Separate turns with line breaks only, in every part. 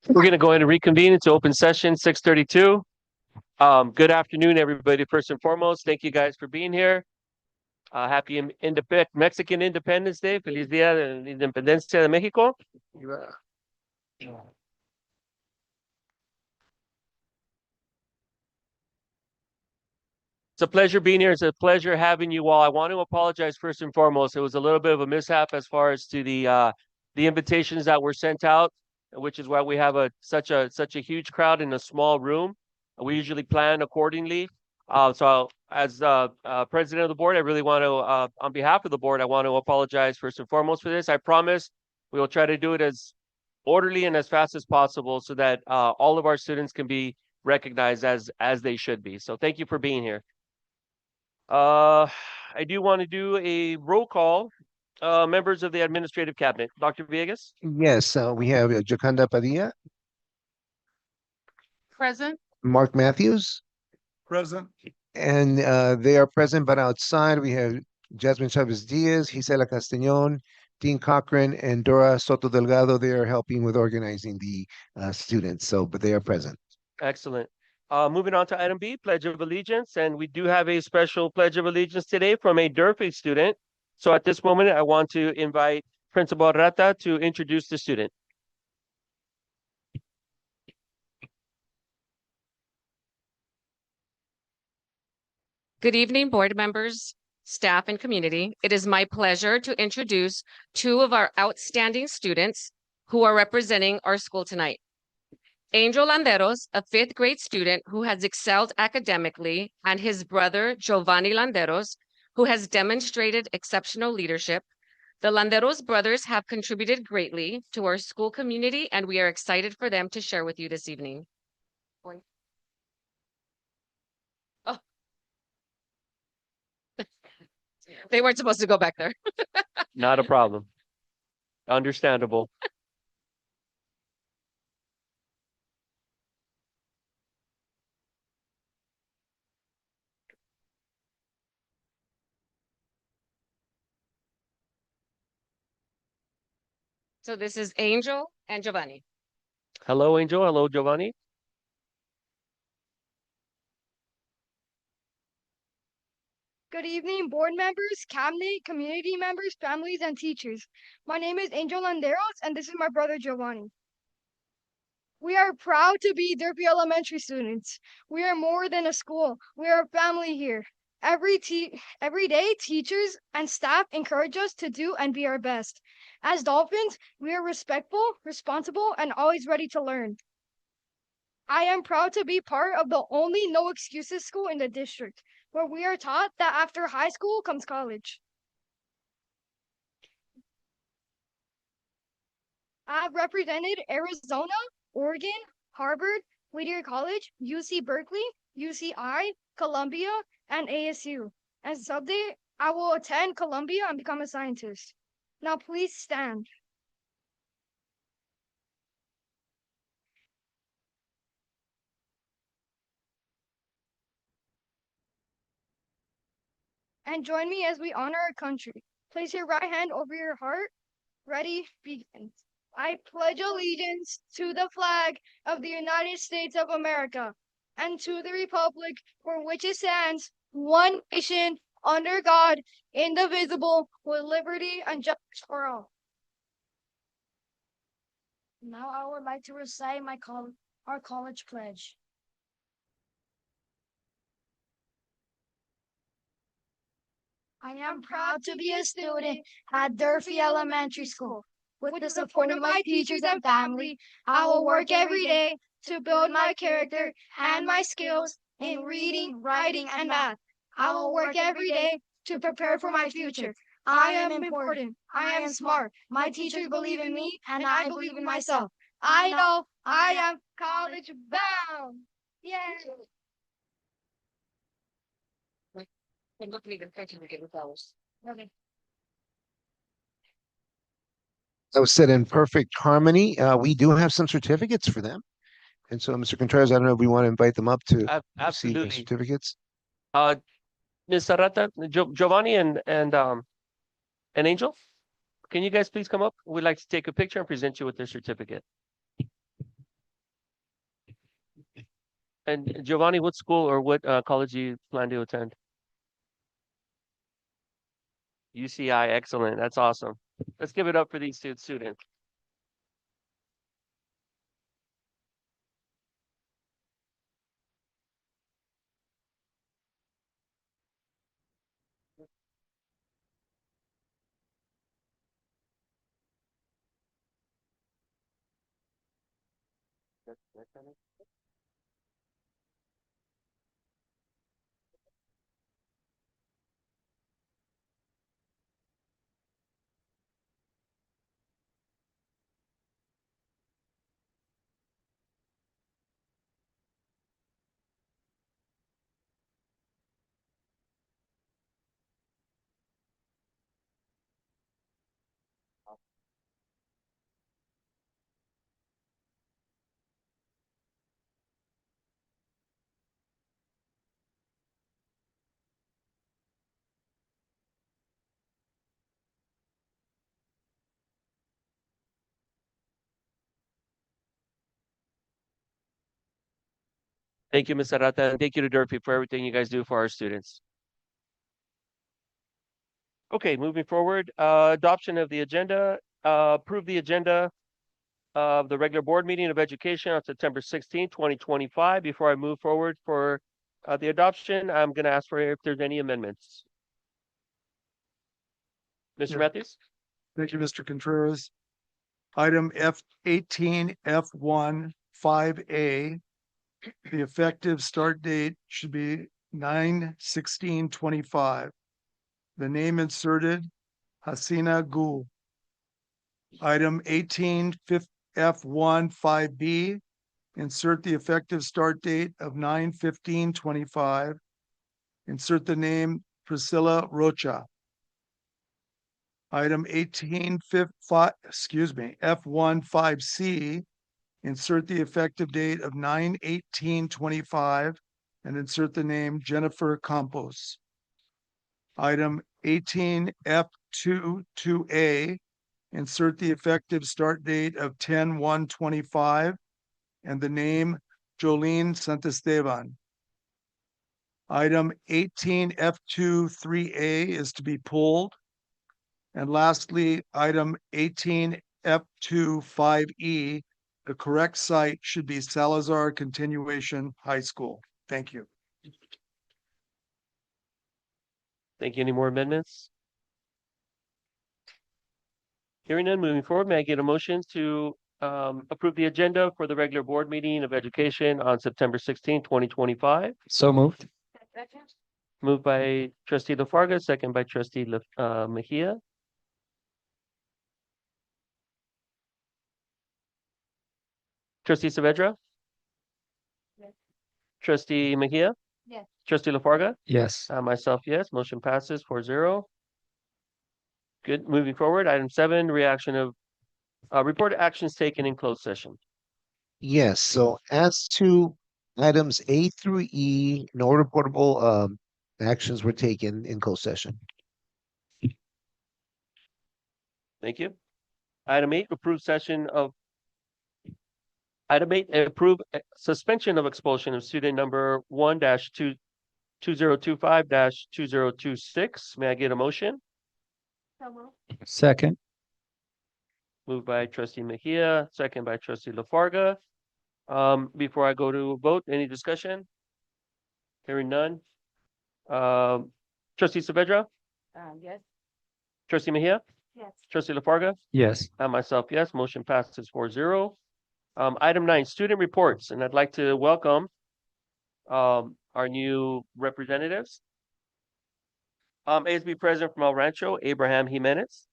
We're going to go in and reconvene into open session 6:32. Good afternoon, everybody. First and foremost, thank you guys for being here. Happy Mexican Independence Day. Feliz Día de la Independencia de México. It's a pleasure being here. It's a pleasure having you all. I want to apologize first and foremost. It was a little bit of a mishap as far as to the invitations that were sent out, which is why we have such a huge crowd in a small room. We usually plan accordingly. So as president of the board, I really want to, on behalf of the board, I want to apologize first and foremost for this. I promise we will try to do it as orderly and as fast as possible so that all of our students can be recognized as they should be. So thank you for being here. I do want to do a roll call. Members of the administrative cabinet, Dr. Villegas.
Yes, we have Jocanda Padilla,
Present.
Mark Matthews,
Present.
and they are present, but outside we have Jasmine Chavez Diaz, Gisela Castañón, Dean Cochran, and Dora Soto Delgado. They are helping with organizing the students, but they are present.
Excellent. Moving on to item B, Pledge of Allegiance, and we do have a special Pledge of Allegiance today from a Durfee student. So at this moment, I want to invite Principal Rata to introduce the student.
Good evening, board members, staff, and community. It is my pleasure to introduce two of our outstanding students who are representing our school tonight. Angel Landeros, a fifth grade student who has excelled academically, and his brother, Giovanni Landeros, who has demonstrated exceptional leadership. The Landeros brothers have contributed greatly to our school community, and we are excited for them to share with you this evening. Oh. They weren't supposed to go back there.
Not a problem. Understandable.
So this is Angel and Giovanni.
Hello, Angel. Hello, Giovanni.
Good evening, board members, cabinet, community members, families, and teachers. My name is Angel Landeros, and this is my brother Giovanni. We are proud to be Durfee Elementary students. We are more than a school. We are a family here. Every day, teachers and staff encourage us to do and be our best. As Dolphins, we are respectful, responsible, and always ready to learn. I am proud to be part of the only no excuses school in the district, where we are taught that after high school comes college. I've represented Arizona, Oregon, Harvard, Whittier College, UC Berkeley, UCI, Columbia, and ASU. And someday I will attend Columbia and become a scientist. Now please stand. And join me as we honor our country. Place your right hand over your heart. Ready, begin. I pledge allegiance to the flag of the United States of America and to the republic for which it stands, one nation, under God, indivisible, with liberty and justice for all. Now I would like to recite our college pledge. I am proud to be a student at Durfee Elementary School. With the support of my teachers and family, I will work every day to build my character and my skills in reading, writing, and math. I will work every day to prepare for my future. I am important. I am smart. My teachers believe in me, and I believe in myself. I know I am college bound. Yay! Okay.
That was said in perfect harmony. We do have some certificates for them. And so, Mr. Contreras, I don't know if we want to invite them up to receive their
Absolutely.
certificates.
Ms. Sarata, Giovanni and Angel, can you guys please come up? We'd like to take a picture and present you with their certificate. And Giovanni, what school or what college do you plan to attend? UCI, excellent. That's awesome. Let's give it up for these two students. Thank you, Ms. Arata, and thank you to Durfee for everything you guys do for our students. Okay, moving forward, adoption of the agenda, approve the agenda of the regular board meeting of education on September 16, 2025. Before I move forward for the adoption, I'm going to ask for if there's any amendments. Mr.
Yeah.
Matthews?
Thank you, Mr. Contreras. Item F18, F1, 5A. The effective start date should be 9/16/25. The name inserted, Hasina Gul. Item 18, F1, 5B. Insert the effective start date of 9/15/25. Insert the name Priscilla Rocha. Item 18, F1, 5C. Insert the effective date of 9/18/25 and insert the name Jennifer Campos. Item 18, F2, 2A. Insert the effective start date of 10/1/25 and the name Jolene Santisteban. Item 18, F2, 3A is to be pulled. And lastly, item 18, F2, 5E, the correct site should be Salazar Continuation High School. Thank you.
Thank you. Any more amendments? Hearing none, moving forward, may I get a motion to approve the agenda for the regular board meeting of education on September 16, 2025?
So moved.
Moved by trustee LaFarga, second by trustee Mejia. Trustee Saavedra?
Yes.
Trustee Mejia?
Yes.
Trustee LaFarga?
Yes.
Myself, yes. Motion passes 4-0. Good. Moving forward, item 7, reaction of report actions taken in closed session.
Yes, so as to items A through E, no reportable actions were taken in closed session.
Thank you. Item 8, Item 8, approve suspension of expulsion of student number 1-2025-2026. May I get a motion?
Second.
Moved by trustee Mejia, second by trustee LaFarga. Before I go to a vote, any discussion? Hearing none. Trustee Saavedra?
Yes.
Trustee Mejia?
Yes.
Trustee LaFarga?
Yes.
And myself, yes. Motion passes 4-0. Item 9, student reports, and I'd like to welcome our new representatives. ASB President from El Rancho, Abraham Jimenez.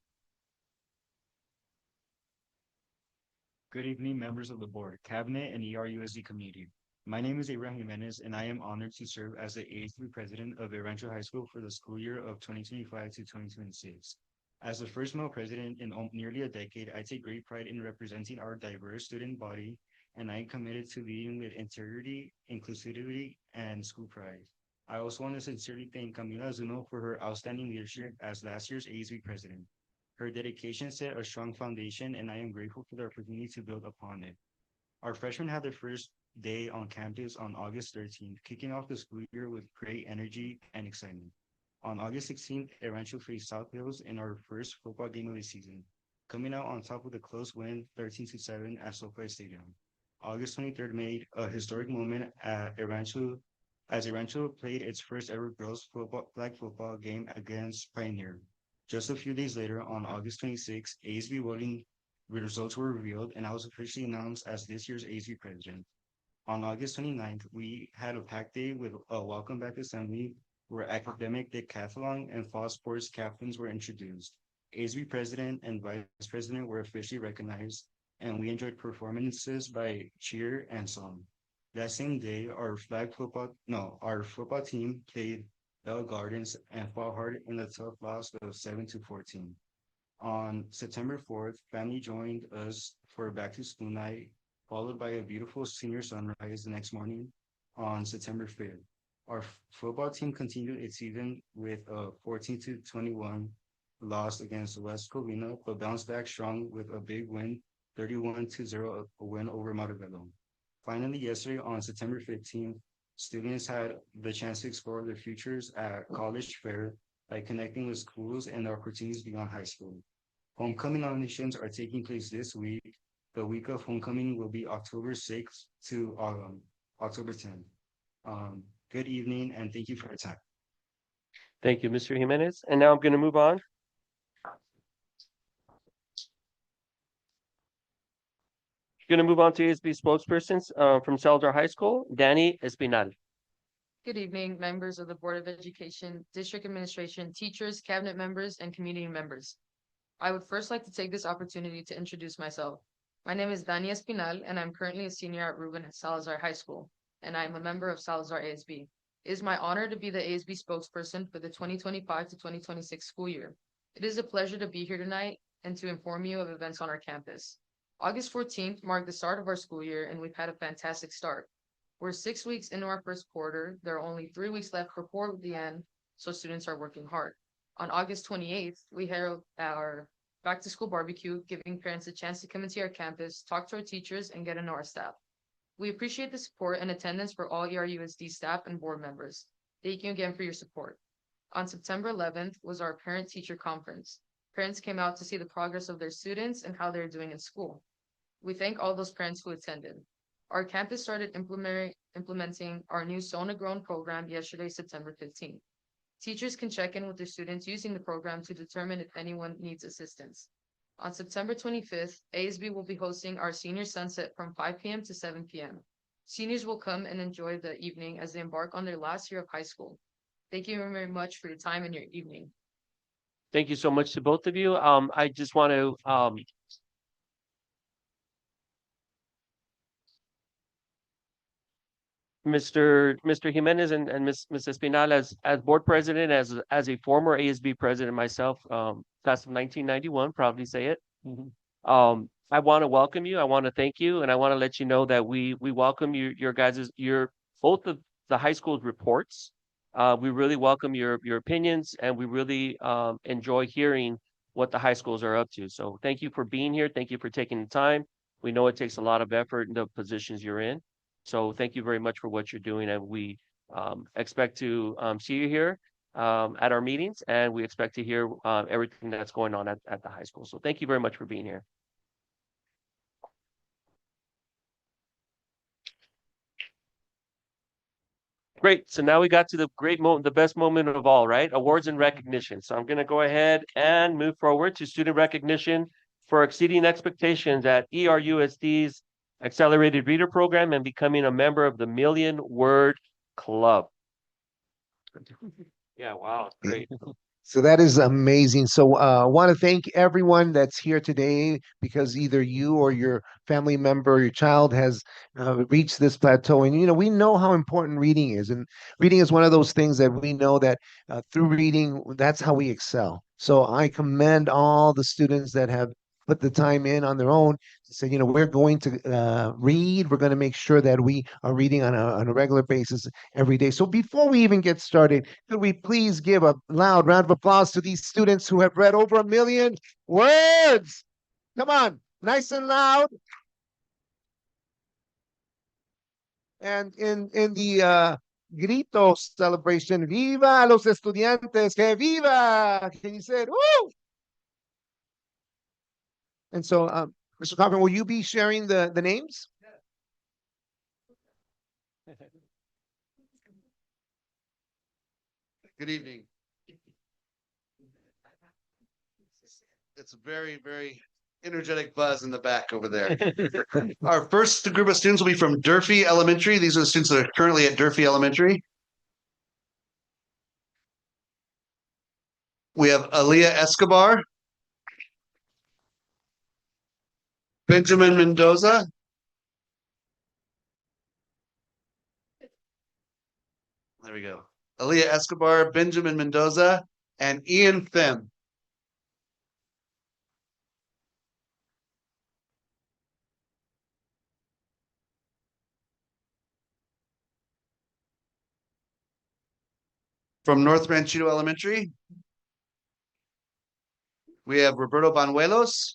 Good evening, members of the board, cabinet, and ERUSD community. My name is Abraham Jimenez, and I am honored to serve as the ASB president of El Rancho High School for the school year of 2025 to 2026. As the first male president in nearly a decade, I take great pride in representing our diverse student body, and I am committed to leading with integrity, inclusivity, and school pride. I also want to sincerely thank Camila Zuno for her outstanding leadership as last year's ASB president. Her dedication set a strong foundation, and I am grateful for the opportunity to build upon it. Our freshmen had their first day on campus on August 13th, kicking off the school year with great energy and excitement. On August 16th, Rancho faced South Hills in our first football game of the season, coming out on top with a close win, 13-7 at SoFi Stadium. August 23rd made a historic moment at Rancho as Rancho played its first ever girls flag football game against Pioneer. Just a few days later, on August 26th, ASB voting results were revealed, and I was officially announced as this year's ASB president. On August 29th, we had a packed day with a welcome back assembly where academic decathlon and fall sports captains were introduced. ASB president and vice president were officially recognized, and we enjoyed performances by cheer and song. That same day, our football team played Bell Gardens and fought hard in a tough loss of 7-14. On September 4th, family joined us for a back to school night, followed by a beautiful senior sunrise the next morning on September 5th. Our football team continued its season with a 14-21 loss against West Covina, but bounced back strong with a big win, 31-0, a win over Montebello. Finally, yesterday on September 15th, students had the chance to explore their futures at College Fair by connecting with schools and opportunities beyond high school. Homecoming nominations are taking place this week. The week of homecoming will be October 6th to October 10th. Good evening, and thank you for your time.
Thank you, Mr. Jimenez. And now I'm going to move on. Going to move on to ASB spokespersons from Salazar High School, Danny Espinal.
Good evening, members of the Board of Education, District Administration, teachers, cabinet members, and community members. I would first like to take this opportunity to introduce myself. My name is Danny Espinal, and I'm currently a senior at Ruben Salazar High School, and I am a member of Salazar ASB. It is my honor to be the ASB spokesperson for the 2025 to 2026 school year. It is a pleasure to be here tonight and to inform you of events on our campus. August 14th marked the start of our school year, and we've had a fantastic start. We're 6 weeks into our first quarter. There are only 3 weeks left before the end, so students are working hard. On August 28th, we held our back to school barbecue, giving parents a chance to come into our campus, talk to our teachers, and get to know our staff. We appreciate the support and attendance for all ERUSD staff and board members. Thank you again for your support. On September 11th was our parent-teacher conference. Parents came out to see the progress of their students and how they're doing in school. We thank all those parents who attended. Our campus started implementing our new Sona Grown program yesterday, September 15th. Teachers can check in with their students using the program to determine if anyone needs assistance. On September 25th, ASB will be hosting our senior sunset from 5 p.m. to 7 p.m. Seniors will come and enjoy the evening as they embark on their last year of high school. Thank you very much for your time and your evening.
Thank you so much to both of you. I just want to Mr. Jimenez and Ms. Espinal, as board president, as a former ASB president myself, class of 1991, proudly say it. I want to welcome you. I want to thank you, and I want to let you know that we welcome your guys' both of the high school's reports. We really welcome your opinions, and we really enjoy hearing what the high schools are up to. So thank you for being here. Thank you for taking the time. We know it takes a lot of effort in the positions you're in. So thank you very much for what you're doing, and we expect to see you here at our meetings, and we expect to hear everything that's going on at the high school. So thank you very much for being here. Great. So now we got to the great moment, the best moment of all, right? Awards and recognition. So I'm going to go ahead and move forward to student recognition for exceeding expectations at ERUSD's Accelerated Reader Program and becoming a member of the Million Word Club. Yeah, wow, great.
So that is amazing. So I want to thank everyone that's here today, because either you or your family member or your child has reached this plateau. And, you know, we know how important reading is. And reading is one of those things that we know that through reading, that's how we excel. So I commend all the students that have put the time in on their own to say, you know, we're going to read. We're going to make sure that we are reading on a regular basis every day. So before we even get started, could we please give a loud round of applause to these students who have read over 1 million words? Come on, nice and loud. And in the grito celebration, Viva los estudiantes, que viva! Can you say it? Woo! And so, Mr. Cochran, will you be sharing the names?
Good evening. It's a very, very energetic buzz in the back over there. Our first group of students will be from Durfee Elementary. These are the students that are currently at Durfee Elementary. We have Aaliyah Escobar, Benjamin Mendoza, there we go. Aaliyah Escobar, Benjamin Mendoza, and Ian Thim. From North Ranchito Elementary, we have Roberto Banuelos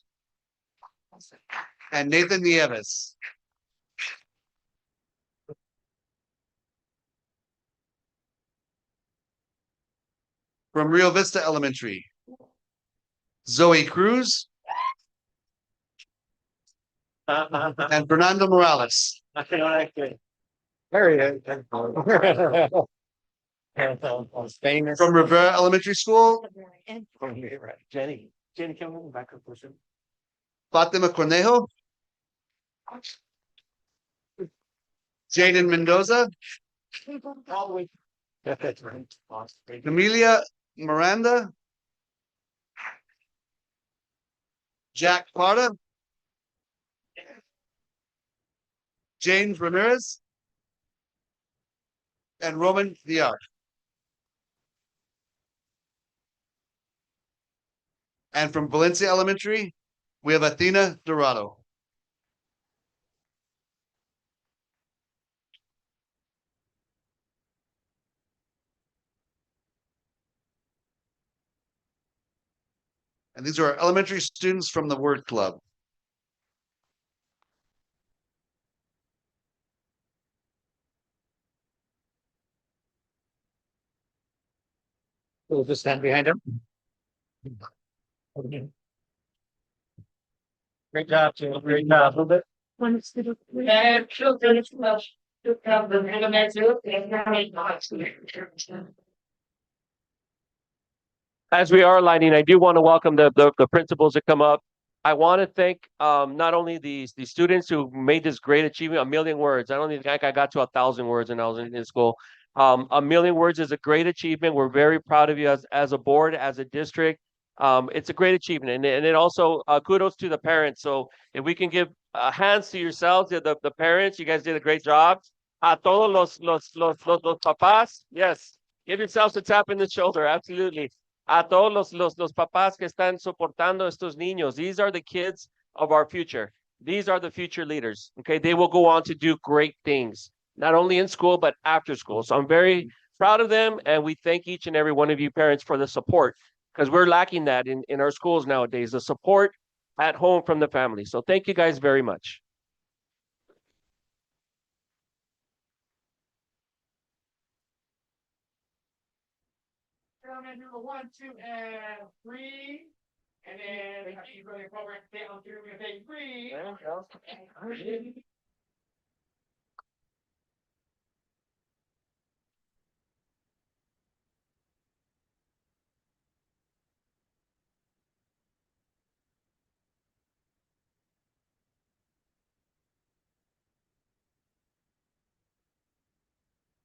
and Nathan Nieves. From Rio Vista Elementary, Zoe Cruz and Fernando Morales. From Rivera Elementary School,
Jenny, come on back up, person.
Fatima Cornejo, Jaden Mendoza, Amelia Miranda, Jack Parda, James Ramirez, and Roman Villar. And from Valencia Elementary, we have Athena Dorado. And these are our elementary students from the Word Club.
We'll just stand behind him. Great job, Jill. Great job. A little bit. As we are lighting, I do want to welcome the principals to come up. I want to thank not only the students who made this great achievement, 1,000,000 words. I don't think I got to 1,000 words when I was in school. 1,000,000 words is a great achievement. We're very proud of you as a board, as a district. It's a great achievement, and it also kudos to the parents. So if we can give hands to yourselves, the parents, you guys did a great job. A todos los papás, yes, give yourselves a tap in the shoulder, absolutely. A todos los papás que están soportando estos niños. These are the kids of our future. These are the future leaders. Okay, they will go on to do great things, not only in school but after school. So I'm very proud of them, and we thank each and every one of you parents for the support, because we're lacking that in our schools nowadays, the support at home from the family. So thank you guys very much.
Number 1, 2, and 3. And then keep going forward down to 3.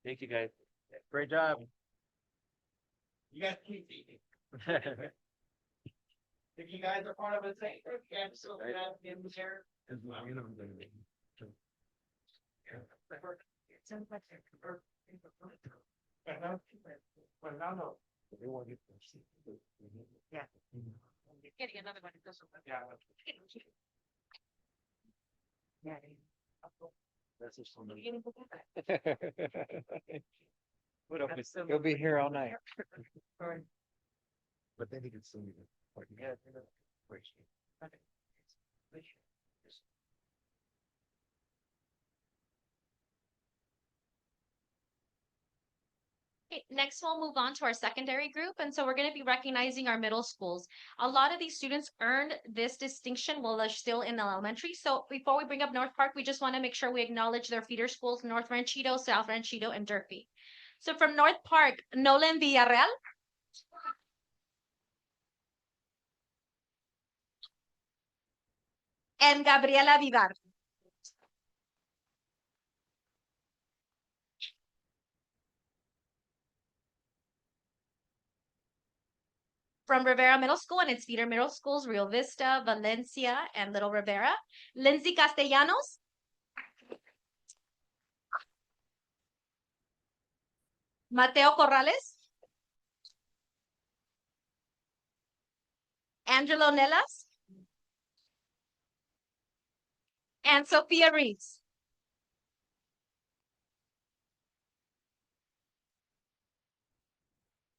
Thank you guys. Great job.
You guys keep eating. If you guys are part of the same group, you have to in there.
Yeah. Getting another one.
Yeah.
That's just
He'll be here all night.
But then he can still be
Yeah.
Okay, next we'll move on to our secondary group, and so we're going to be recognizing our middle schools. A lot of these students earned this distinction while they're still in elementary. So before we bring up North Park, we just want to make sure we acknowledge their feeder schools, North Ranchito, South Ranchito, and Durfee. So from North Park, Nolan Villarreal. And Gabriela Vivar. From Rivera Middle School and its feeder middle schools, Rio Vista, Valencia, and Little Rivera. Lindsay Castellanos. Mateo Corrales. Angelo Nelas. And Sophia Reeves.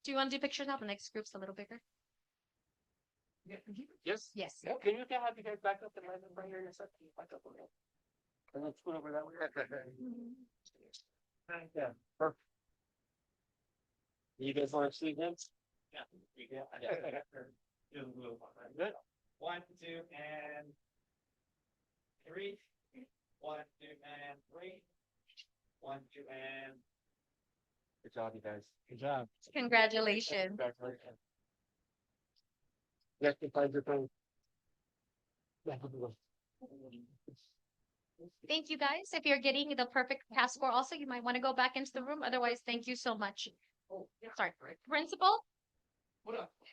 Do you want to do pictures now? The next group's a little bigger.
Yes.
Yes.
Yeah, can you have you guys back up and line up right here in a second? Back up a little. And let's put over that way. Yeah, perfect. You guys want to see him? Yeah. Good.
1, 2, and 3. 1, 2, and 3. 1, 2, and.
Good job, you guys. Good job.
Congratulations.
Congratulations. You guys can find your phone.
Thank you, guys. If you're getting the perfect pass score also, you might want to go back into the room. Otherwise, thank you so much. Sorry. Principal?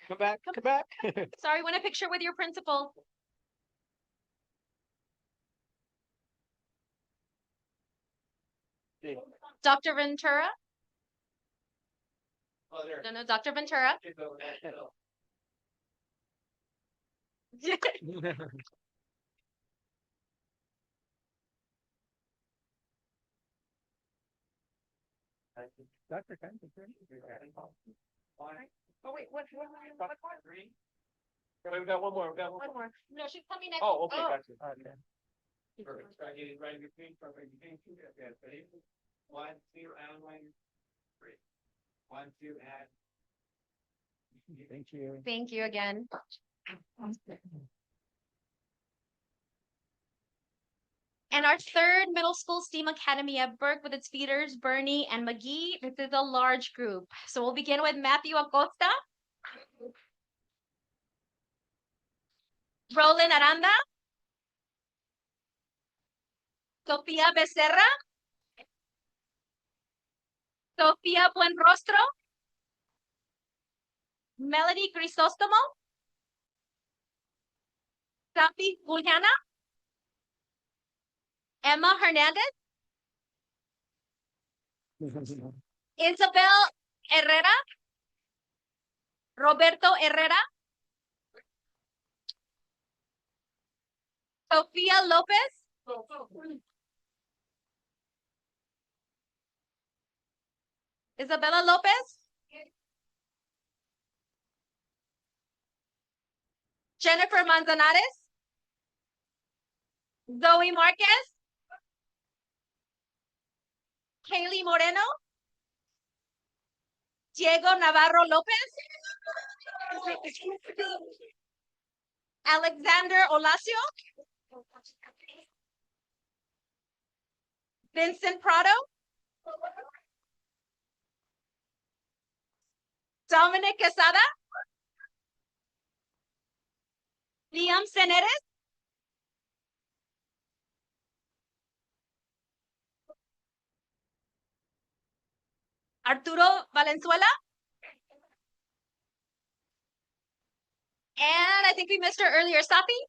Come back, come back.
Sorry, want a picture with your principal? Dr. Ventura? No, Dr. Ventura.
Dr.
Oh, wait, what?
We got one more, we got one
One more. No, she's coming next.
Oh, okay, gotcha. Okay.
Perfect. Try getting right in between. Perfect. Okay, ready? 1, 2, and 1, 3. 1, 2, and.
Thank you.
Thank you again. And our third middle school STEAM Academy at Burke with its feeders, Bernie and McGee. This is a large group. So we'll begin with Matthew Acosta. Roland Aranda. Sofia Becerra. Sofia Buenrostro. Melody Crisostomo. Safi Juliana. Emma Hernandez. Isabel Herrera. Roberto Herrera. Sofia Lopez. Isabella Lopez. Jennifer Manzanares. Zoe Marquez. Kaylee Moreno. Diego Navarro Lopez. Alexander Olacio. Vincent Prado. Dominic Quesada. Liam Ceneres. Arturo Valenzuela. And I think we missed her earlier, Safi.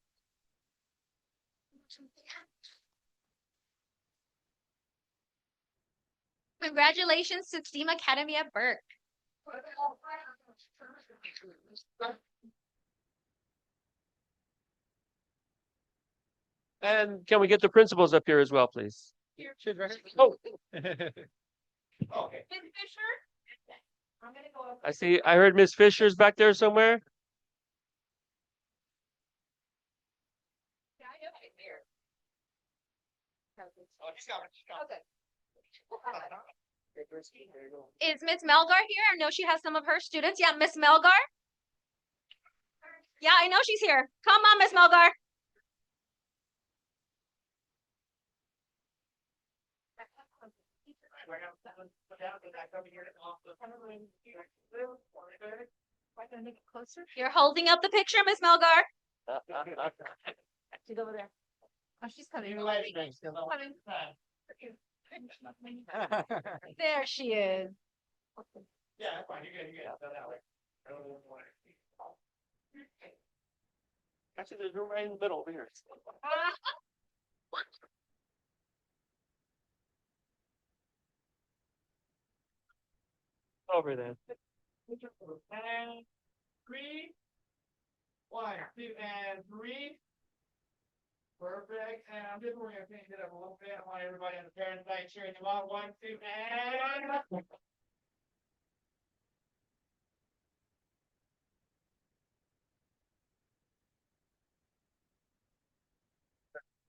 Congratulations to STEAM Academy at Burke.
And can we get the principals up here as well, please? Oh.
Okay.
Ms. Fisher? I'm gonna go up.
I see, I heard Miss Fisher's back there somewhere.
Oh, she's got it.
Okay. Is Miss Melgar here? I know she has some of her students. Yeah, Miss Melgar. Yeah, I know she's here. Come on, Miss Melgar. You're holding up the picture, Miss Melgar.
She's over there. Oh, she's coming.
There she is.
Yeah, fine, you're good. Actually, there's room right in the middle over here. Over there. And 3. 1, 2, and 3. Perfect. And I'm just going to change it up a little bit. I want everybody on the parent side cheering them on. 1, 2, and.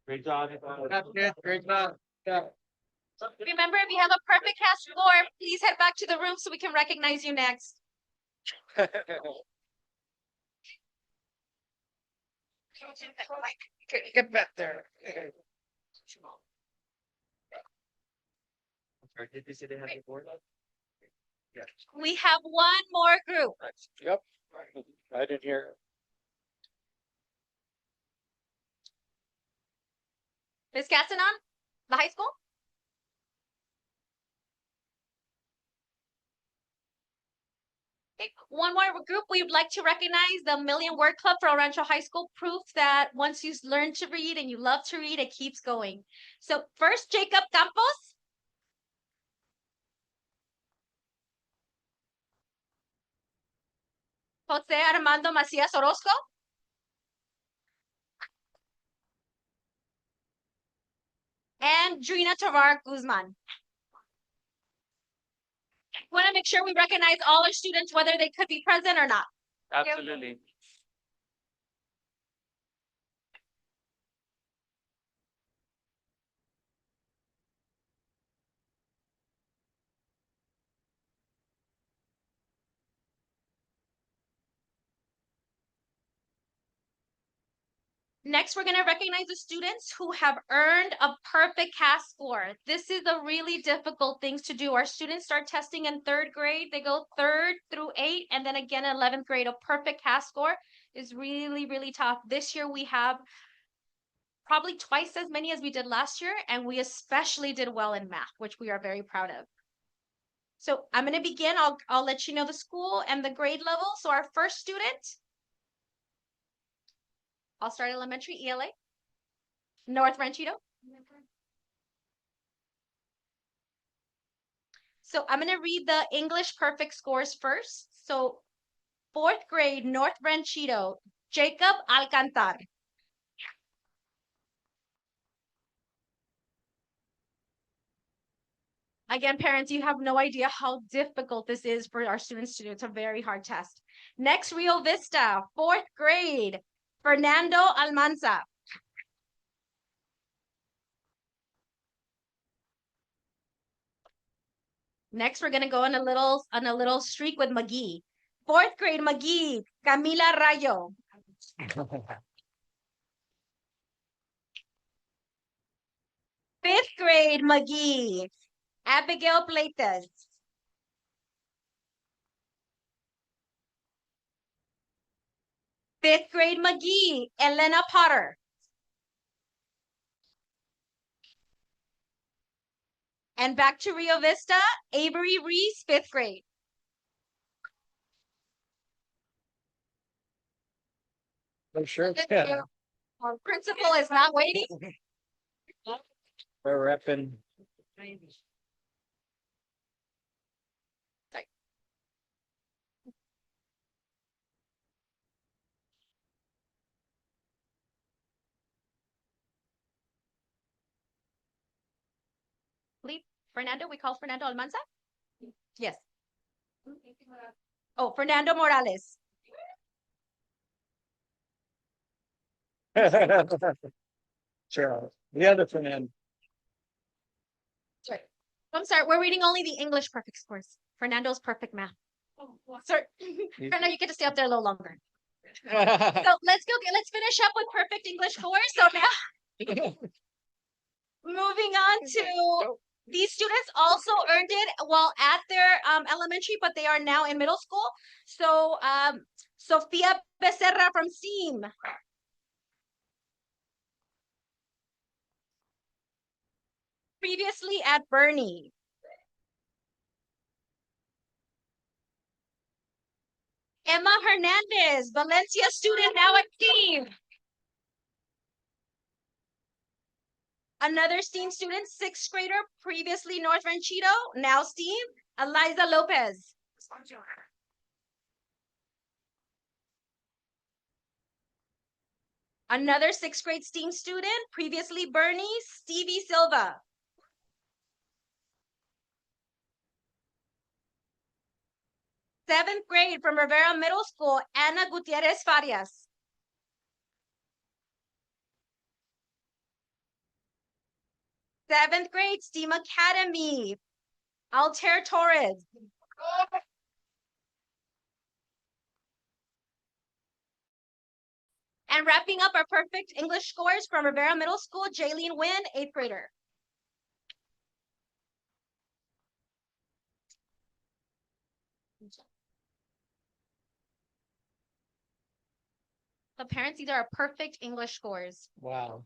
Great job. That's good. Great job. Yeah.
Remember, if you have a perfect cast score, please head back to the room so we can recognize you next.
Get back there. Did you say they had the board? Yeah.
We have one more group.
Yep. I didn't hear.
Ms. Katsanon, the high school? Okay, one more group. We would like to recognize the Million Word Club for El Rancho High School. Proof that once you learn to read and you love to read, it keeps going. So first, Jacob Campos. Jose Armando Macias Orozco. And Drina Tavar Guzman. We want to make sure we recognize all our students, whether they could be present or not.
Absolutely.
Next, we're going to recognize the students who have earned a perfect CAS score. This is a really difficult thing to do. Our students start testing in 3rd grade. They go 3rd through 8th, and then again 11th grade. A perfect CAS score is really, really tough. This year, we have probably twice as many as we did last year, and we especially did well in math, which we are very proud of. So I'm going to begin. I'll let you know the school and the grade level. So our first student, I'll start elementary ELA, North Ranchito. So I'm going to read the English perfect scores first. So 4th grade, North Ranchito, Jacob Alcantar. Again, parents, you have no idea how difficult this is for our students to do. It's a very hard test. Next, Rio Vista, 4th grade, Fernando Almanza. Next, we're gonna go on a little streak with McGee. 4th grade, McGee, Camila Rayo. 5th grade, McGee, Abigail Pleitas. 5th grade, McGee, Elena Potter. And back to Rio Vista, Avery Reese, 5th grade.
I'm sure.
Our principal is not waiting.
We're repping.
Fernando, we call Fernando Almanza? Yes. Oh, Fernando Morales.
Sure. The other Fernand.
Sorry. I'm sorry, we're reading only the English perfect scores. Fernando's perfect math. Sir, Fernando, you get to stay up there a little longer. So let's finish up with perfect English scores. So now moving on to these students also earned it while at their elementary, but they are now in middle school. So Sofia Becerra from SEAM. Previously at Bernie. Emma Hernandez, Valencia student, now at SEAM. Another STEAM student, sixth grader, previously North Ranchito, now STEAM, Eliza Lopez. Another sixth grade STEAM student, previously Bernie, Stevie Silva. Seventh grade from Rivera Middle School, Ana Gutierrez Farias. Seventh grade STEAM Academy, Altair Torres. And wrapping up our perfect English scores from Rivera Middle School, Jaylene Wynn, eighth grader. The parents, these are our perfect English scores.
Wow.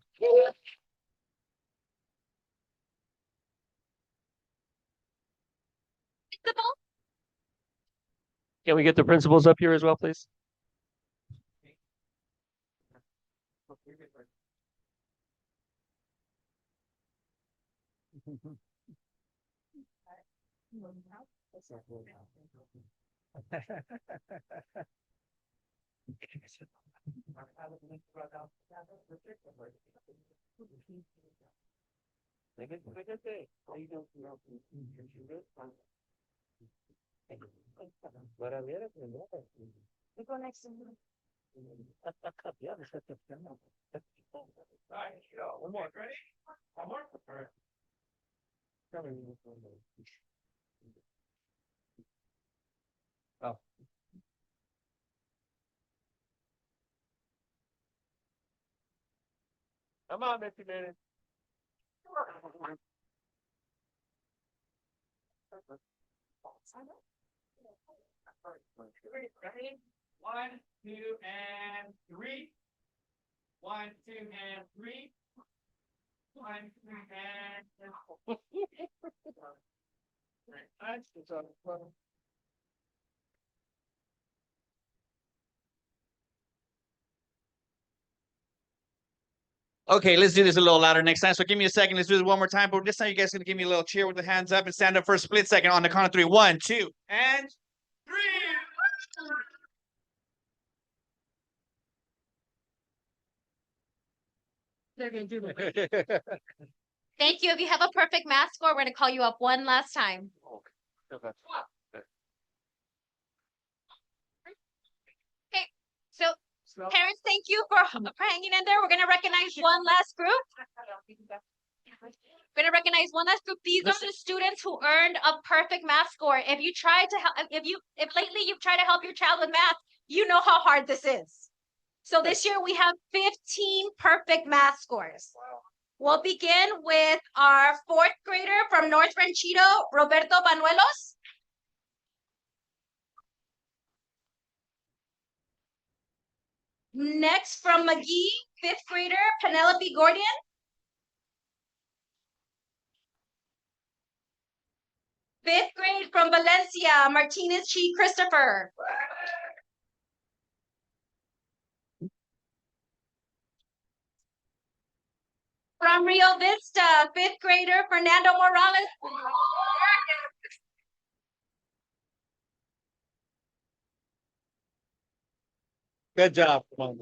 Principal?
Can we get the principals up here as well, please?
Alright, go. One more. Ready? One more? All right.
Oh. Come on, Missy Minute.
Ready? 1, 2, and 3. 1, 2, and 3. 1, 2, and.
Okay, let's do this a little louder next time. So give me a second. Let's do this one more time. But this time, you guys are gonna give me a little cheer with the hands up and stand up for a split second on the count of 3. 1, 2, and 3.
Thank you. If you have a perfect math score, we're going to call you up one last time. Okay, so parents, thank you for hanging in there. We're going to recognize one last group. We're going to recognize one last group. These are the students who earned a perfect math score. If you tried to help, if lately you've tried to help your child with math, you know how hard this is. So this year we have 15 perfect math scores. We'll begin with our fourth grader from North Ranchito, Roberto Banuelos. Next from McGee, fifth grader, Penelope Gordian. Fifth grade from Valencia, Martinez Chi Christopher. From Rio Vista, fifth grader, Fernando Morales.
Good job. Come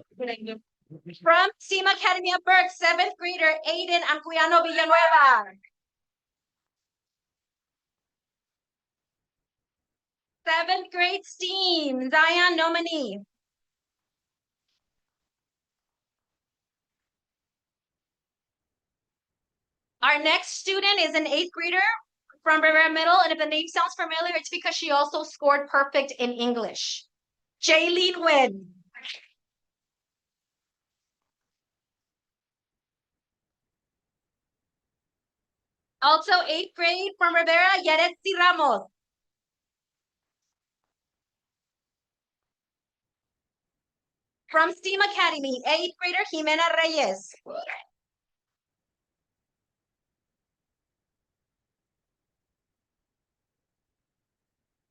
From SEAM Academy of Burke, seventh grader, Aiden Ancuiano Villanueva. Seventh grade STEAM, Zion Nomini. Our next student is an eighth grader from Rivera Middle, and if the name sounds familiar, it's because she also scored perfect in English. Jaylene Nguyen. Also 8th grade from Rivera, Yaretsi Ramos. From STEAM Academy, 8th grader Jimena Reyes.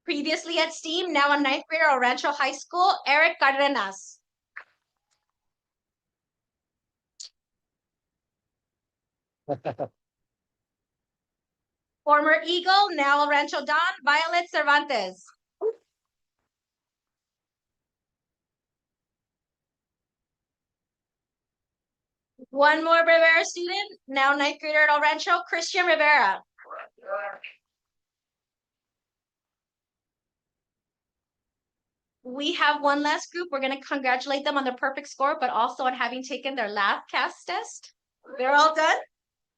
Previously at STEAM, now a 9th grader at Rancho High School, Eric Cardenas. Former Eagle, now Rancho Don, Violet Cervantes. One more Rivera student, now 9th grader at El Rancho, Christian Rivera. We have one last group. We're going to congratulate them on their perfect score, but also on having taken their last CAS test. They're all done.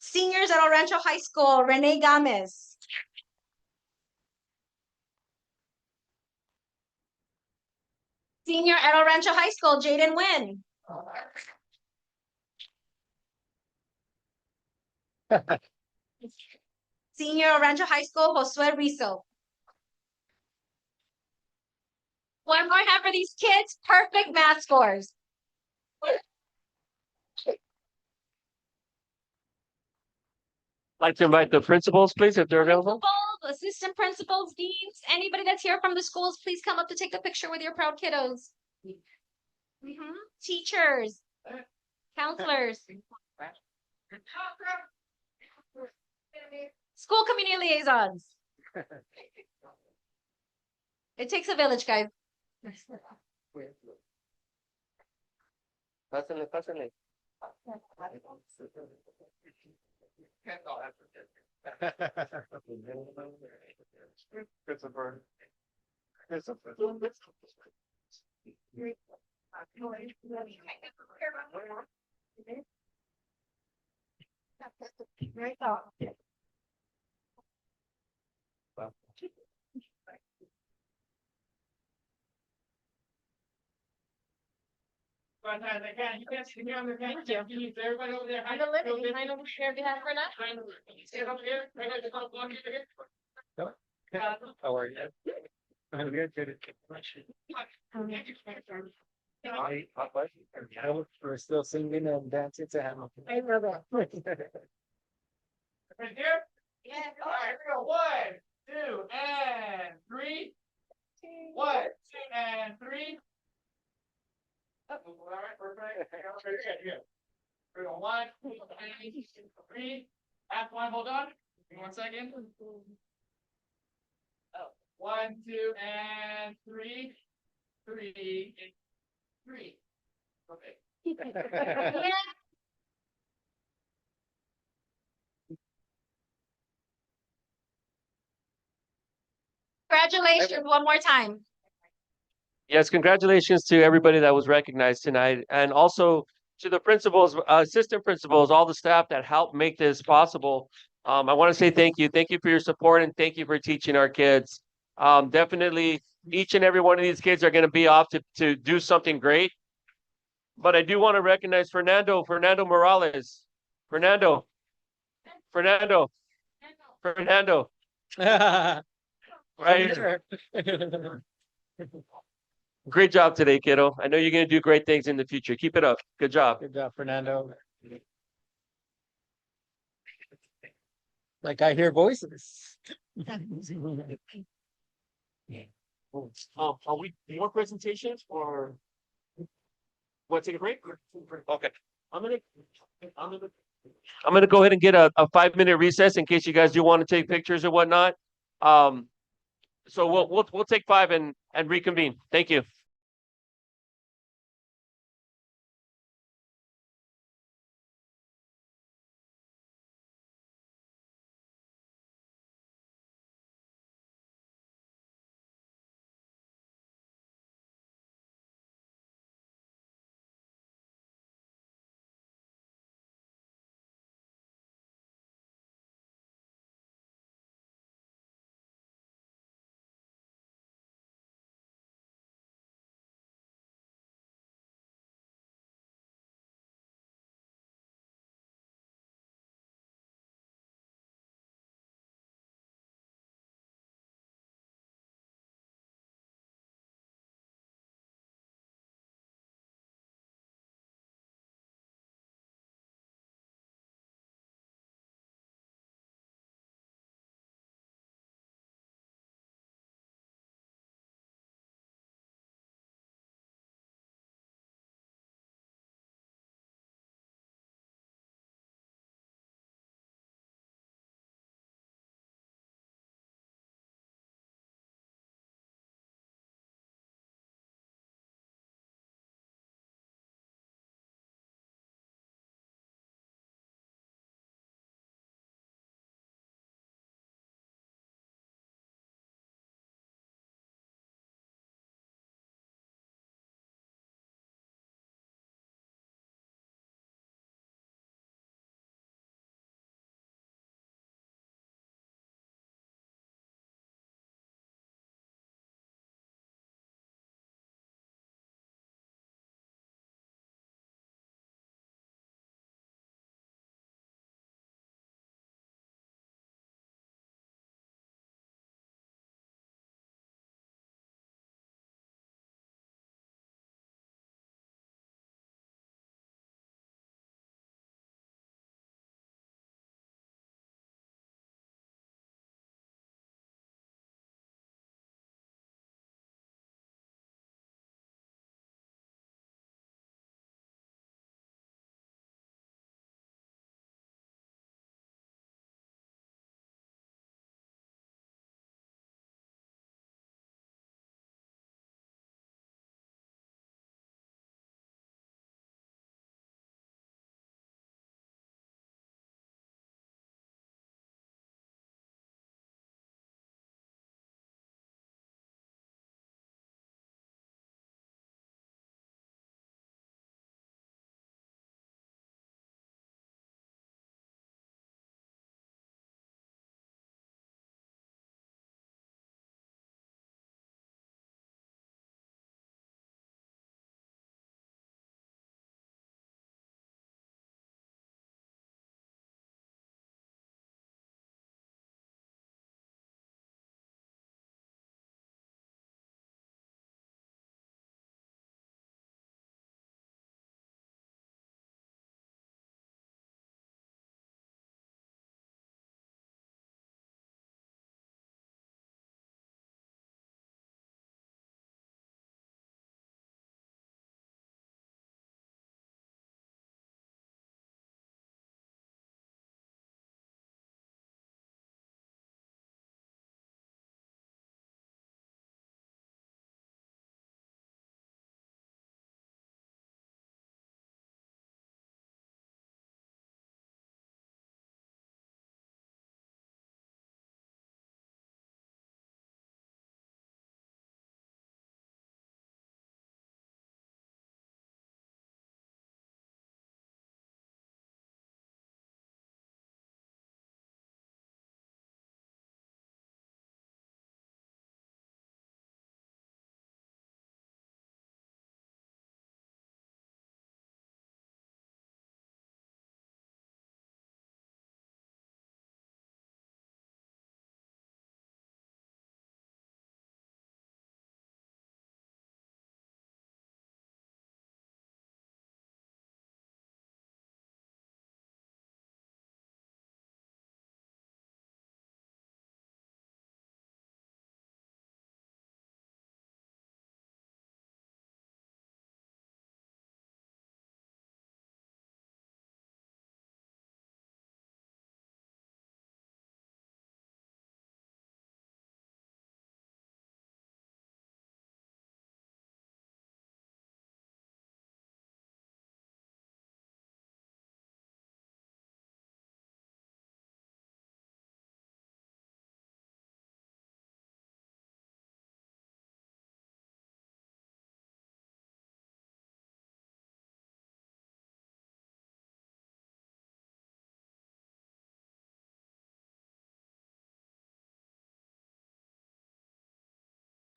Seniors at El Rancho High School, Renee Gomez. Senior at El Rancho High School, Jaden Nguyen. Senior at Rancho High School, Josue Rizzo. One more hand for these kids, perfect math scores.
Like to invite the principals, please, if they're available.
Principals, assistant principals, deans, anybody that's here from the schools, please come up to take a picture with your proud kiddos. Teachers, counselors. School community liaisons. It takes a village, guys.
Pásale, pásale. Christopher. Christopher.
But I can't, you can't see me on the camera. Everybody over there.
I'm a living behind over here behind for now.
Stand over here. Right at the top block here.
How are you? I'm good, good. We're still singing and dancing to Hamilton.
I love it.
Right here?
Yeah.
All right, here we go. 1, 2, and 3. 1, 2, and 3. All right, perfect. Here. Here we go. 1, 2, and 3. Last one, hold on. Give me 1 second. 1, 2, and 3. 3. 3. Okay.
Congratulations one more time.
Yes, congratulations to everybody that was recognized tonight, and also to the principals, assistant principals, all the staff that helped make this possible. I want to say thank you. Thank you for your support, and thank you for teaching our kids. Definitely, each and every one of these kids are going to be off to do something great. But I do want to recognize Fernando Morales. Fernando. Right here. Great job today, kiddo. I know you're going to do great things in the future. Keep it up. Good job.
Good job, Fernando. Like I hear voices.
Are we more presentations or want to take a break? Okay. I'm gonna go ahead and get a 5-minute recess in case you guys do want to take pictures or whatnot. So we'll take 5 and reconvene. Thank you.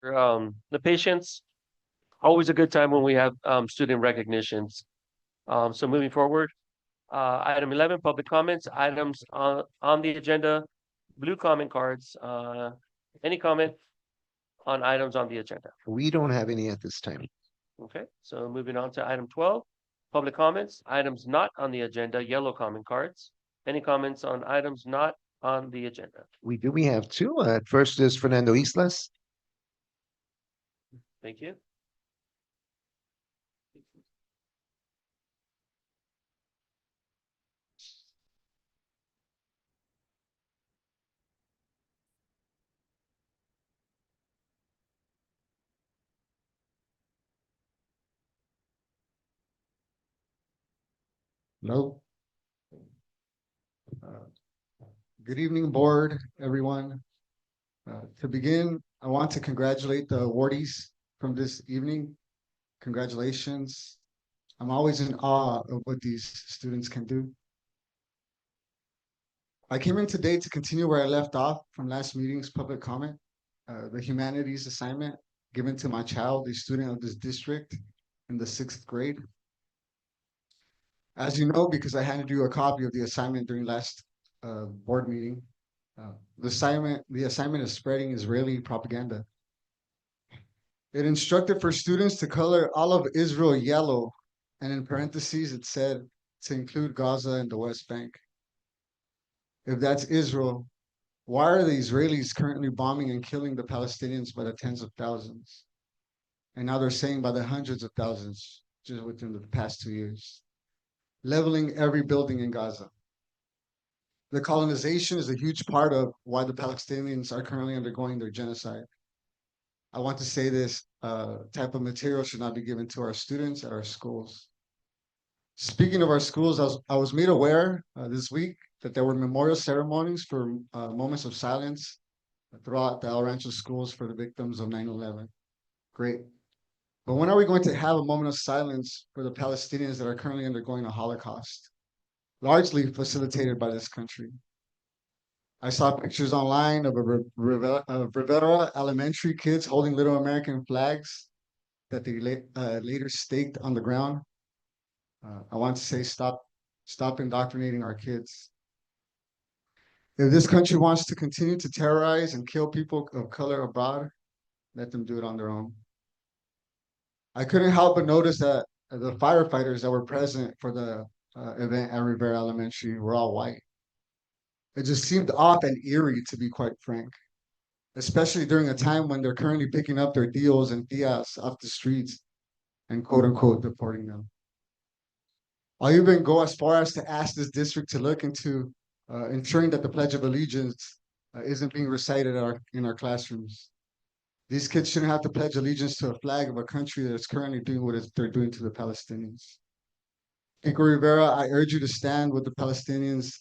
the patience. Always a good time when we have student recognitions. So moving forward, item 11, public comments, items on the agenda, blue comment cards. Any comment on items on the agenda?
We don't have any at this time.
Okay, so moving on to item 12, public comments, items not on the agenda, yellow comment cards. Any comments on items not on the agenda?
We have two. First is Fernando Islas.
Thank you.
No. Good evening, board, everyone. To begin, I want to congratulate the awardees from this evening. Congratulations. I'm always in awe of what these students can do. I came in today to continue where I left off from last meeting's public comment. The humanities assignment given to my child, a student of this district in the 6th grade. As you know, because I handed you a copy of the assignment during last board meeting, the assignment is spreading Israeli propaganda. It instructed for students to color all of Israel yellow, and in parentheses it said to include Gaza and the West Bank. If that's Israel, why are the Israelis currently bombing and killing the Palestinians by the tens of thousands? And now they're saying by the hundreds of thousands just within the past 2 years, leveling every building in Gaza. The colonization is a huge part of why the Palestinians are currently undergoing their genocide. I want to say this type of material should not be given to our students at our schools. Speaking of our schools, I was made aware this week that there were memorial ceremonies for moments of silence throughout the El Rancho schools for the victims of 9/11. Great. But when are we going to have a moment of silence for the Palestinians that are currently undergoing a Holocaust, largely facilitated by this country? I saw pictures online of Rivera Elementary kids holding little American flags that they later staked on the ground. I want to say stop indoctrinating our kids. If this country wants to continue to terrorize and kill people of color abroad, let them do it on their own. I couldn't help but notice that the firefighters that were present for the event at Rivera Elementary were all white. It just seemed off and eerie, to be quite frank, especially during a time when they're currently picking up their deals and tias off the streets and quote unquote deporting them. I'll even go as far as to ask this district to look into ensuring that the Pledge of Allegiance isn't being recited in our classrooms. These kids shouldn't have to pledge allegiance to a flag of a country that's currently doing what they're doing to the Palestinians. Pico Rivera, I urge you to stand with the Palestinians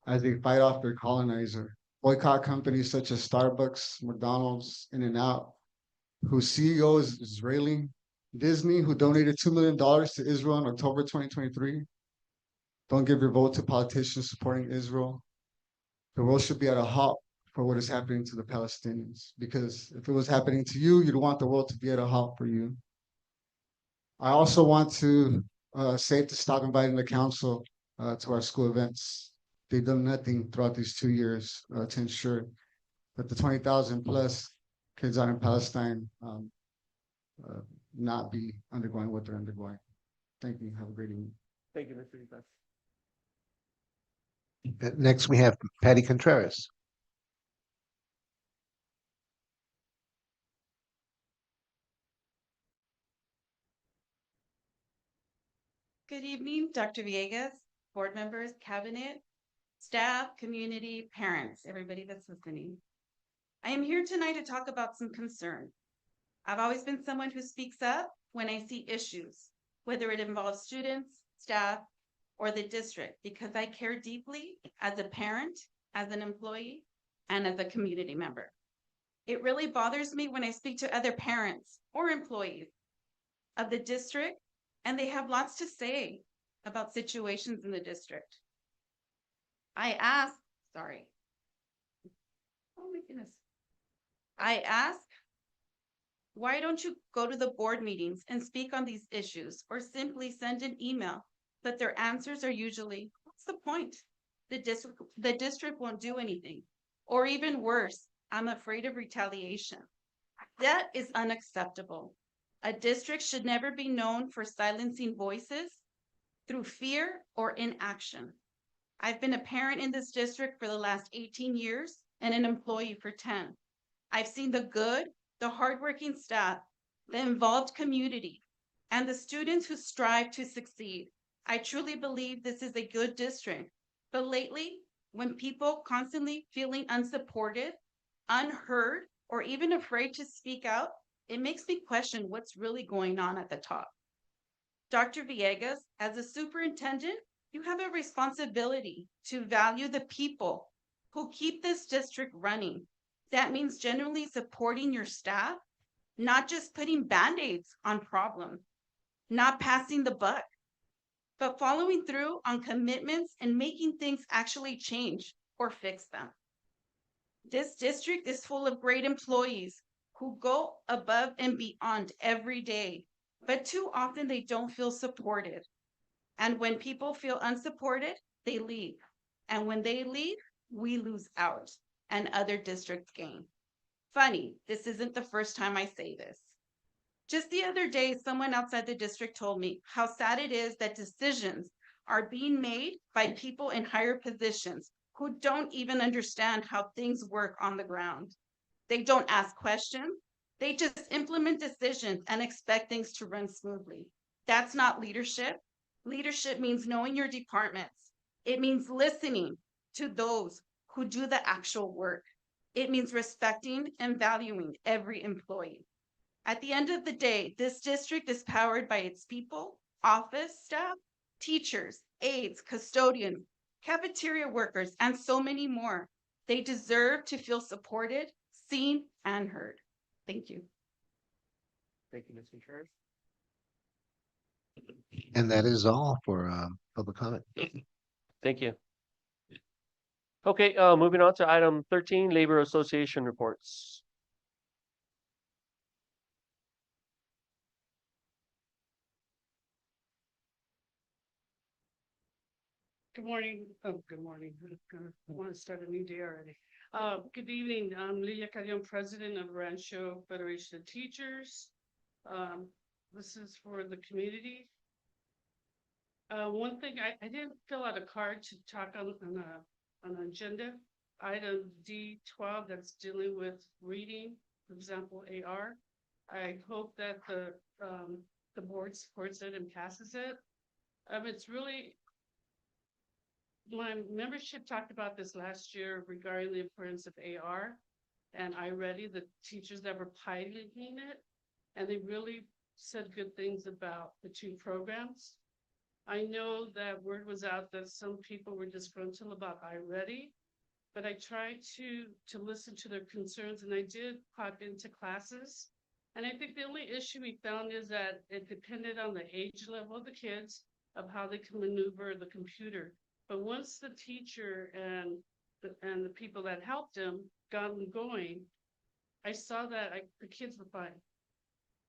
as they fight off their colonizer. Boycott companies such as Starbucks, McDonald's, In-N-Out, whose CEO is Israeli, Disney, who donated $2 million to Israel in October 2023. Don't give your vote to politicians supporting Israel. The world should be at a halt for what is happening to the Palestinians, because if it was happening to you, you'd want the world to be at a halt for you. I also want to say to stop inviting the council to our school events. They've done nothing throughout these 2 years to ensure that the 20,000 plus kids out in Palestine not be undergoing what they're undergoing. Thank you. Have a great evening.
Thank you, Mr. Islas.
Next, we have Patty Contreras.
Good evening, Dr. Villegas, board members, cabinet, staff, community, parents, everybody that's listening. I am here tonight to talk about some concern. I've always been someone who speaks up when I see issues, whether it involves students, staff, or the district, because I care deeply as a parent, as an employee, and as a community member. It really bothers me when I speak to other parents or employees of the district, and they have lots to say about situations in the district. I ask Why don't you go to the board meetings and speak on these issues or simply send an email? But their answers are usually, what's the point? The district won't do anything. Or even worse, I'm afraid of retaliation. That is unacceptable. A district should never be known for silencing voices through fear or inaction. I've been a parent in this district for the last 18 years and an employee for 10. I've seen the good, the hardworking staff, the involved community, and the students who strive to succeed. I truly believe this is a good district. But lately, when people constantly feeling unsupported, unheard, or even afraid to speak out, it makes me question what's really going on at the top. Dr. Villegas, as a superintendent, you have a responsibility to value the people who keep this district running. That means generally supporting your staff, not just putting band-aids on problems, not passing the buck, but following through on commitments and making things actually change or fix them. This district is full of great employees who go above and beyond every day, but too often they don't feel supported. And when people feel unsupported, they leave. And when they leave, we lose out and other districts gain. Funny, this isn't the first time I say this. Just the other day, someone outside the district told me how sad it is that decisions are being made by people in higher positions who don't even understand how things work on the ground. They don't ask questions. They just implement decisions and expect things to run smoothly. That's not leadership. Leadership means knowing your departments. It means listening to those who do the actual work. It means respecting and valuing every employee. At the end of the day, this district is powered by its people, office staff, teachers, aides, custodians, cafeteria workers, and so many more. They deserve to feel supported, seen, and heard. Thank you.
Thank you, Mr. Chair.
And that is all for public comment.
Thank you. Okay, moving on to item 13, Labor Association reports.
Good morning. Oh, good morning. I want to start a new day already. Good evening. I'm Lilia Carrion, president of Rancho Federation of Teachers. This is for the community. One thing, I didn't fill out a card to talk on an agenda. Item D12 that's dealing with reading, for example, AR. I hope that the board supports it and passes it. It's really, my membership talked about this last year regarding the importance of AR, and I ready the teachers that were piloting it, and they really said good things about the two programs. I know that word was out that some people were disgruntled about iReady, but I tried to listen to their concerns, and I did pop into classes. And I think the only issue we found is that it depended on the age level of the kids of how they can maneuver the computer. But once the teacher and the people that helped them got them going, I saw that the kids were fine.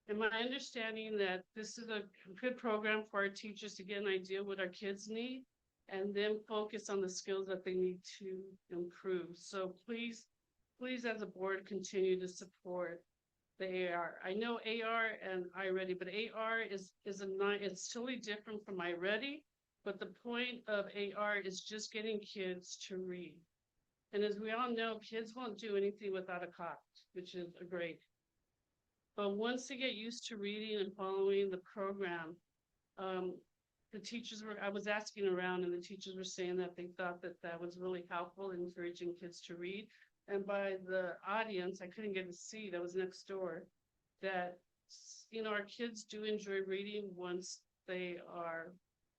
And my understanding that this is a good program for our teachers to get an idea what our kids need and then focus on the skills that they need to improve. So please, as a board, continue to support the AR. I know AR and iReady, but AR it's totally different from iReady. But the point of AR is just getting kids to read. And as we all know, kids won't do anything without a copy, which is great. But once they get used to reading and following the program, the teachers I was asking around and the teachers were saying that they thought that was really helpful in encouraging kids to read. And by the audience, I couldn't get a seat, I was next door, that, our kids do enjoy reading once they are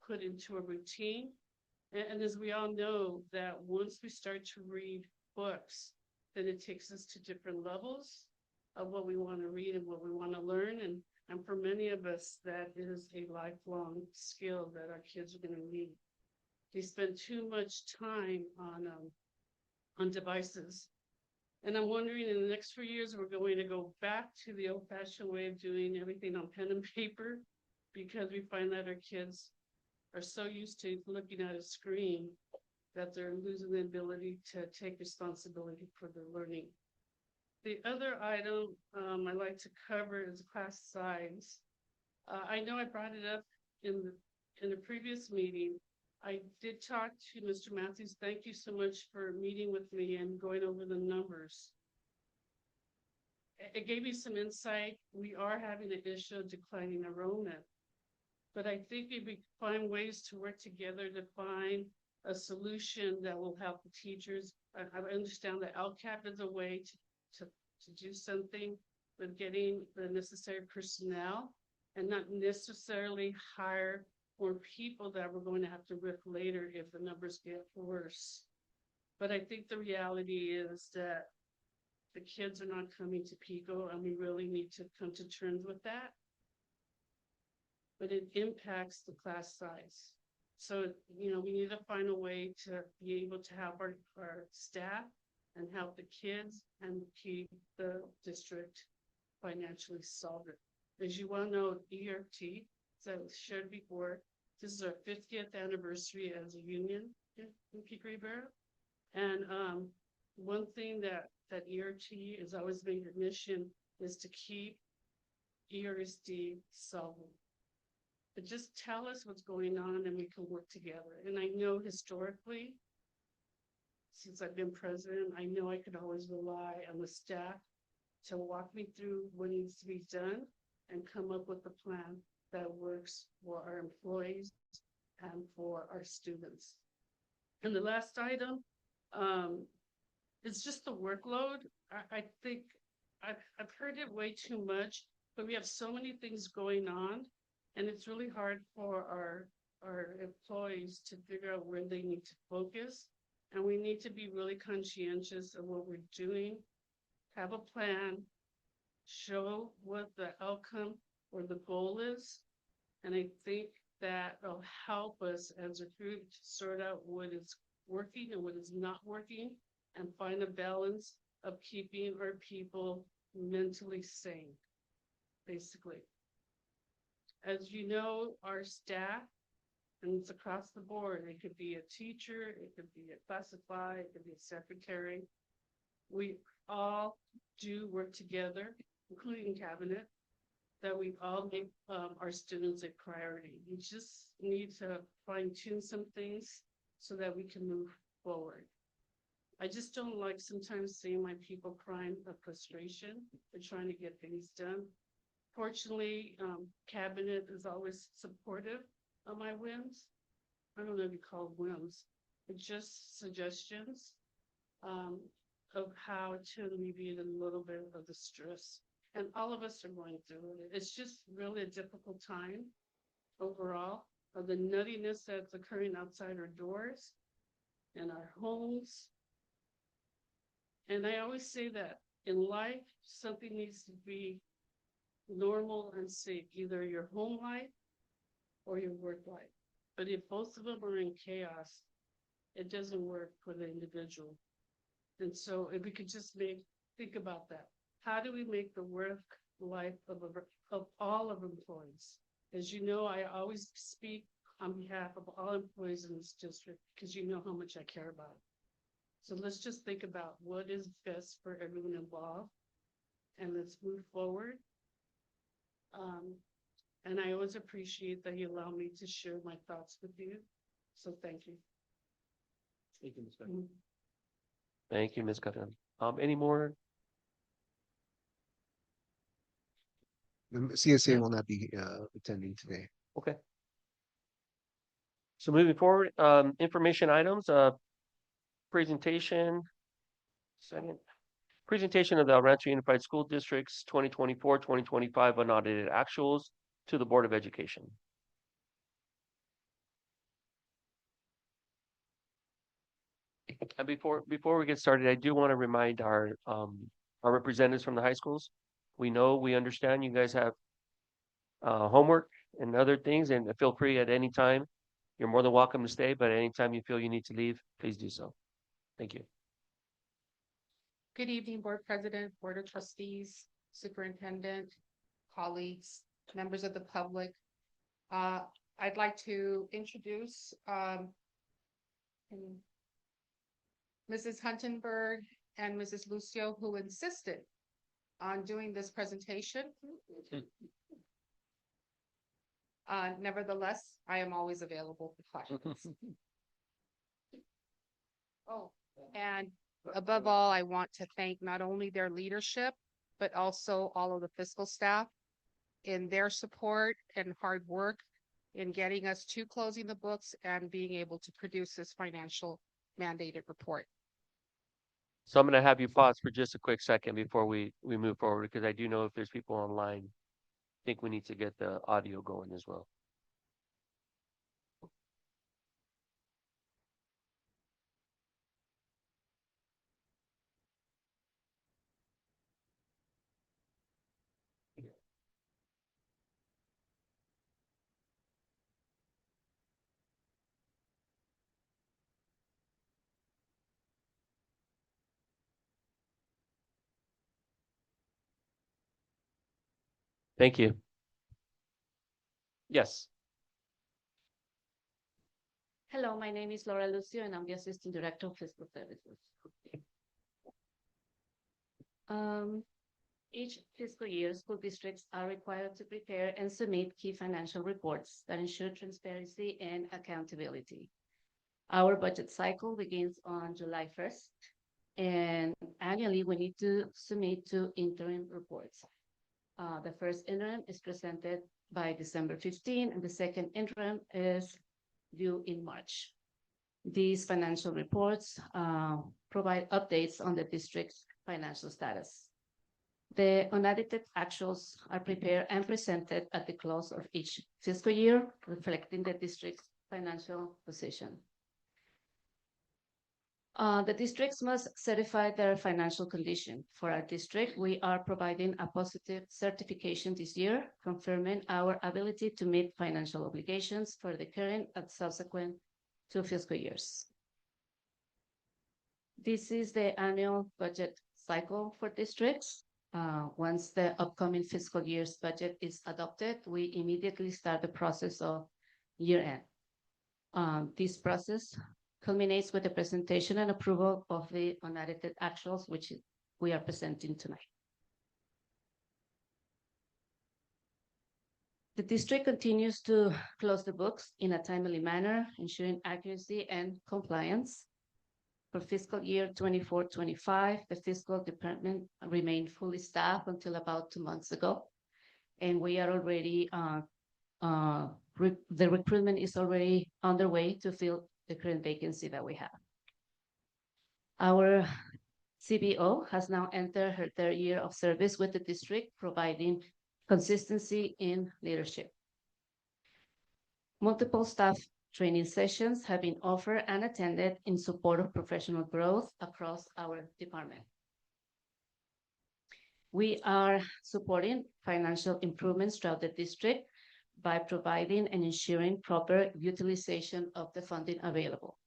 put into a routine. And as we all know, that once we start to read books, then it takes us to different levels of what we want to read and what we want to learn. And for many of us, that is a lifelong skill that our kids are going to need. They spend too much time on devices. And I'm wondering in the next few years, we're going to go back to the old fashioned way of doing everything on pen and paper because we find that our kids are so used to looking at a screen that they're losing the ability to take responsibility for their learning. The other item I'd like to cover is class size. I know I brought it up in the previous meeting. I did talk to Mr. Matthews. Thank you so much for meeting with me and going over the numbers. It gave me some insight. We are having an issue of declining enrollment. But I think if we find ways to work together to find a solution that will help the teachers. I understand that LCAP is a way to do something with getting the necessary personnel and not necessarily hire more people that we're going to have to rip later if the numbers get worse. But I think the reality is that the kids are not coming to Pico, and we really need to come to terms with that. But it impacts the class size. So, you know, we need to find a way to be able to help our staff and help the kids and keep the district financially solvent. As you well know, ERT, as I shared before, this is our 50th anniversary as a union in Pico Rivera. And one thing that ERT has always made a mission is to keep ERUSD solvent. But just tell us what's going on and we can work together. And I know historically, since I've been president, I know I could always rely on the staff to walk me through what needs to be done and come up with a plan that works for our employees and for our students. And the last item, it's just the workload. I think I've heard it way too much, but we have so many things going on. And it's really hard for our employees to figure out where they need to focus. And we need to be really conscientious of what we're doing, have a plan, show what the outcome or the goal is. And I think that will help us as a group to sort out what is working and what is not working and find a balance of keeping our people mentally sane, basically. As you know, our staff, and it's across the board, it could be a teacher, it could be a classified, it could be a secretary. We all do work together, including cabinet, that we all make our students a priority. We just need to fine tune some things so that we can move forward. I just don't like sometimes seeing my people crying of frustration and trying to get things done. Fortunately, cabinet is always supportive of my whims. I don't know if you call it whims, but just suggestions of how to alleviate a little bit of the stress. And all of us are going through it. It's just really a difficult time overall of the nuttiness that's occurring outside our doors and our homes. And I always say that in life, something needs to be normal and safe, either your home life or your work life. But if both of them are in chaos, it doesn't work for the individual. And so if we could just think about that. How do we make the work life of all of employees? As you know, I always speak on behalf of all employees in this district because you know how much I care about it. So let's just think about what is best for everyone involved and let's move forward. And I always appreciate that you allow me to share my thoughts with you. So thank you.
Thank you, Ms. Carter. Thank you, Ms. Carter. Any more?
The CSA will not be attending today.
Okay. So moving forward, information items, presentation. Second. Presentation of the El Rancho Unified School District's 2024-2025 unaudited actuals to the Board of Education. And before we get started, I do want to remind our representatives from the high schools. We understand you guys have homework and other things, and feel free at any time. You're more than welcome to stay, but anytime you feel you need to leave, please do so. Thank you.
Good evening, Board President, Board of Trustees, Superintendent, colleagues, members of the public. I'd like to introduce Mrs. Huntenberg and Mrs. Lucio, who insisted on doing this presentation. Nevertheless, I am always available for questions. Oh, and above all, I want to thank not only their leadership, but also all of the fiscal staff in their support and hard work in getting us to closing the books and being able to produce this financial mandated report.
So I'm going to have you pause for just a quick second before we move forward, because I do know if there's people online, I think we need to get the audio going as well. Thank you. Yes.
Hello, my name is Laura Lucio, and I'm the Assistant Director of Fiscal Services. Each fiscal year, school districts are required to prepare and submit key financial reports that ensure transparency and accountability. Our budget cycle begins on July 1st, and annually we need to submit 2 interim reports. The first interim is presented by December 15, and the second interim is due in March. These financial reports provide updates on the district's financial status. The unaudited actuals are prepared and presented at the close of each fiscal year, reflecting the district's financial position. The districts must certify their financial condition. For our district, we are providing a positive certification this year, confirming our ability to meet financial obligations for the current and subsequent 2 fiscal years. This is the annual budget cycle for districts. Once the upcoming fiscal year's budget is adopted, we immediately start the process of year-end. This process culminates with the presentation and approval of the unaudited actuals, which we are presenting tonight. The district continues to close the books in a timely manner, ensuring accuracy and compliance. For fiscal year 24-25, the fiscal department remained fully staffed until about 2 months ago, and we are already the recruitment is already underway to fill the current vacancy that we have. Our CBO has now entered her 3rd year of service with the district, providing consistency in leadership. Multiple staff training sessions have been offered and attended in support of professional growth across our department. We are supporting financial improvements throughout the district by providing and ensuring proper utilization of the funding available.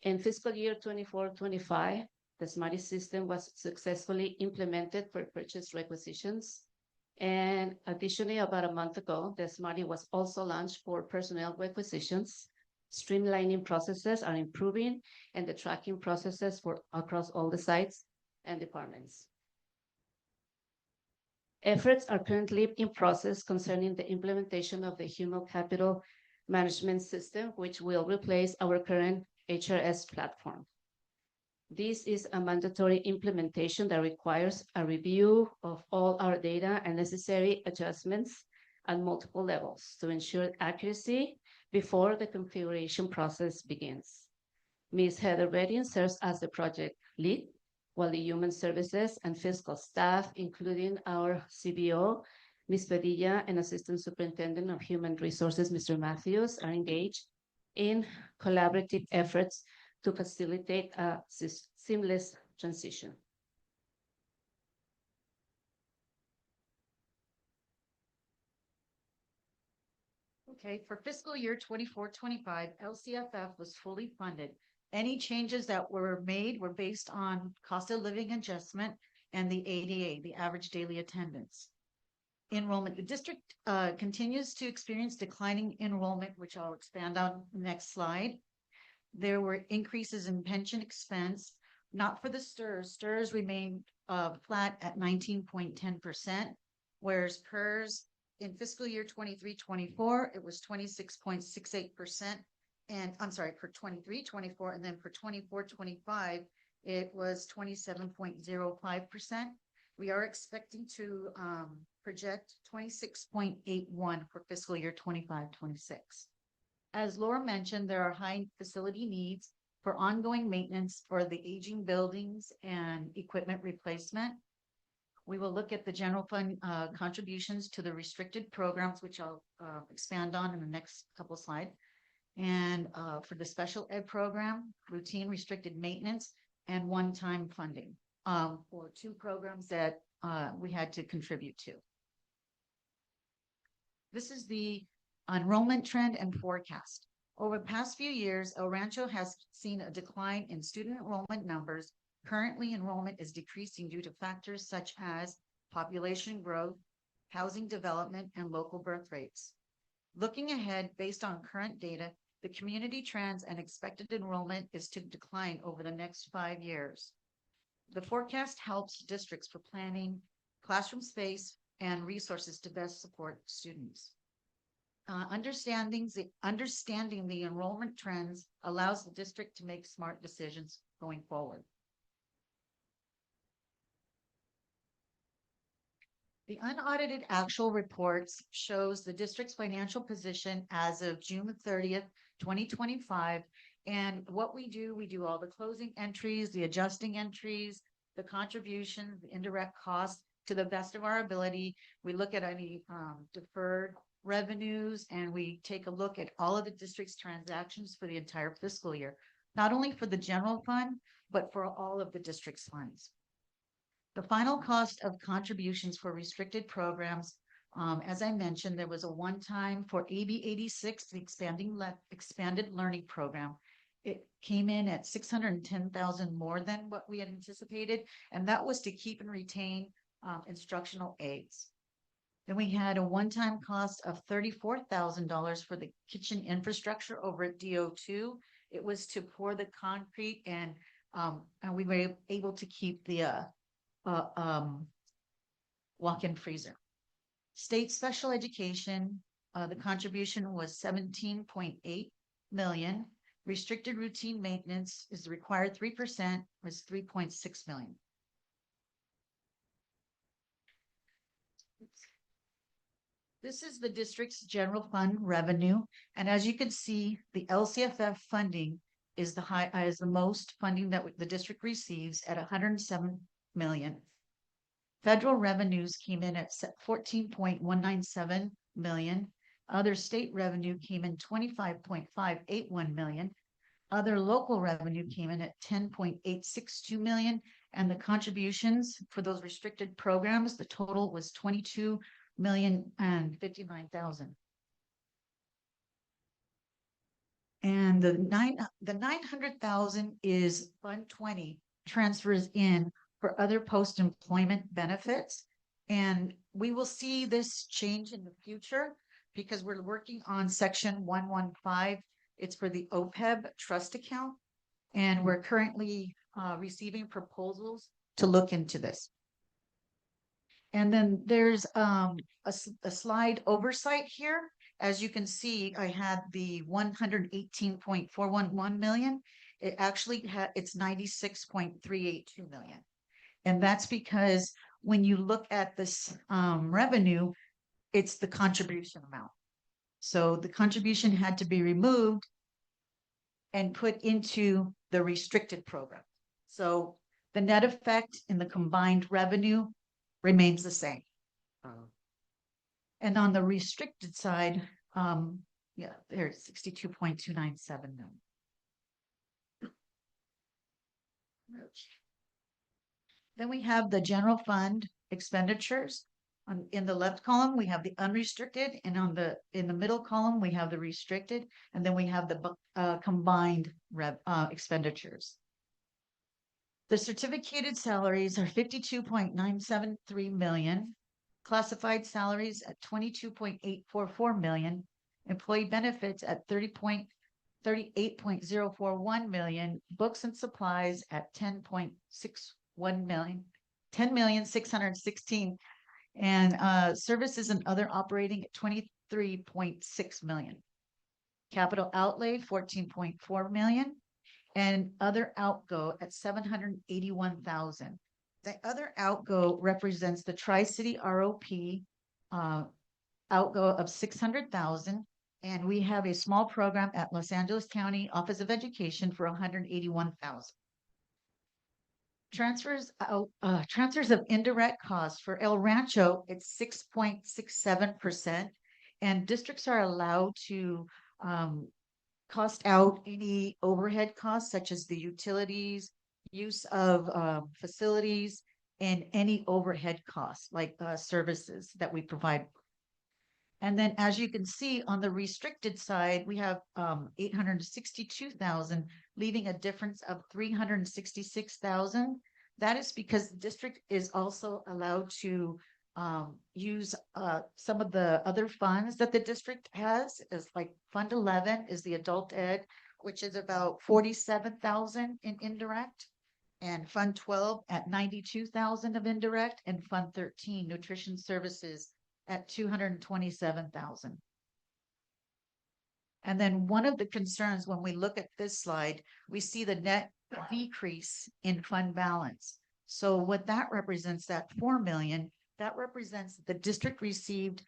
In fiscal year 24-25, the SMARTY system was successfully implemented for purchase requisitions. And additionally, about a month ago, the SMARTY was also launched for personnel requisitions. Streamlining processes are improving, and the tracking processes for across all the sites and departments. Efforts are currently in process concerning the implementation of the human capital management system, which will replace our current HRS platform. This is a mandatory implementation that requires a review of all our data and necessary adjustments at multiple levels to ensure accuracy before the configuration process begins. Ms. Heather Redding serves as the project lead, while the human services and fiscal staff, including our CBO, Ms. Padilla, and Assistant Superintendent of Human Resources, Mr. Matthews, are engaged in collaborative efforts to facilitate a seamless transition.
Okay, for fiscal year 24-25, LCFF was fully funded
Any changes that were made were based on cost of living adjustment and the ADA, the average daily attendance. Enrollment, the district continues to experience declining enrollment, which I'll expand on next slide. There were increases in pension expense, not for the STRS. STRS remained flat at 19.10%, whereas PERS in fiscal year 23-24, it was 26.68%. And I'm sorry, for 23-24, and then for 24-25, it was 27.05%. We are expecting to project 26.81 for fiscal year 25-26. As Laura mentioned, there are high facility needs for ongoing maintenance for the aging buildings and equipment replacement. We will look at the general fund contributions to the restricted programs, which I'll expand on in the next couple of slides. And for the special ed program, routine restricted maintenance and one-time funding for 2 programs that we had to contribute to. This is the enrollment trend and forecast. Over the past few years, El Rancho has seen a decline in student enrollment numbers. Currently, enrollment is decreasing due to factors such as population growth, housing development, and local birth rates. Looking ahead, based on current data, the community trends and expected enrollment is to decline over the next 5 years. The forecast helps districts for planning, classroom space, and resources to best support students. Understanding the enrollment trends allows the district to make smart decisions going forward. The unaudited actual reports shows the district's financial position as of June 30th, 2025. And what we do all the closing entries, the adjusting entries, the contributions, the indirect costs to the best of our ability. We look at any deferred revenues, and we take a look at all of the district's transactions for the entire fiscal year, not only for the general fund, but for all of the district's funds. The final cost of contributions for restricted programs, as I mentioned, there was a one-time for AB 86, the expanded learning program. It came in at 610,000 more than what we had anticipated, and that was to keep and retain instructional aides. Then we had a one-time cost of $34,000 for the kitchen infrastructure over at DO2. It was to pour the concrete, and we were able to keep the walk-in freezer. State special education, the contribution was 17.8 million. Restricted routine maintenance is the required 3%, was 3.6 million. This is the district's general fund revenue. And as you can see, the LCFF funding is the most funding that the district receives at 107 million. Federal revenues came in at 14.197 million. Other state revenue came in 25.581 million. Other local revenue came in at 10.862 million. And the contributions for those restricted programs, the total was 22,059,000. And the 900,000 is Fund 20 transfers in for other post-employment benefits. And we will see this change in the future because we're working on section 115. It's for the OPEB trust account. And we're currently receiving proposals to look into this. And then there's a slide oversight here. As you can see, I had the 118.411 million. It actually it's 96.382 million. And that's because when you look at this revenue, it's the contribution amount. So the contribution had to be removed and put into the restricted program. So the net effect in the combined revenue remains the same. And on the restricted side, yeah, there's 62.297 million. Then we have the general fund expenditures. In the left column, we have the unrestricted, and in the middle column, we have the restricted, and then we have the combined expenditures. The certificated salaries are 52.973 million, classified salaries at 22.844 million, employee benefits at 38.041 million, books and supplies at 10.61 million, 10,616,000, and services and other operating at 23.6 million. Capital outlay 14.4 million, and other outgo at 781,000. The other outgo represents the Tri-City ROP outgo of 600,000, and we have a small program at Los Angeles County Office of Education for 181,000. Transfers of indirect costs for El Rancho, it's 6.67%, and districts are allowed to cost out any overhead costs such as the utilities, use of facilities, and any overhead costs like services that we provide. And then, as you can see on the restricted side, we have 862,000, leaving a difference of 366,000. That is because the district is also allowed to use some of the other funds that the district has, is like Fund 11 is the adult ed, which is about 47,000 in indirect, and Fund 12 at 92,000 of indirect, and Fund 13 nutrition services at 227,000. And then one of the concerns when we look at this slide, we see the net decrease in fund balance. So what that represents, that 4 million, that represents the district received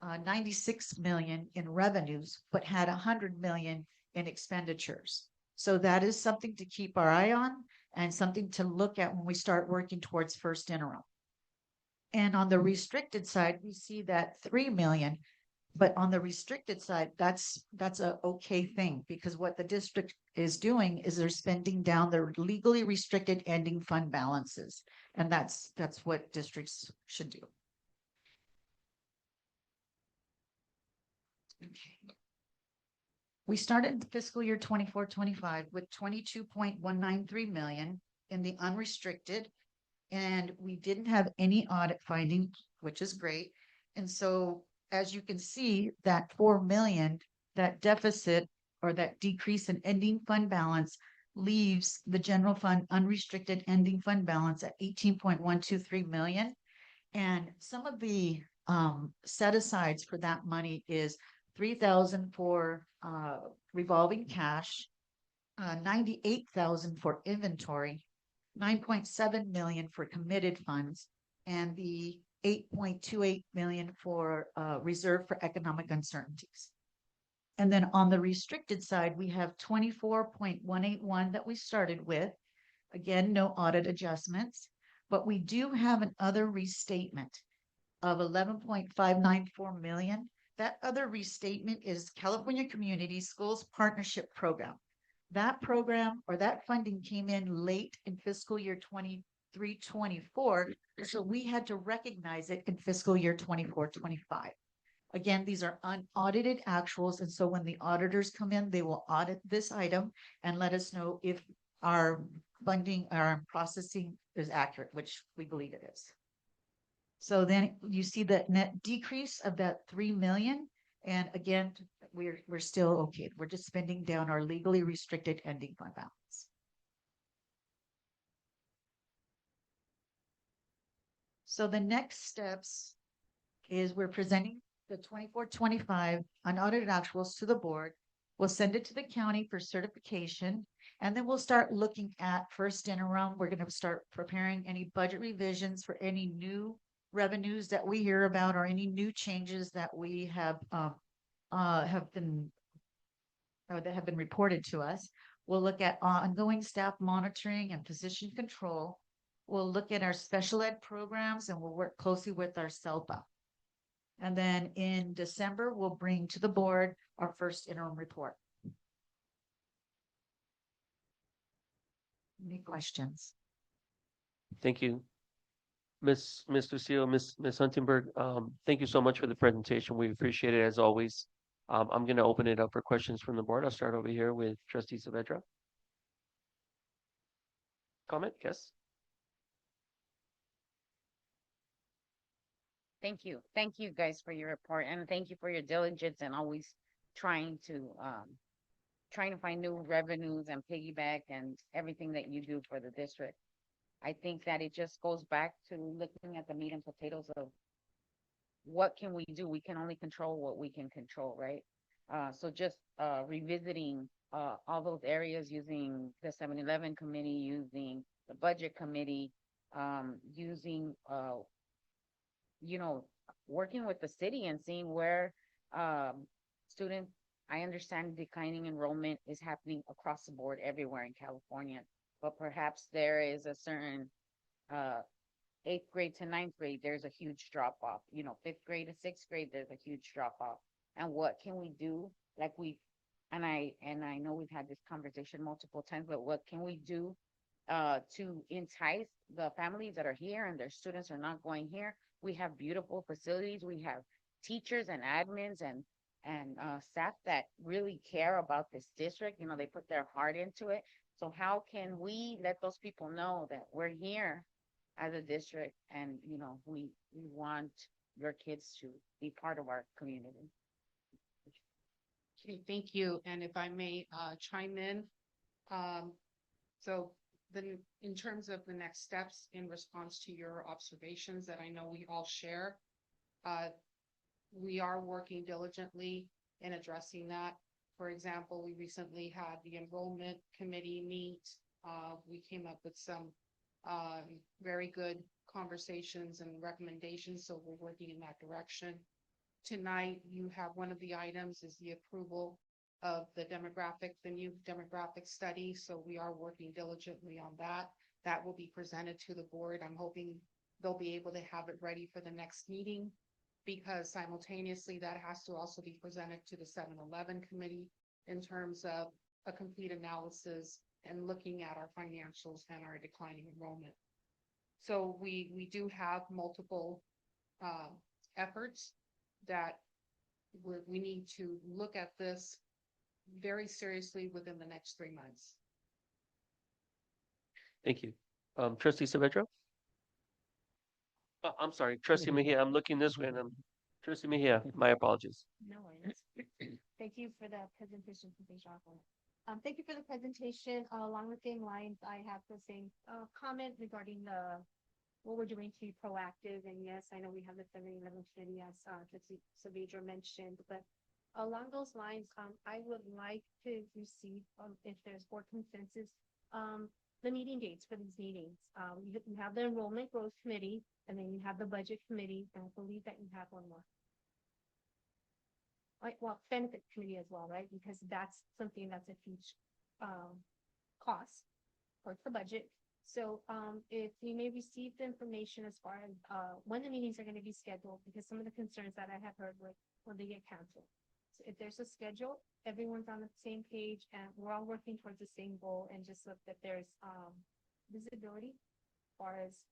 96 million in revenues, but had 100 million in expenditures. So that is something to keep our eye on and something to look at when we start working towards first interim. And on the restricted side, we see that 3 million, but on the restricted side, that's a okay thing, because what the district is doing is they're spending down their legally restricted ending fund balances. And that's what districts should do. Okay. We started fiscal year 24-25 with 22.193 million in the unrestricted, and we didn't have any audit finding, which is great. And so, as you can see, that 4 million, that deficit or that decrease in ending fund balance leaves the general fund unrestricted ending fund balance at 18.123 million. And some of the set asides for that money is 3,000 for revolving cash, 98,000 for inventory, 9.7 million for committed funds, and the 8.28 million for reserve for economic uncertainties. And then on the restricted side, we have 24.181 that we started with. Again, no audit adjustments, but we do have an other restatement of 11.594 million. That other restatement is California Community Schools Partnership Program. That program or that funding came in late in fiscal year 23-24, so we had to recognize it in fiscal year 24-25. Again, these are unaudited actuals, and so when the auditors come in, they will audit this item and let us know if our funding, our processing is accurate, which we believe it is. So then you see the net decrease of that 3 million, and again, we're still okay. We're just spending down our legally restricted ending fund balance. So the next steps is we're presenting the 24-25 unaudited actuals to the board. We'll send it to the county for certification, and then we'll start looking at first interim. We're going to start preparing any budget revisions for any new revenues that we hear about or any new changes that we have been reported to us. We'll look at ongoing staff monitoring and position control. We'll look at our special ed programs, and we'll work closely with our SELPA. And then in December, we'll bring to the board our first interim report. Any questions?
Thank you. Ms. Lucille, Ms. Huntingberg, thank you so much for the presentation. We appreciate it as always. I'm going to open it up for questions from the board. I'll start over here with Trustee Saavedra. Comment? Yes.
Thank you. Thank you guys for your report and thank you for your diligence and always trying to find new revenues and piggyback and everything that you do for the district. I think that it just goes back to looking at the meat and potatoes of what can we do? We can only control what we can control, right? So just revisiting all those areas using the 7-Eleven committee, using the budget committee, using you know, working with the city and seeing where student, I understand declining enrollment is happening across the board everywhere in California, but perhaps there is a certain 8th grade to 9th grade, there's a huge drop off. You know, 5th grade to 6th grade, there's a huge drop off. And what can we do? Like and I know we've had this conversation multiple times, but what can we do to entice the families that are here and their students are not going here? We have beautiful facilities. We have teachers and admins and staff that really care about this district. You know, they put their heart into it. So how can we let those people know that we're here as a district and, you know, we want your kids to be part of our community?
Okay, thank you. And if I may chime in, so then in terms of the next steps in response to your observations that I know we all share, we are working diligently in addressing that. For example, we recently had the enrollment committee meet. We came up with some very good conversations and recommendations, so we're working in that direction. Tonight, you have one of the items is the approval of the new demographic study. So we are working diligently on that. That will be presented to the board. I'm hoping they'll be able to have it ready for the next meeting because simultaneously that has to also be presented to the 7-Eleven committee in terms of a complete analysis and looking at our financials and our declining enrollment. So we do have multiple efforts that we need to look at this very seriously within the next 3 months.
Thank you. Trustee Saavedra? I'm sorry, Trustee Mejia. I'm looking this way and Trustee Mejia, my apologies.
No worries. Thank you for the presentation. Thank you for the presentation. Along the same lines, I have the same comment regarding what we're doing to be proactive. And yes, I know we have the 7-Eleven committee, as Trustee Saavedra mentioned, but along those lines, I would like to receive, if there's board consensus, the meeting dates for these meetings. You have the enrollment growth committee, and then you have the budget committee, and I believe that you have one more. Well, benefit committee as well, right? Because that's something that's a huge cost towards the budget. So if we may receive the information as far as when the meetings are going to be scheduled, because some of the concerns that I have heard were when they get canceled. So if there's a schedule, everyone's on the same page and we're all working towards the same goal, and just look that there's visibility as far as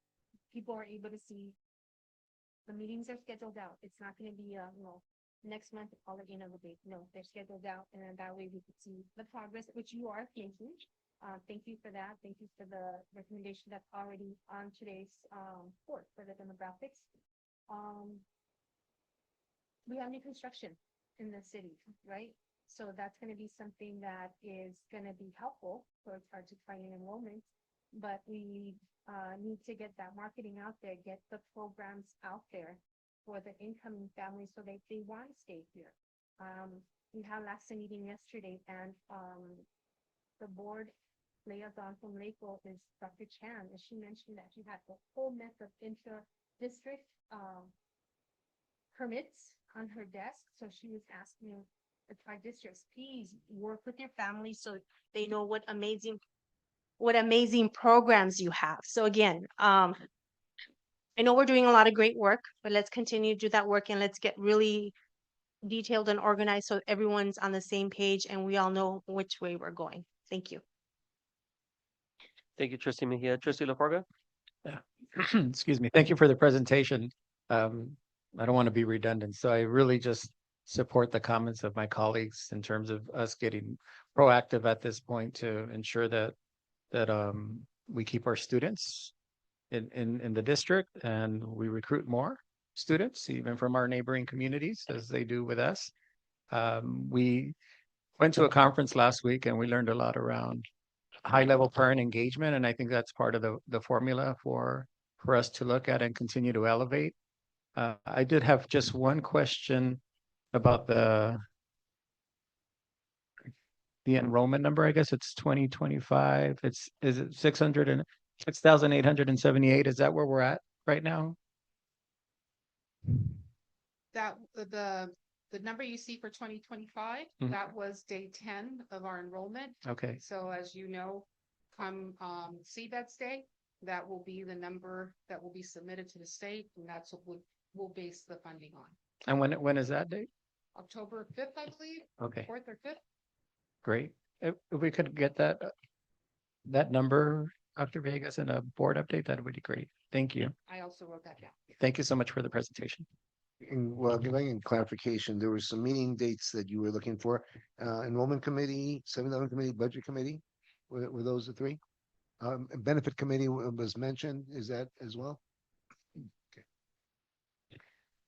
people are able to see the meetings are scheduled out. It's not going to be next month all again of the date. No, they're scheduled out, and then that way we can see the progress, which you are making. Thank you for that. Thank you for the recommendation that's already on today's report for the demographics. We have new construction in the city, right? So that's going to be something that is going to be helpful for our declining enrollment, but we need to get that marketing out there, get the programs out there for the incoming families so that they want to stay here. We had last meeting yesterday, and the board liaison from Lakewood is Dr. Chan, and she mentioned that she had the whole mess of inter-district permits on her desk. So she was asking the tri-districts, please work with your families so they know what amazing programs you have. So again, I know we're doing a lot of great work, but let's continue to do that work, and let's get really detailed and organized so everyone's on the same page and we all know which way we're going. Thank you.
Thank you, Trustee Mejia. Trustee LaForga?
Yeah, Excuse me. Thank you for the presentation. I don't want to be redundant, so I really just support the comments of my colleagues in terms of us getting proactive at this point to ensure that we keep our students in the district and we recruit more students, even from our neighboring communities, as they do with us. We went to a conference last week and we learned a lot around high-level parent engagement, and I think that's part of the formula for us to look at and continue to elevate. I did have just one question about the enrollment number. I guess it's 2025. Is it 6,878? Is that where we're at right now?
That, the number you see for 2025,
Mhm.
that was day 10 of our enrollment.
Okay.
So as you know, come CBED's day, that will be the number that will be submitted to the state, and that's what we'll base the funding on.
And when is that date?
October 5th, I believe.
Okay.
4th or 5th.
Great. If we could get that number, Dr. Vegas, in a board update, that would be great. Thank you.
I also wrote that down.
Thank you so much for the presentation.
And well, giving clarification, there were some meeting dates that you were looking for. Enrollment committee, 7-11 committee, budget committee. Were those the three? Benefit committee was mentioned. Is that as well?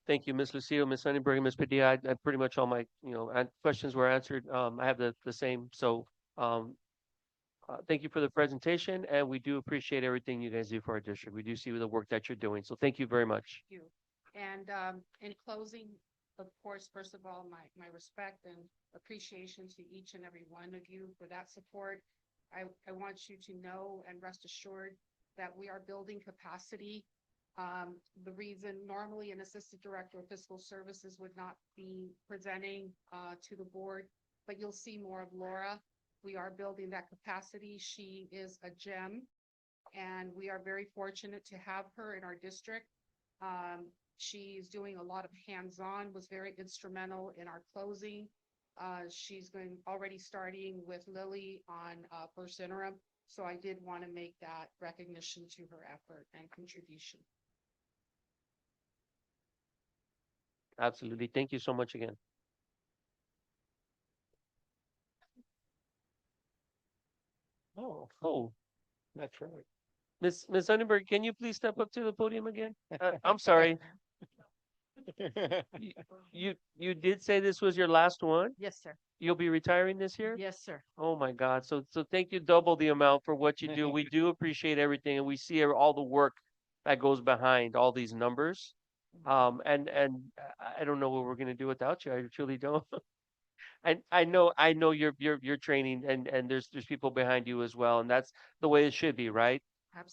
Thank you, Ms. Lucio, Ms. Sonnenberg, Ms. Padilla. I pretty much all my, questions were answered. I have the same. So, thank you for the presentation, and we do appreciate everything you guys do for our district. We do see the work that you're doing. So thank you very much.
Thank you. And in closing, of course, first of all, my respect and appreciation to each and every one of you for that support. I want you to know and rest assured that we are building capacity. The reason normally an assistant director of fiscal services would not be presenting to the board, but you'll see more of Laura. We are building that capacity. She is a gem, and we are very fortunate to have her in our district. She's doing a lot of hands-on, was very instrumental in our closing. She's already starting with Lily on first interim. So I did want to make that recognition to her effort and contribution.
Absolutely. Thank you so much again. Oh, that's right. Ms. Sonnenberg, can you please step up to the podium again? I'm sorry. You did say this was your last one?
Yes, sir.
You'll be retiring this year?
Yes, sir.
Oh my God. So thank you double the amount for what you do. We do appreciate everything, and we see all the work that goes behind all these numbers. And I don't know what we're gonna do without you. I truly don't. And I know you're training, and there's people behind you as well, and that's the way it should be, right?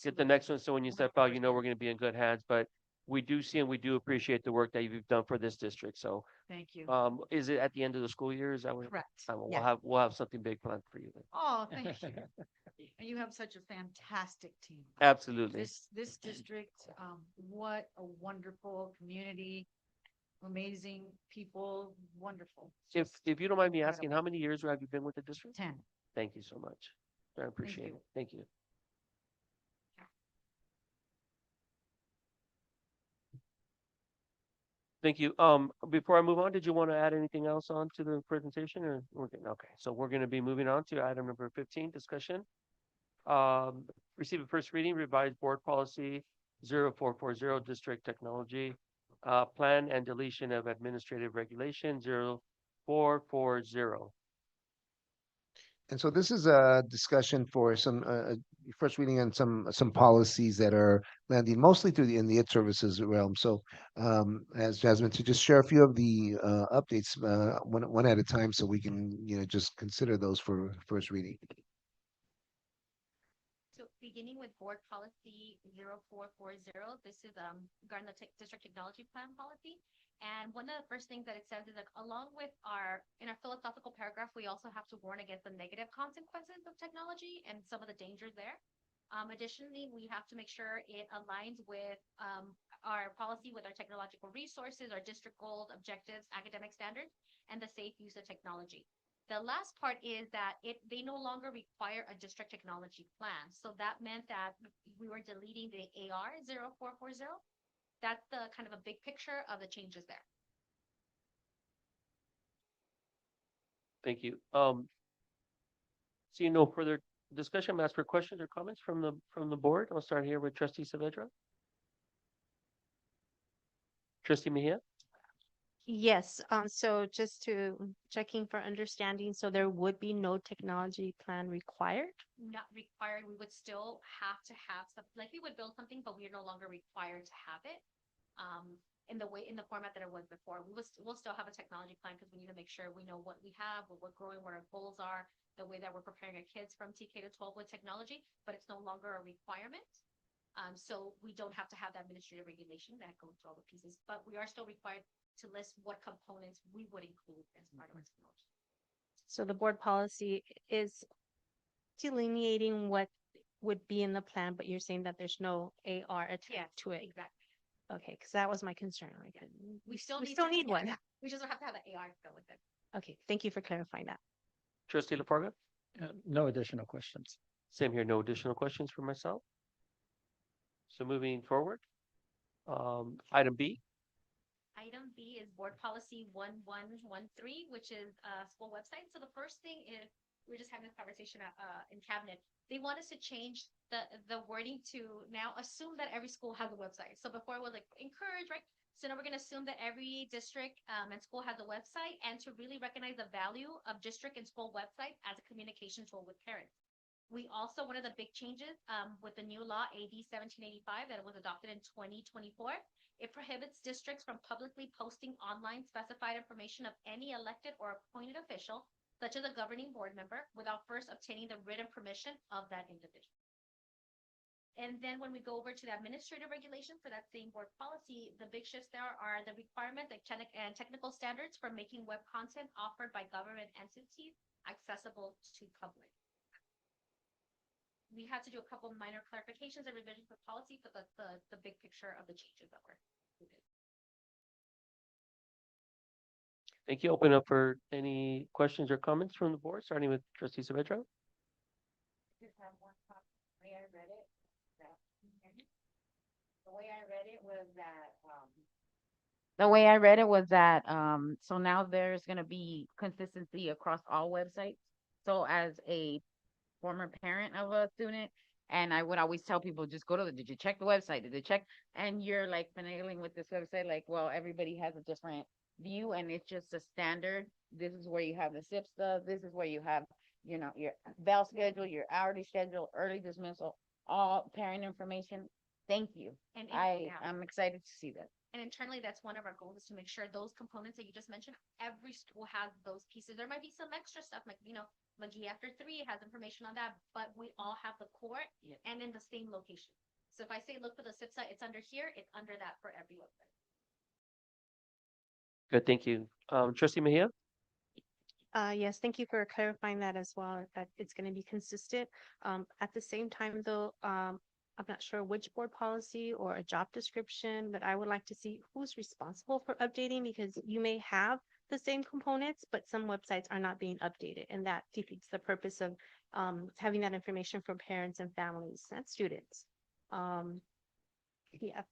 Get the next one, so when you step out, we're gonna be in good hands. But we do see and we do appreciate the work that you've done for this district. So
Thank you.
is it at the end of the school year? Is that what?
Correct.
We'll
Yeah.
have something big planned for you then.
Oh, thank you. And you have such a fantastic team.
Absolutely.
This district, what a wonderful community, amazing people, wonderful.
If you don't mind me asking, how many years have you been with the district?
10.
Thank you so much. I appreciate it. Thank you. Thank you. Before I move on, did you want to add anything else on to the presentation, or we're good? Okay, so we're going to be moving on to item number 15, discussion. Receive a first reading, revised board policy 0440, district technology, plan and deletion of administrative regulation 0440.
And so this is a discussion for some first reading on some policies that are landing mostly in the ed services realm. So as Jasmine, to just share a few of the updates one at a time, so we can just consider those for first reading.
So beginning with board policy 0440, this is regarding the district technology plan policy. And one of the first things that it says is that along with in our philosophical paragraph, we also have to warn against the negative consequences of technology and some of the dangers there. Additionally, we have to make sure it aligns with our policy with our technological resources, our district goals, objectives, academic standards, and the safe use of technology. The last part is that they no longer require a district technology plan. So that meant that we were deleting the AR 0440. That's the kind of a big picture of the changes there.
Thank you. Seeing no further discussion, I'm ask for questions or comments from the board. I'll start here with Trustee Saavedra. Trustee Mejia?
Yes, so just to checking for understanding, so there would be no technology plan required?
Not required. We would still have to have stuff, like we would build something, but we are no longer required to have it. In the format that it was before. We'll still have a technology plan because we need to make sure we know what we have, what we're growing, what our goals are, the way that we're preparing our kids from TK to 12 with technology, but it's no longer a requirement. So we don't have to have that administrative regulation that goes through all the pieces, but we are still required to list what components we would include as part of our technology.
So the board policy is delineating what would be in the plan, but you're saying that there's no AR attached to it.
Exactly.
Okay, because that was my concern. Like,
We still
need one.
yeah, we just don't have to have the AR to go with it.
Okay, thank you for clarifying that.
Trustee Lafarga?
No additional questions.
Same here, no additional questions for myself. So moving forward, item B.
Item B is board policy 1113, which is school website. So the first thing is, we were just having this conversation in cabinet. They want us to change the wording to now assume that every school has a website. So before it was like encourage, right? So now we're going to assume that every district and school has a website, and to really recognize the value of district and school websites as a communication tool with parents. We also, one of the big changes with the new law, AD 1785, that was adopted in 2024, it prohibits districts from publicly posting online specified information of any elected or appointed official, such as a governing board member, without first obtaining the written permission of that individual. And then when we go over to the administrative regulation for that same board policy, the big shifts there are the requirement and technical standards for making web content offered by government entities accessible to public. We had to do a couple of minor clarifications and revisions of policy, but that's the big picture of the changes that were included.
Thank you. Open up for any questions or comments from the board, starting with Trustee Saavedra.
Just have one copy. The way I read it, the way I read it was that, so now there's gonna be consistency across all websites. So as a former parent of a student, and I would always tell people, just go to did you check the website? Did they check? And you're like finagling with this website, like, well, everybody has a different view, and it's just a standard. This is where you have the SIP stuff. This is where you have, your bell schedule, your hourly schedule, early dismissal, all parent information. Thank you.
And
I'm excited to see that.
And internally, that's one of our goals, is to make sure those components that you just mentioned, every school has those pieces. There might be some extra stuff, like, McGee after 3 has information on that, but we all have the core and in the same location. So if I say, look for the SIP site, it's under here, it's under that for every website.
Good, thank you. Trustee Mejia?
Yes, thank you for clarifying that as well, that it's going to be consistent. At the same time, though, I'm not sure which board policy or a job description, but I would like to see who's responsible for updating, because you may have the same components, but some websites are not being updated, and that defeats the purpose of having that information for parents and families and students. Yeah,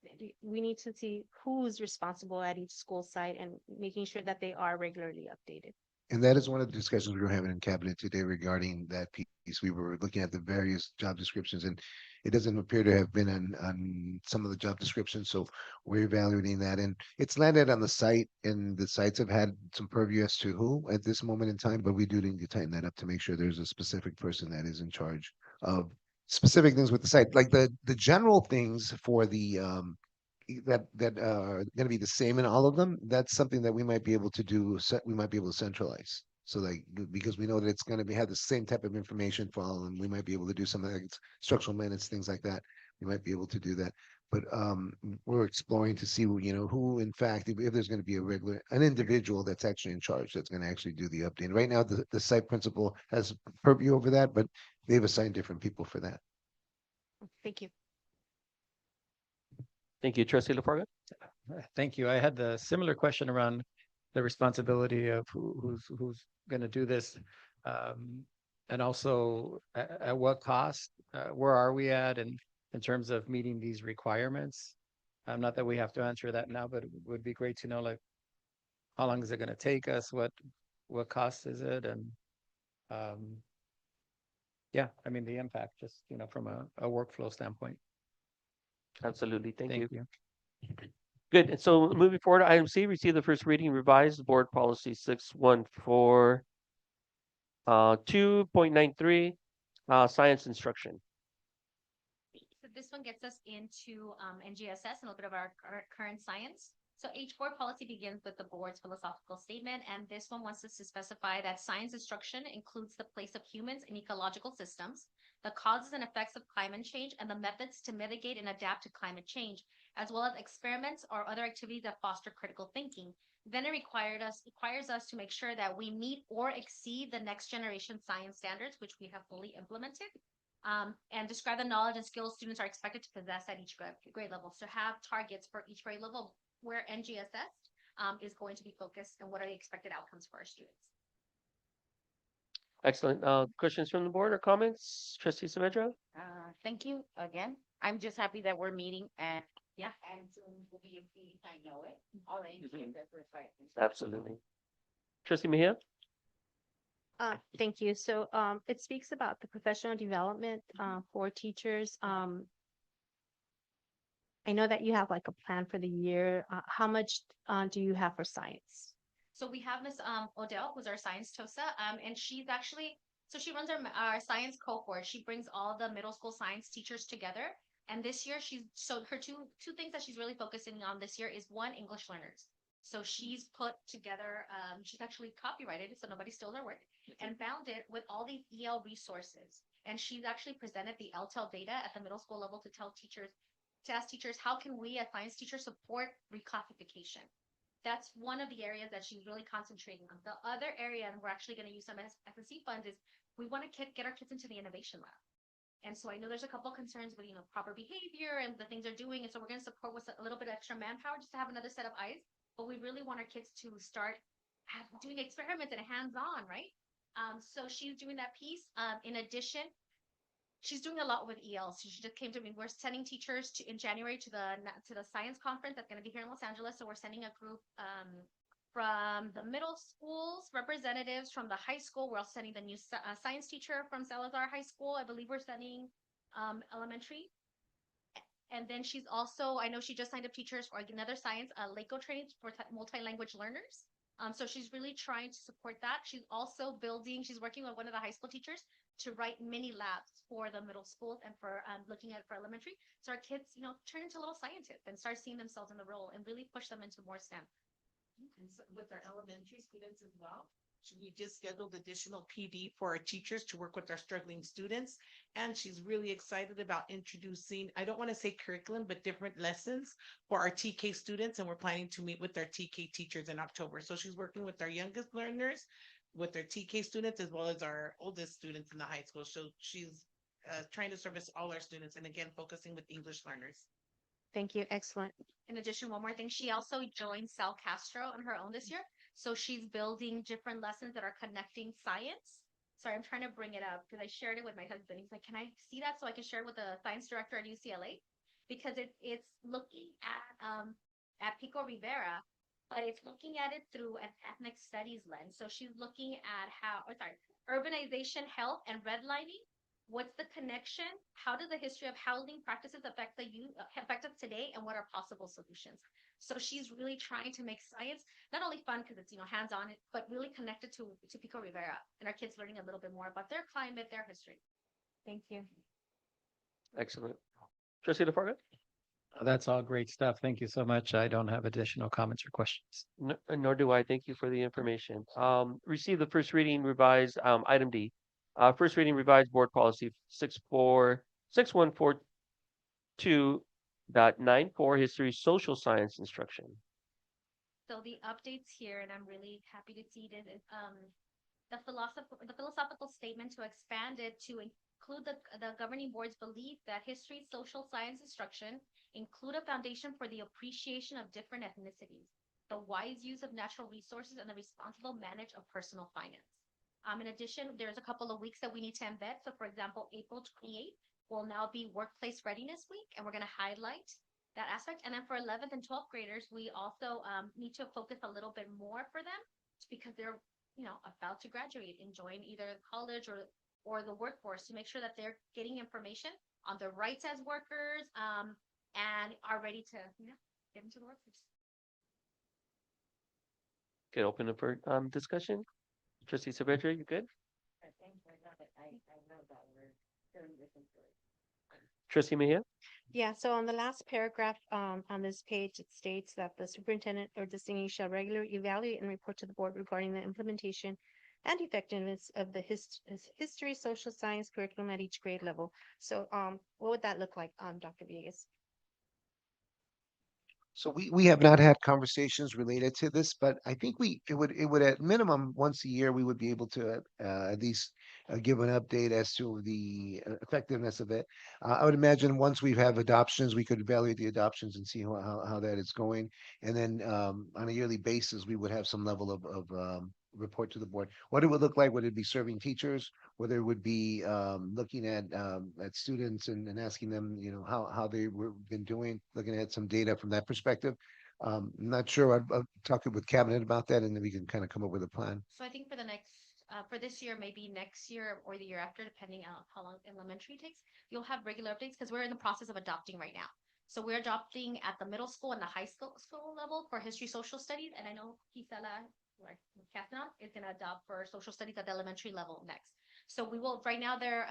we need to see who's responsible at each school site and making sure that they are regularly updated.
And that is one of the discussions we were having in cabinet today regarding that piece. We were looking at the various job descriptions, and it doesn't appear to have been on some of the job descriptions. So we're evaluating that, and it's landed on the site, and the sites have had some purview as to who at this moment in time, but we do need to tighten that up to make sure there's a specific person that is in charge of specific things with the site, like the general things for the that are going to be the same in all of them. That's something that we might be able to do. We might be able to centralize. So like, because we know that it's going to have the same type of information for all of them, we might be able to do something like structural minutes, things like that. We might be able to do that. But we're exploring to see, who in fact, if there's going to be an individual that's actually in charge, that's going to actually do the update. Right now, the site principal has purview over that, but they've assigned different people for that.
Thank you.
Thank you. Trustee Lafarga?
Thank you. I had the similar question around the responsibility of who's going to do this. And also at what cost, where are we at in terms of meeting these requirements? Not that we have to answer that now, but it would be great to know, like, how long is it going to take us? What cost is it? And yeah, I mean, the impact just, from a workflow standpoint.
Absolutely. Thank you.
you.
Good. And so moving forward, item C, receive the first reading revised board policy 614 2.93 science instruction.
So this one gets us into NGSS and a little bit of our current science. So H4 policy begins with the board's philosophical statement, and this one wants us to specify that science instruction includes the place of humans in ecological systems, the causes and effects of climate change, and the methods to mitigate and adapt to climate change, as well as experiments or other activities that foster critical thinking. Then it requires us to make sure that we meet or exceed the next generation science standards, which we have fully implemented. And describe the knowledge and skills students are expected to possess at each grade level. So have targets for each grade level where NGSS is going to be focused and what are the expected outcomes for our students.
Excellent. Questions from the board or comments? Trustee Saavedra?
Thank you again. I'm just happy that we're meeting and soon will be a fee, I know it. All the indicators that we're fighting.
Absolutely. Trustee Mejia?
Thank you. So it speaks about the professional development for teachers. I know that you have like a plan for the year. How much do you have for science?
So we have Miss Odell, who's our science TOSA, and she's actually, so she runs our science cohort. She brings all the middle school science teachers together. And this year her two things that she's really focusing on this year is one, English learners. So she's put together, she's actually copyrighted it, so nobody steals her work, and found it with all these EL resources. And she's actually presented the LTEL data at the middle school level to ask teachers, how can we as science teachers support reclassification? That's one of the areas that she's really concentrating on. The other area, and we're actually going to use some SSC funds, is we want to get our kids into the innovation lab. And so I know there's a couple of concerns with, proper behavior and the things they're doing. And so we're going to support with a little bit of extra manpower just to have another set of eyes. But we really want our kids to start doing experiments and hands-on, right? So she's doing that piece. In addition, she's doing a lot with EL. So she just came to me. We're sending teachers in January to the science conference that's going to be here in Los Angeles. So we're sending a group from the middle schools, representatives from the high school. We're also sending the new science teacher from Salazar High School. I believe we're sending elementary. And then she's also, I know she just signed up teachers for another science, LACO training for multi-language learners. So she's really trying to support that. She's also she's working with one of the high school teachers to write mini labs for the middle schools and for looking at it for elementary. So our kids, turn into little scientists and start seeing themselves in the role and really push them into more STEM.
And so with our elementary students as well, we just scheduled additional PD for our teachers to work with our struggling students. And she's really excited about introducing, I don't want to say curriculum, but different lessons for our TK students. And we're planning to meet with our TK teachers in October. So she's working with our youngest learners, with their TK students, as well as our oldest students in the high school. So she's trying to service all our students and again, focusing with English learners.
Thank you. Excellent.
In addition, one more thing, she also joined Sal Castro on her own this year. So she's building different lessons that are connecting science. Sorry, I'm trying to bring it up because I shared it with my husband. He's like, can I see that so I can share it with the science director at UCLA? Because it's looking at Pico Rivera, but it's looking at it through an ethnic studies lens. So she's looking at urbanization, health, and redlining. What's the connection? How does the history of housing practices affect us today, and what are possible solutions? So she's really trying to make science not only fun because it's hands-on, but really connected to Pico Rivera and our kids learning a little bit more about their climate, their history.
Thank you.
Excellent. Trustee DeFarga?
That's all great stuff. Thank you so much. I don't have additional comments or questions.
Nor do I. Thank you for the information. Receive the first reading revised item D. First reading revised board policy 6142.94 history social science instruction.
So the updates here, and I'm really happy to see it, is the philosophical statement to expand it to include the governing board's belief that history social science instruction include a foundation for the appreciation of different ethnicities. the wise use of natural resources, and the responsible manage of personal finance. In addition, there's a couple of weeks that we need to embed. So for example, April 28th will now be Workplace Readiness Week, and we're going to highlight that aspect. And then for 11th and 12th graders, we also need to focus a little bit more for them because they're, about to graduate and join either college or the workforce, to make sure that they're getting information on their rights as workers, and are ready to, get into the workforce.
Okay, open up for discussion. Trustee Saavedra, you good? Trustee Mejia?
Yeah, so on the last paragraph, on this page, it states that the superintendent or designee shall regularly evaluate and report to the board regarding the implementation and effectiveness of the history, social science curriculum at each grade level. So, what would that look like, Dr. Villegas?
So we have not had conversations related to this, but I think it would at minimum once a year we would be able to at least give an update as to the effectiveness of it. I would imagine once we have adoptions, we could evaluate the adoptions and see how that is going, and then on a yearly basis we would have some level of report to the board. What it would look like? Would it be serving teachers? Whether it would be looking at students and asking them, how they were been doing, looking at some data from that perspective. I'm not sure. I'll talk with cabinet about that, and then we can kind of come up with a plan.
So I think for the next, for this year, maybe next year or the year after, depending on how long elementary takes, you'll have regular updates because we're in the process of adopting right now. So we're adopting at the middle school and the high school level for history, social studies, and I know Kisela, like Kathna, is going to adopt for social studies at the elementary level next. So we will, right now they're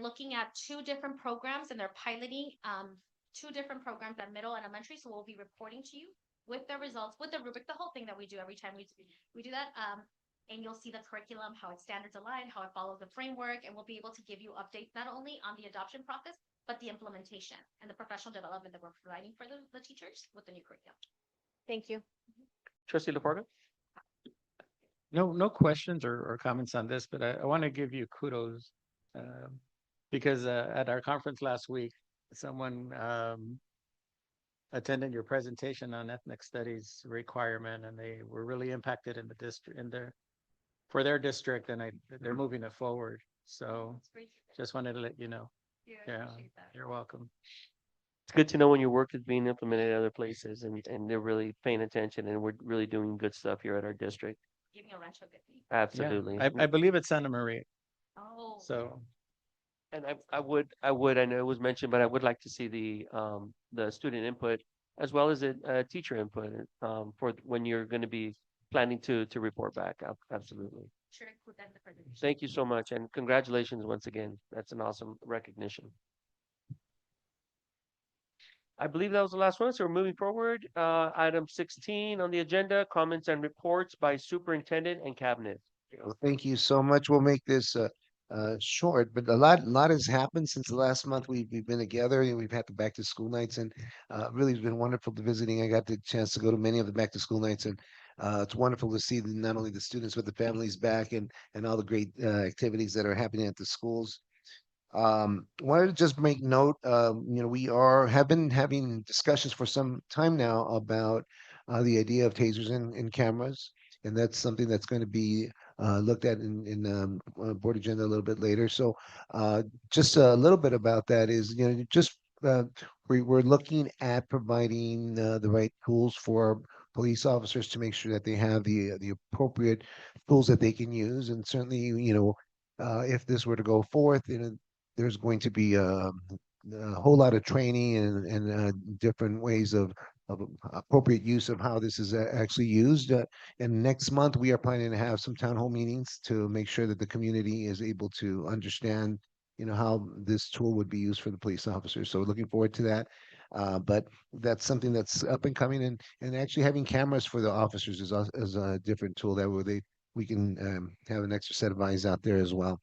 looking at 2 different programs, and they're piloting 2 different programs at middle and elementary. So we'll be reporting to you with the results, with the rubric, the whole thing that we do every time we do that. And you'll see the curriculum, how it's standards aligned, how it follows the framework, and we'll be able to give you updates not only on the adoption process, but the implementation and the professional development that we're providing for the teachers with the new curriculum.
Thank you.
Trustee Laporta?
No questions or comments on this, but I want to give you kudos because at our conference last week, someone attended your presentation on ethnic studies requirement, and they were really impacted in the district, for their district, and they're moving it forward. So just wanted to let you know. Yeah, you're welcome.
It's good to know when your work is being implemented at other places and they're really paying attention, and we're really doing good stuff here at our district.
Giving a Rancho good thing.
Absolutely.
Yeah, I believe it's Santa Maria.
Oh.
So.
And I know it was mentioned, but I would like to see the student input as well as the teacher input for when you're going to be planning to report back. Absolutely.
Sure, include that in the presentation.
Thank you so much, and congratulations once again. That's an awesome recognition. I believe that was the last one, so we're moving forward. Item 16 on the agenda, comments and reports by superintendent and cabinet.
Well, thank you so much. We'll make this short, but a lot has happened since the last month we've been together, and we've had the back to school nights, and really it's been wonderful to visiting. I got the chance to go to many of the back to school nights, and it's wonderful to see not only the students but the families back, and all the great activities that are happening at the schools. Wanted to just make note, we have been having discussions for some time now about the idea of tasers and cameras, and that's something that's going to be looked at in board agenda a little bit later. So just a little bit about that is, just we're looking at providing the right tools for police officers to make sure that they have the appropriate tools that they can use, and certainly, if this were to go forth, there's going to be a whole lot of training and different ways of appropriate use of how this is actually used. And next month, we are planning to have some town hall meetings to make sure that the community is able to understand, how this tool would be used for the police officers. So looking forward to that. But that's something that's up and coming, and actually having cameras for the officers is a different tool that we can have an extra set of eyes out there as well.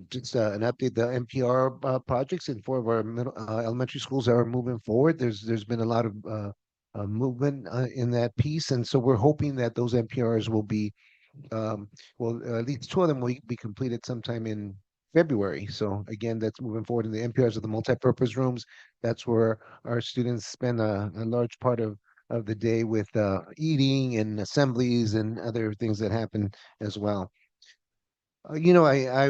Just an update, the NPR projects in 4 of our elementary schools are moving forward. There's been a lot of movement in that piece, and so we're hoping that those NPRs will be, at least 2 of them will be completed sometime in February. So again, that's moving forward. And the MPRs are the multipurpose rooms. That's where our students spend a large part of the day with eating and assemblies and other things that happen as well. I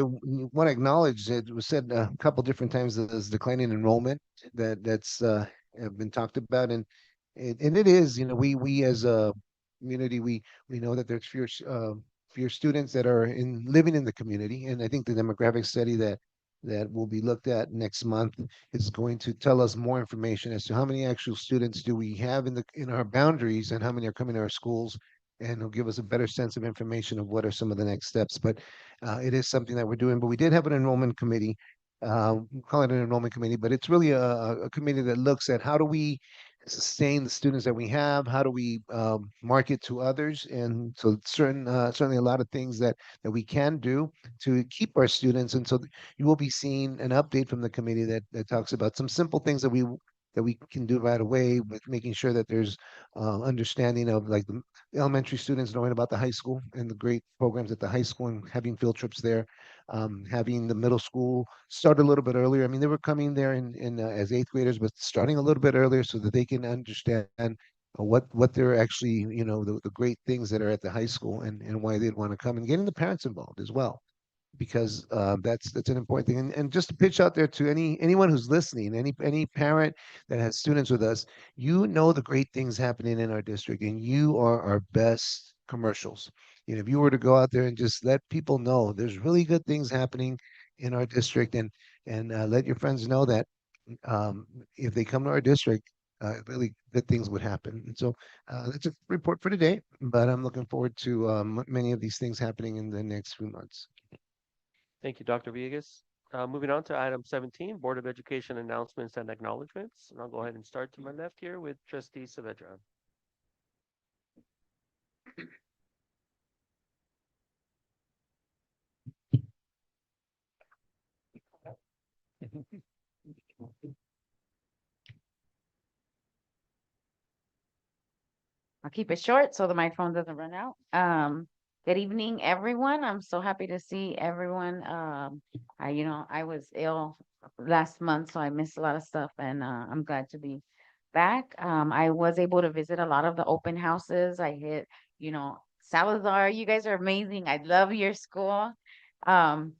want to acknowledge that it was said a couple different times that there's declining enrollment that's have been talked about, and it is, we as a community, we know that there's fewer students that are living in the community, and I think the demographic study that will be looked at next month is going to tell us more information as to how many actual students do we have in our boundaries and how many are coming to our schools, and it'll give us a better sense of information of what are some of the next steps. But it is something that we're doing. But we did have an enrollment committee. We call it an enrollment committee, but it's really a committee that looks at how do we sustain the students that we have, how do we market to others, and so certainly a lot of things that we can do to keep our students. And so you will be seeing an update from the committee that talks about some simple things that we can do right away, with making sure that there's understanding of, like, the elementary students knowing about the high school and the great programs at the high school and having field trips there, having the middle school start a little bit earlier. I mean, they were coming there in as eighth graders, but starting a little bit earlier so that they can understand what they're actually, the great things that are at the high school, and why they'd want to come, and getting the parents involved as well, because that's an important thing. And just to pitch out there to anyone who's listening, any parent that has students with us, the great things happening in our district, and you are our best commercials. If you were to go out there and just let people know there's really good things happening in our district, and let your friends know that if they come to our district, really good things would happen. And so that's a report for today, but I'm looking forward to many of these things happening in the next few months.
Thank you, Dr. Villegas. Moving on to item 17, Board of Education announcements and acknowledgements. And I'll go ahead and start to my left here with Trustee Saavedra.
I'll keep it short so the microphone doesn't run out. Good evening, everyone. I'm so happy to see everyone. I was ill last month, so I missed a lot of stuff, and I'm glad to be back. I was able to visit a lot of the open houses. I hit, Salazar. You guys are amazing. I love your school. Um,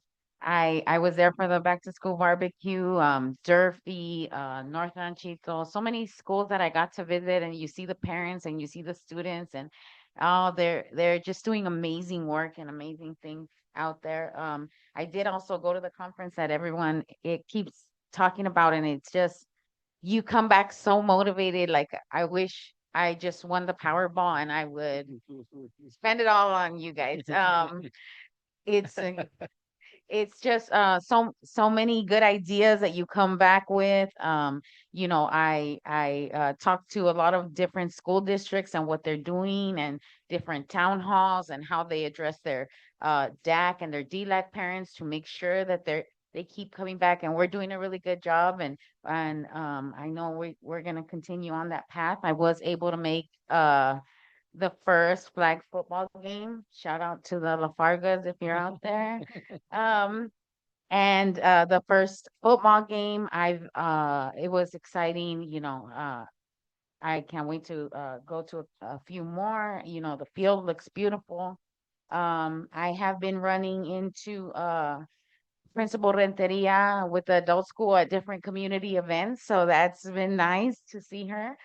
I was there for the back to school barbecue, Durfee, North Ranchito, so many schools that I got to visit, and you see the parents and you see the students, and they're just doing amazing work and amazing things out there. I did also go to the conference that everyone it keeps talking about, and it's just you come back so motivated. Like, I wish I just won the Powerball and I would spend it all on you guys. It's it's just so many good ideas that you come back with. I talked to a lot of different school districts and what they're doing, and different town halls, and how they address their DAC and their DLAC parents to make sure that they keep coming back, and we're doing a really good job. And I know we're gonna continue on that path. I was able to make the first flag football game. Shout out to the Lafargas if you're out there. And the first football game, it was exciting. I can't wait to go to a few more. The field looks beautiful. I have been running into Principal Renteria with the adult school at different community events. So that's been nice to see her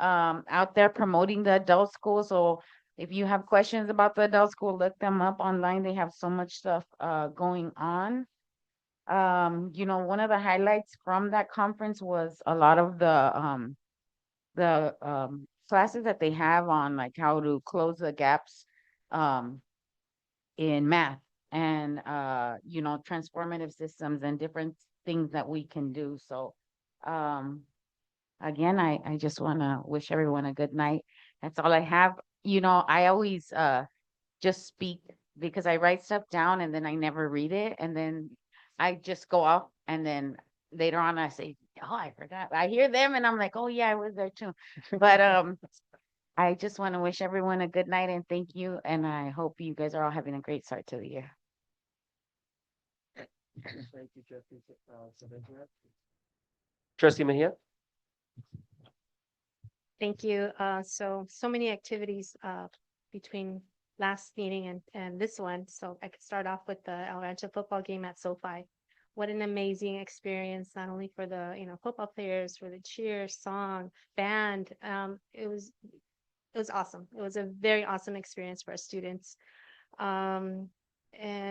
out there promoting the adult school. So if you have questions about the adult school, look them up online. They have so much stuff going on. One of the highlights from that conference was a lot of the classes that they have on, like, how to close the gaps um, in math, and transformative systems and different things that we can do. So again, I just want to wish everyone a good night. That's all I have. I always just speak because I write stuff down and then I never read it, and then I just go off, and then later on I say, oh, I forgot. I hear them and I'm like, oh yeah, I was there too. But I just want to wish everyone a good night and thank you. And I hope you guys are all having a great start to the year.
Thank you, Trustee Mejia?
Thank you. So many activities between last meeting and this one. So I could start off with the El Rancho football game at SoFi. What an amazing experience, not only for the football players, for the cheer, song, band. It was awesome. It was a very awesome experience for our students. And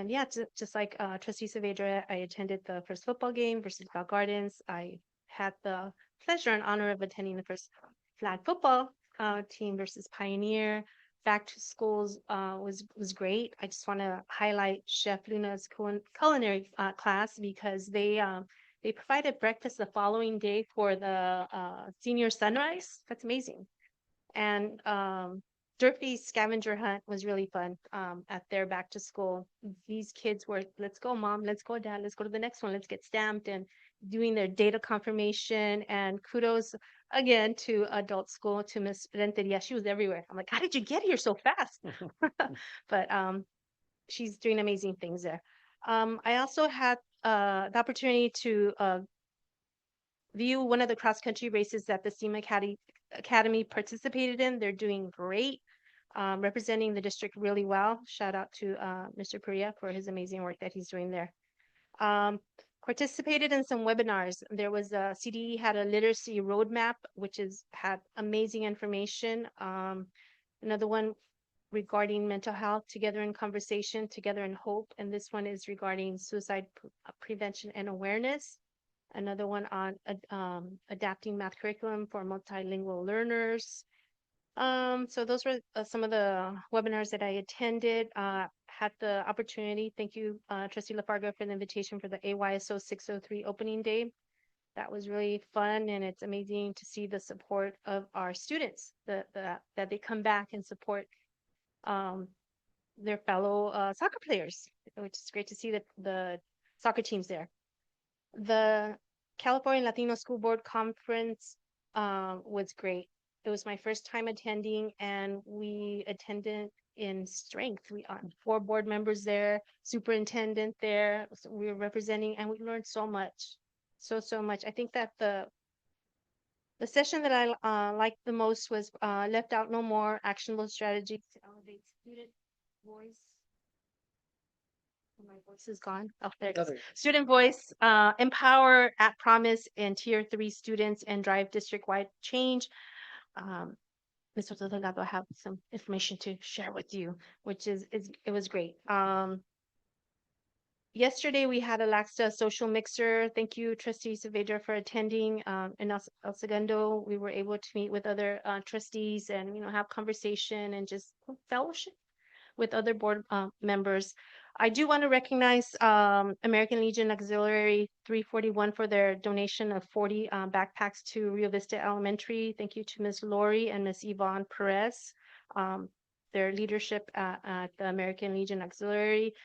yeah, just like Trustee Saavedra, I attended the first football game versus Bell Gardens. I had the pleasure and honor of attending the first flag football team versus Pioneer. Back to schools was great. I just want to highlight Chef Luna's culinary class because they provided breakfast the following day for the senior sunrise. That's amazing. And Durfee's scavenger hunt was really fun at their back to school. These kids were, let's go, mom, let's go, dad, let's go to the next one, let's get stamped, and doing their data confirmation. And kudos again to adult school, to Miss Renteria. She was everywhere. I'm like, how did you get here so fast? But she's doing amazing things there. I also had the opportunity to view one of the cross country races that the SEMA Academy participated in. They're doing great, representing the district really well. Shout out to Mr. Perea for his amazing work that he's doing there. Participated in some webinars. There was a CDE had a literacy roadmap, which had amazing information. Another one regarding mental health, Together in Conversation, Together in Hope. And this one is regarding suicide prevention and awareness. Another one on adapting math curriculum for multilingual learners. So those were some of the webinars that I attended. Had the opportunity, thank you, Trustee LaFarga, for the invitation for the AYSO 603 opening day. That was really fun, and it's amazing to see the support of our students, that they come back and support their fellow soccer players, which is great to see the soccer teams there. The California Latino School Board Conference was great. It was my first time attending, and we attended in strength. We are 4 board members there, superintendent there. So we were representing, and we learned so much, so much. I think that the session that I liked the most was Left Out No More, Actionable Strategies to Elevate Student Voice. My voice is gone. Oh, there it goes. Student voice, empower at promise and tier 3 students and drive district-wide change. Mr. Delgado, I have some information to share with you, which it was great. Yesterday we had a LAXTA social mixer. Thank you, Trustee Saavedra, for attending. In El Segundo, we were able to meet with other trustees and have conversation and just fellowship with other board members. I do want to recognize American Legion Auxiliary 341 for their donation of 40 backpacks to Rio Vista Elementary. Thank you to Ms. Lori and Ms. Yvonne Perez, their leadership at the American Legion Auxiliary.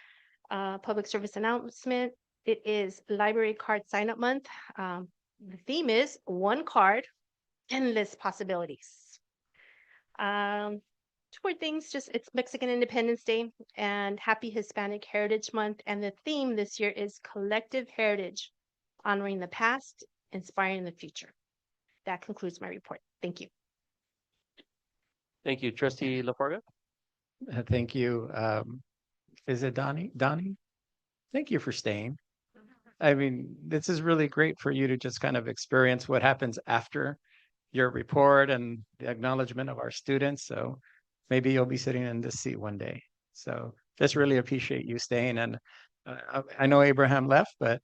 Public service announcement. It is Library Card Sign Up Month. The theme is one card, endless possibilities. 2 more things, just it's Mexican Independence Day and Happy Hispanic Heritage Month. And the theme this year is Collective Heritage, honoring the past, inspiring the future. That concludes my report. Thank you.
Thank you, Trustee LaFarga.
Thank you. Is it Donnie? Donnie? Thank you for staying. I mean, this is really great for you to just kind of experience what happens after your report and the acknowledgement of our students. So maybe you'll be sitting in this seat one day. So just really appreciate you staying. And I know Abraham left, but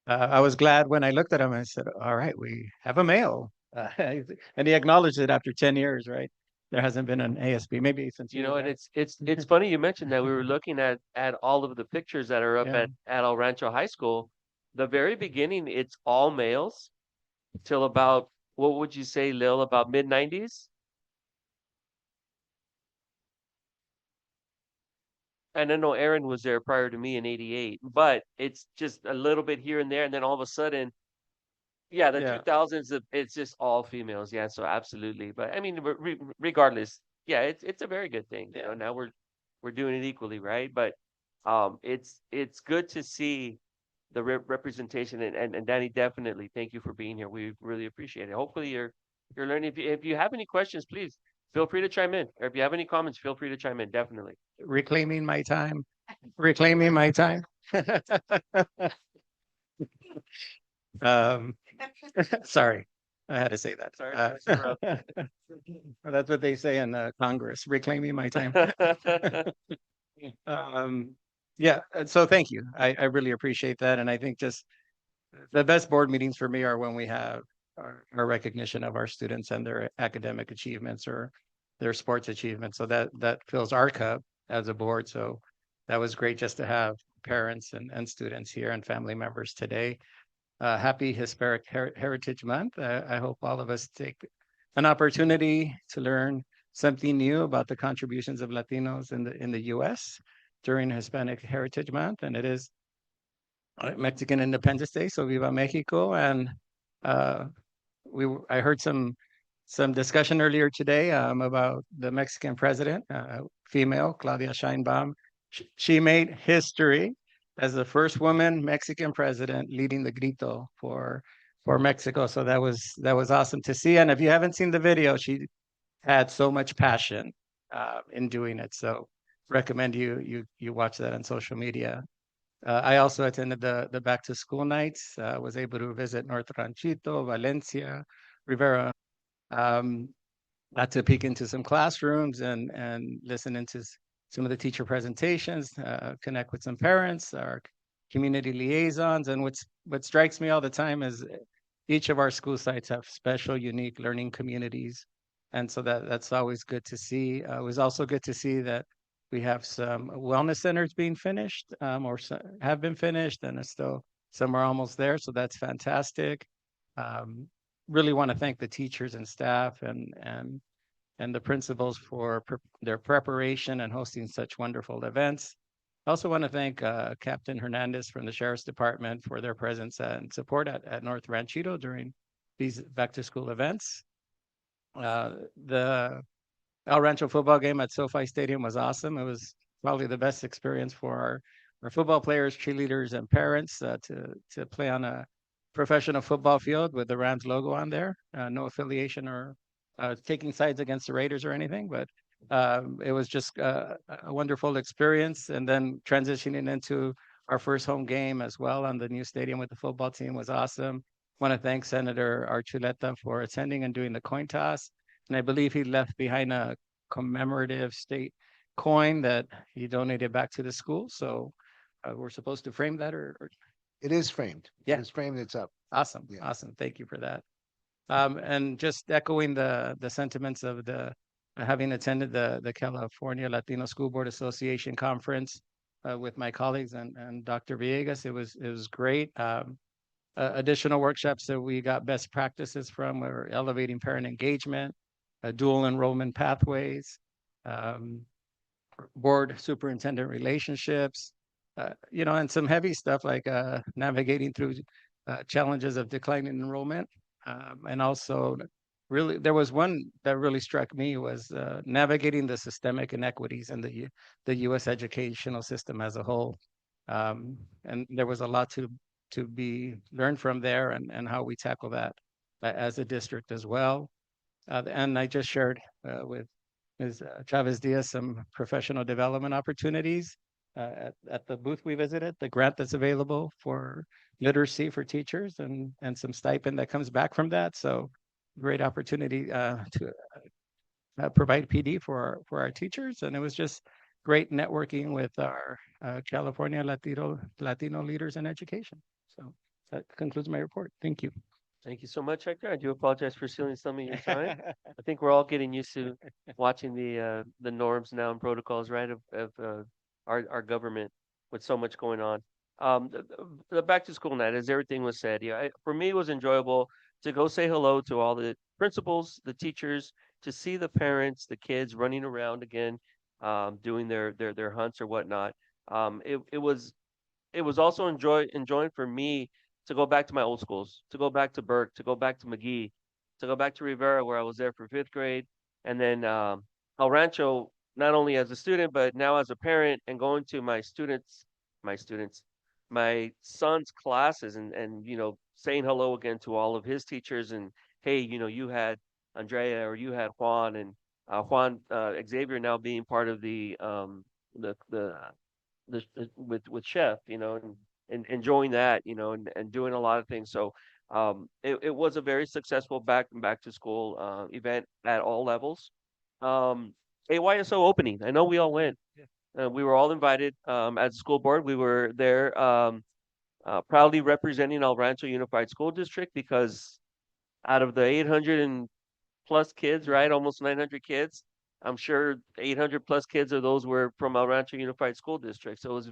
I was glad when I looked at him. I said, all right, we have a male. And he acknowledged it after 10 years, right? There hasn't been an ASB, maybe since
and it's funny you mentioned that. We were looking at all of the pictures that are up at El Rancho High School. The very beginning, it's all males till about, what would you say, Lil, about mid-90s? And I know Aaron was there prior to me in 88, but it's just a little bit here and there, and then all of a sudden, the 2000s, it's just all females. Yeah, so absolutely. But I mean, regardless, it's a very good thing. Now we're doing it equally, right? But it's good to see the representation. And Danny, definitely thank you for being here. We really appreciate it. Hopefully you're learning. If you have any questions, please feel free to chime in. Or if you have any comments, feel free to chime in. Definitely.
Reclaiming my time. Reclaiming my time. Um, sorry, I had to say that.
Sorry.
That's what they say in Congress, reclaiming my time. Yeah, so thank you. I really appreciate that. And I think just the best board meetings for me are when we have our recognition of our students and their academic achievements or their sports achievements. So that fills our cup as a board. So that was great just to have parents and students here and family members today. Happy Hispanic Heritage Month. I hope all of us take an opportunity to learn something new about the contributions of Latinos in the U.S. during Hispanic Heritage Month, and it is Mexican Independence Day. So Viva Mexico! And I heard some discussion earlier today about the Mexican president, female Claudia Sheinbaum. She made history as the first woman Mexican president leading the grito for Mexico. So that was awesome to see. And if you haven't seen the video, she had so much passion in doing it. So recommend you watch that on social media. I also attended the back to school nights. Was able to visit North Ranchito, Valencia, Rivera. Got to peek into some classrooms and listen into some of the teacher presentations, connect with some parents, our community liaisons. And what strikes me all the time is each of our school sites have special, unique learning communities. And so that's always good to see. It was also good to see that we have some wellness centers being finished or have been finished, and still some are almost there. So that's fantastic. Really want to thank the teachers and staff and the principals for their preparation and hosting such wonderful events. I also want to thank Captain Hernandez from the Sheriff's Department for their presence and support at North Ranchito during these back to school events. The El Rancho football game at SoFi Stadium was awesome. It was probably the best experience for our football players, cheerleaders, and parents to play on a professional football field with the Rams logo on there. No affiliation or taking sides against the Raiders or anything, but it was just a wonderful experience. And then transitioning into our first home game as well on the new stadium with the football team was awesome. Want to thank Senator Archuleta for attending and doing the coin toss. And I believe he left behind a commemorative state coin that he donated back to the school. So we're supposed to frame that or
It is framed.
Yeah.
It is framed. It's up.
Awesome.
Yeah.
Awesome. Thank you for that. And just echoing the sentiments of having attended the California Latino School Board Association conference with my colleagues and Dr. Villegas, it was great. Additional workshops that we got best practices from were elevating parent engagement, dual enrollment pathways, board superintendent relationships, and some heavy stuff like navigating through challenges of declining enrollment. And also really, there was one that really struck me was navigating the systemic inequities in the U.S. educational system as a whole. And there was a lot to be learned from there and how we tackle that as a district as well. And I just shared with Ms. Chavez Diaz some professional development opportunities at the booth we visited, the grant that's available for literacy for teachers and some stipend that comes back from that. So great opportunity to provide PD for our teachers. And it was just great networking with our California Latino leaders in education. So that concludes my report. Thank you.
Thank you so much, Hector. I do apologize for stealing some of your time. I think we're all getting used to watching the norms now and protocols, right, of our government with so much going on. The back to school night, as everything was said, yeah, for me, it was enjoyable to go say hello to all the principals, the teachers, to see the parents, the kids running around again, doing their hunts or whatnot. It was also enjoying for me to go back to my old schools, to go back to Burke, to go back to McGee, to go back to Rivera, where I was there for 5th grade, and then El Rancho, not only as a student but now as a parent, and going to my students, my son's classes and saying hello again to all of his teachers and hey, you had Andrea or you had Juan and Juan Xavier now being part of the the with chef, and enjoying that, and doing a lot of things. So it was a very successful back to school event at all levels. Um, AYSO opening. I know we all went. We were all invited as a school board. We were there proudly representing El Rancho Unified School District because out of the 800 and plus kids, right? Almost 900 kids. I'm sure 800 plus kids of those were from El Rancho Unified School District. So it was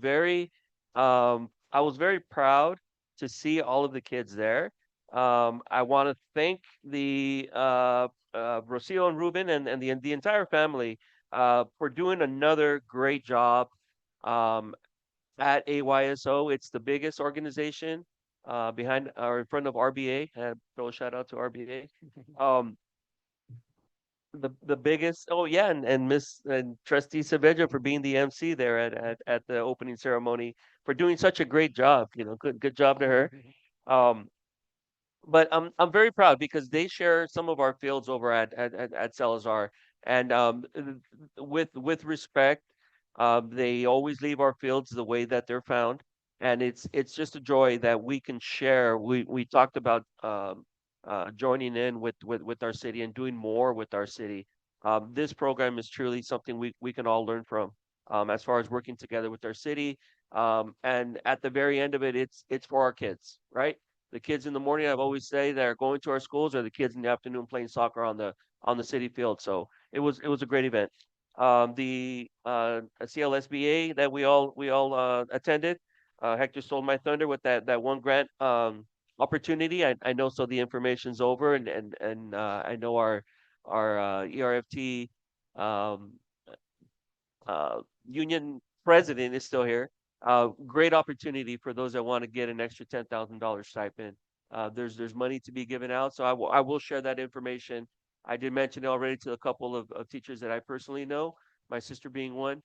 I was very proud to see all of the kids there. I want to thank the Rocio and Ruben and the entire family for doing another great job at AYSO. It's the biggest organization behind or in front of RBA. Throw a shout out to RBA. The biggest, oh yeah, and Miss and Trustee Saavedra for being the MC there at the opening ceremony, for doing such a great job. Good job to her. But I'm very proud because they share some of our fields over at Salazar, and with respect, they always leave our fields the way that they're found, and it's just a joy that we can share. We talked about joining in with our city and doing more with our city. This program is truly something we can all learn from, as far as working together with our city. And at the very end of it, it's for our kids, right? The kids in the morning, I've always say, that are going to our schools, or the kids in the afternoon playing soccer on the city field. So it was a great event. The CLSBA that we all attended, Hector stole my thunder with that one grant opportunity. I know, so the information's over, and I know our ERFT um, union president is still here. Great opportunity for those that want to get an extra $10,000 stipend. There's money to be given out, so I will share that information. I did mention it already to a couple of teachers that I personally know, my sister being one.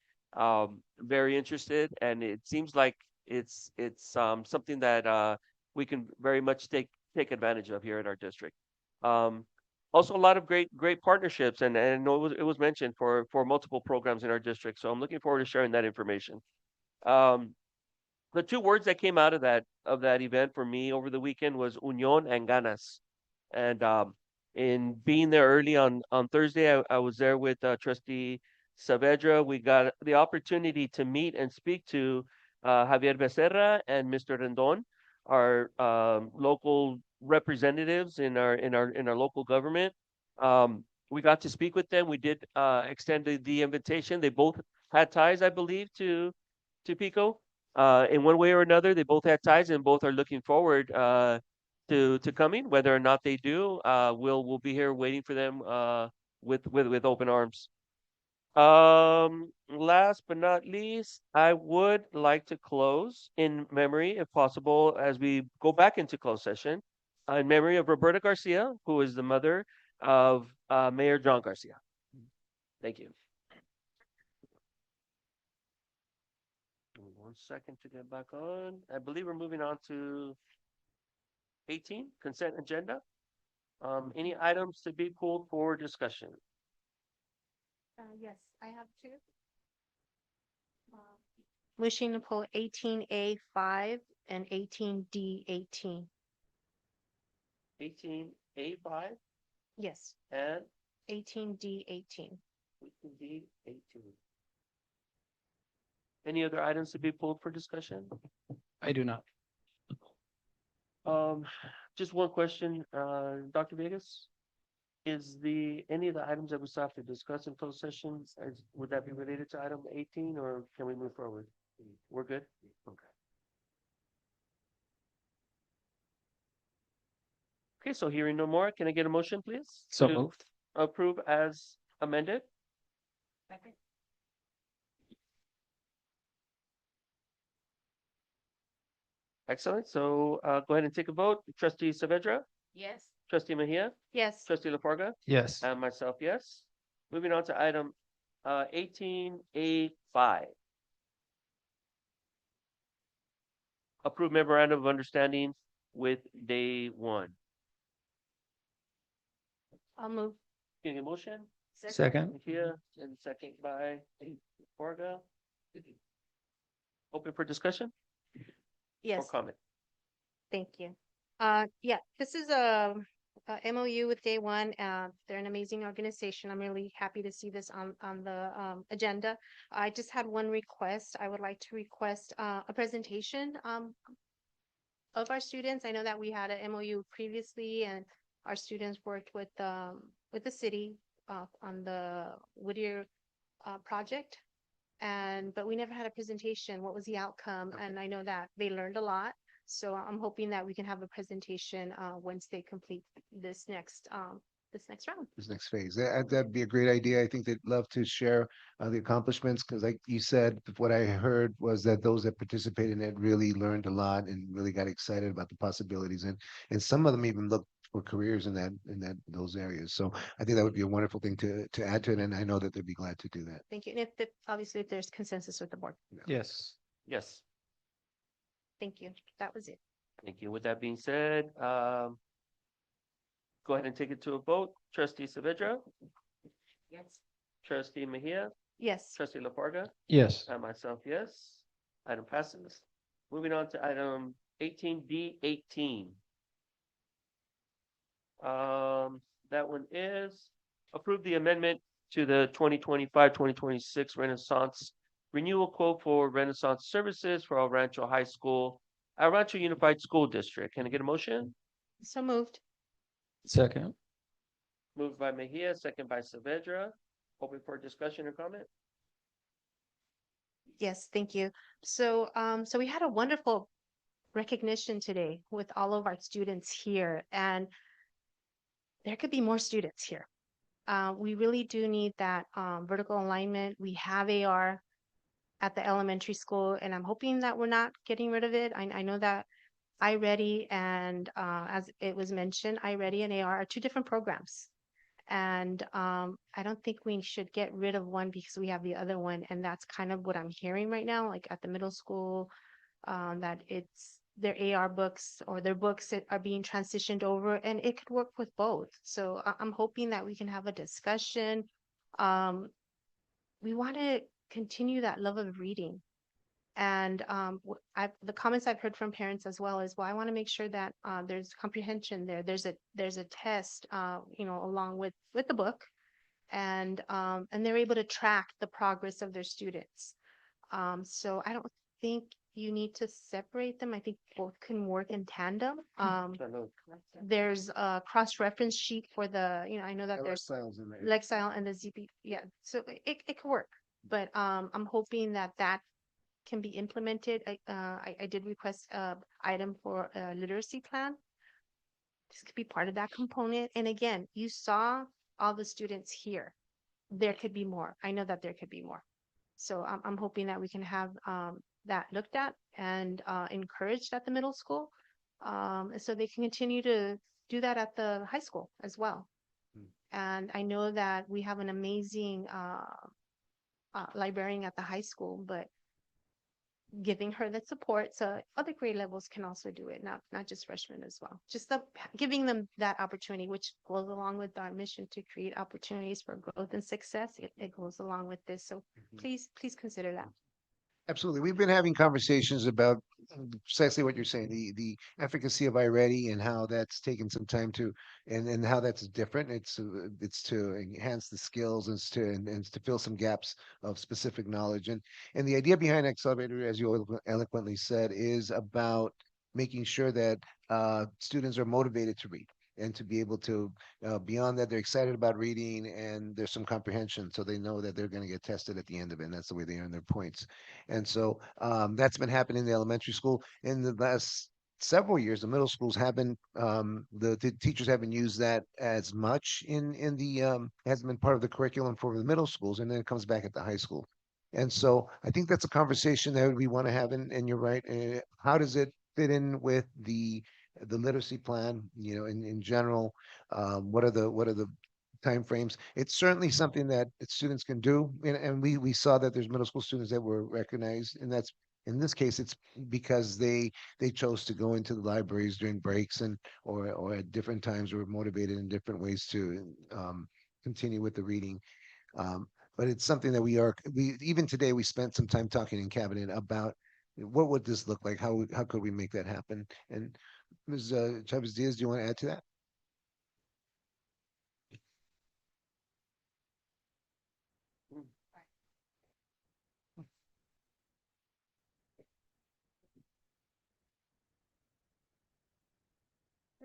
Very interested, and it seems like it's something that we can very much take advantage of here in our district. Um, Also, a lot of great partnerships, and I know it was mentioned for multiple programs in our district. So I'm looking forward to sharing that information. Um, the two words that came out of that event for me over the weekend was unión and ganas. And in being there early on Thursday, I was there with Trustee Saavedra. We got the opportunity to meet and speak to Javier Becerra and Mr. Rendon, our local representatives in our local government. We got to speak with them. We did extend the invitation. They both had ties, I believe, to Pico. In one way or another, they both had ties and both are looking forward to coming. Whether or not they do, we'll be here waiting for them with open arms. Last but not least, I would like to close in memory, if possible, as we go back into closed session, in memory of Roberta Garcia, who is the mother of Mayor John Garcia. Thank you. 1 second to get back on. I believe we're moving on to 18, consent agenda. Any items to be pulled for discussion?
Yes, I have two. Wishing to pull 18A5 and 18D18.
18A5
Yes,
and
18D18.
18D18. Any other items to be pulled for discussion?
I do not.
Just one question, Dr. Vegas. Is any of the items that we still have to discuss in closed sessions, would that be related to item 18, or can we move forward? We're good? Okay. Okay, so hearing no more, can I get a motion, please?
So
To
moved.
approve as amended?
Second.
Excellent. So go ahead and take a vote. Trustee Saavedra,
Yes.
Trustee Mejia,
Yes.
Trustee LaFarga,
Yes.
and myself, yes. Moving on to item 18A5. approve memorandum of understanding with day one.
I'll move.
Any motion?
Second.
Here and second by Forga. Open for discussion or
Yes,
comment?
thank you. Yeah, this is a MOU with Day One. They're an amazing organization. I'm really happy to see this on the agenda. I just had one request. I would like to request a presentation of our students. I know that we had an MOU previously, and our students worked with the city on the Whittier project. But we never had a presentation. What was the outcome? And I know that they learned a lot. So I'm hoping that we can have a presentation once they complete this next round.
This next phase. That'd be a great idea. I think they'd love to share the accomplishments because like you said, what I heard was that those that participated in it really learned a lot and really got excited about the possibilities. And some of them even looked for careers in those areas. So I think that would be a wonderful thing to add to it. And I know that they'd be glad to do that.
Thank you. And obviously if there's consensus with the board.
Yes.
Yes.
Thank you. That was it.
Thank you. With that being said, go ahead and take it to a vote. Trustee Saavedra,
Yes.
trustee Mejia,
Yes.
trustee LaFarga,
Yes.
and myself, yes. Item passes. Moving on to item 18D18. That one is approve the amendment to the 2025-2026 Renaissance renewal quote for Renaissance services for El Rancho High School, El Rancho Unified School District. Can I get a motion?
So moved.
Second.
Moved by Mejia, second by Saavedra. Open for discussion or comment?
Yes, thank you. So we had a wonderful recognition today with all of our students here, and there could be more students here. We really do need that vertical alignment. We have AR at the elementary school, and I'm hoping that we're not getting rid of it. I know that iReady and as it was mentioned, iReady and AR are two different programs. And I don't think we should get rid of one because we have the other one. And that's kind of what I'm hearing right now, like at the middle school, that it's their AR books or their books that are being transitioned over, and it could work with both. So I'm hoping that we can have a discussion. We want to continue that love of reading. And the comments I've heard from parents as well is, well, I want to make sure that there's comprehension there. There's a test, along with the book, and they're able to track the progress of their students. So I don't think you need to separate them. I think both can work in tandem. There's a cross-reference sheet for the, I know that there's
Lexile in there.
Lexile and the ZP. Yeah, so it could work. But I'm hoping that can be implemented. I did request a item for a literacy plan. This could be part of that component. And again, you saw all the students here. There could be more. I know that there could be more. So I'm hoping that we can have that looked at and encouraged at the middle school, so they can continue to do that at the high school as well. And I know that we have an amazing librarian at the high school, but giving her the support so other grade levels can also do it, not just freshmen as well. Just giving them that opportunity, which goes along with our mission to create opportunities for growth and success. It goes along with this. So please consider that.
Absolutely. We've been having conversations about precisely what you're saying, the efficacy of iReady and how that's taken some time and how that's different. It's to enhance the skills and to fill some gaps of specific knowledge. And the idea behind Accelerator, as you eloquently said, is about making sure that students are motivated to read and to be able to, beyond that, they're excited about reading and there's some comprehension. So they know that they're going to get tested at the end of it. And that's the way they earn their points. And so that's been happening in the elementary school. In the last several years, the middle schools haven't, the teachers haven't used that as much in the, hasn't been part of the curriculum for the middle schools. And then it comes back at the high school. And so I think that's a conversation that we want to have. And you're right. How does it fit in with the literacy plan, in general? What are the timeframes? It's certainly something that students can do. And we saw that there's middle school students that were recognized, and that's In this case, it's because they chose to go into the libraries during breaks and or at different times were motivated in different ways to continue with the reading. Um, but it's something that we even today we spent some time talking in cabinet about what would this look like? How could we make that happen? And Ms. Chavez Diaz, do you want to add to that?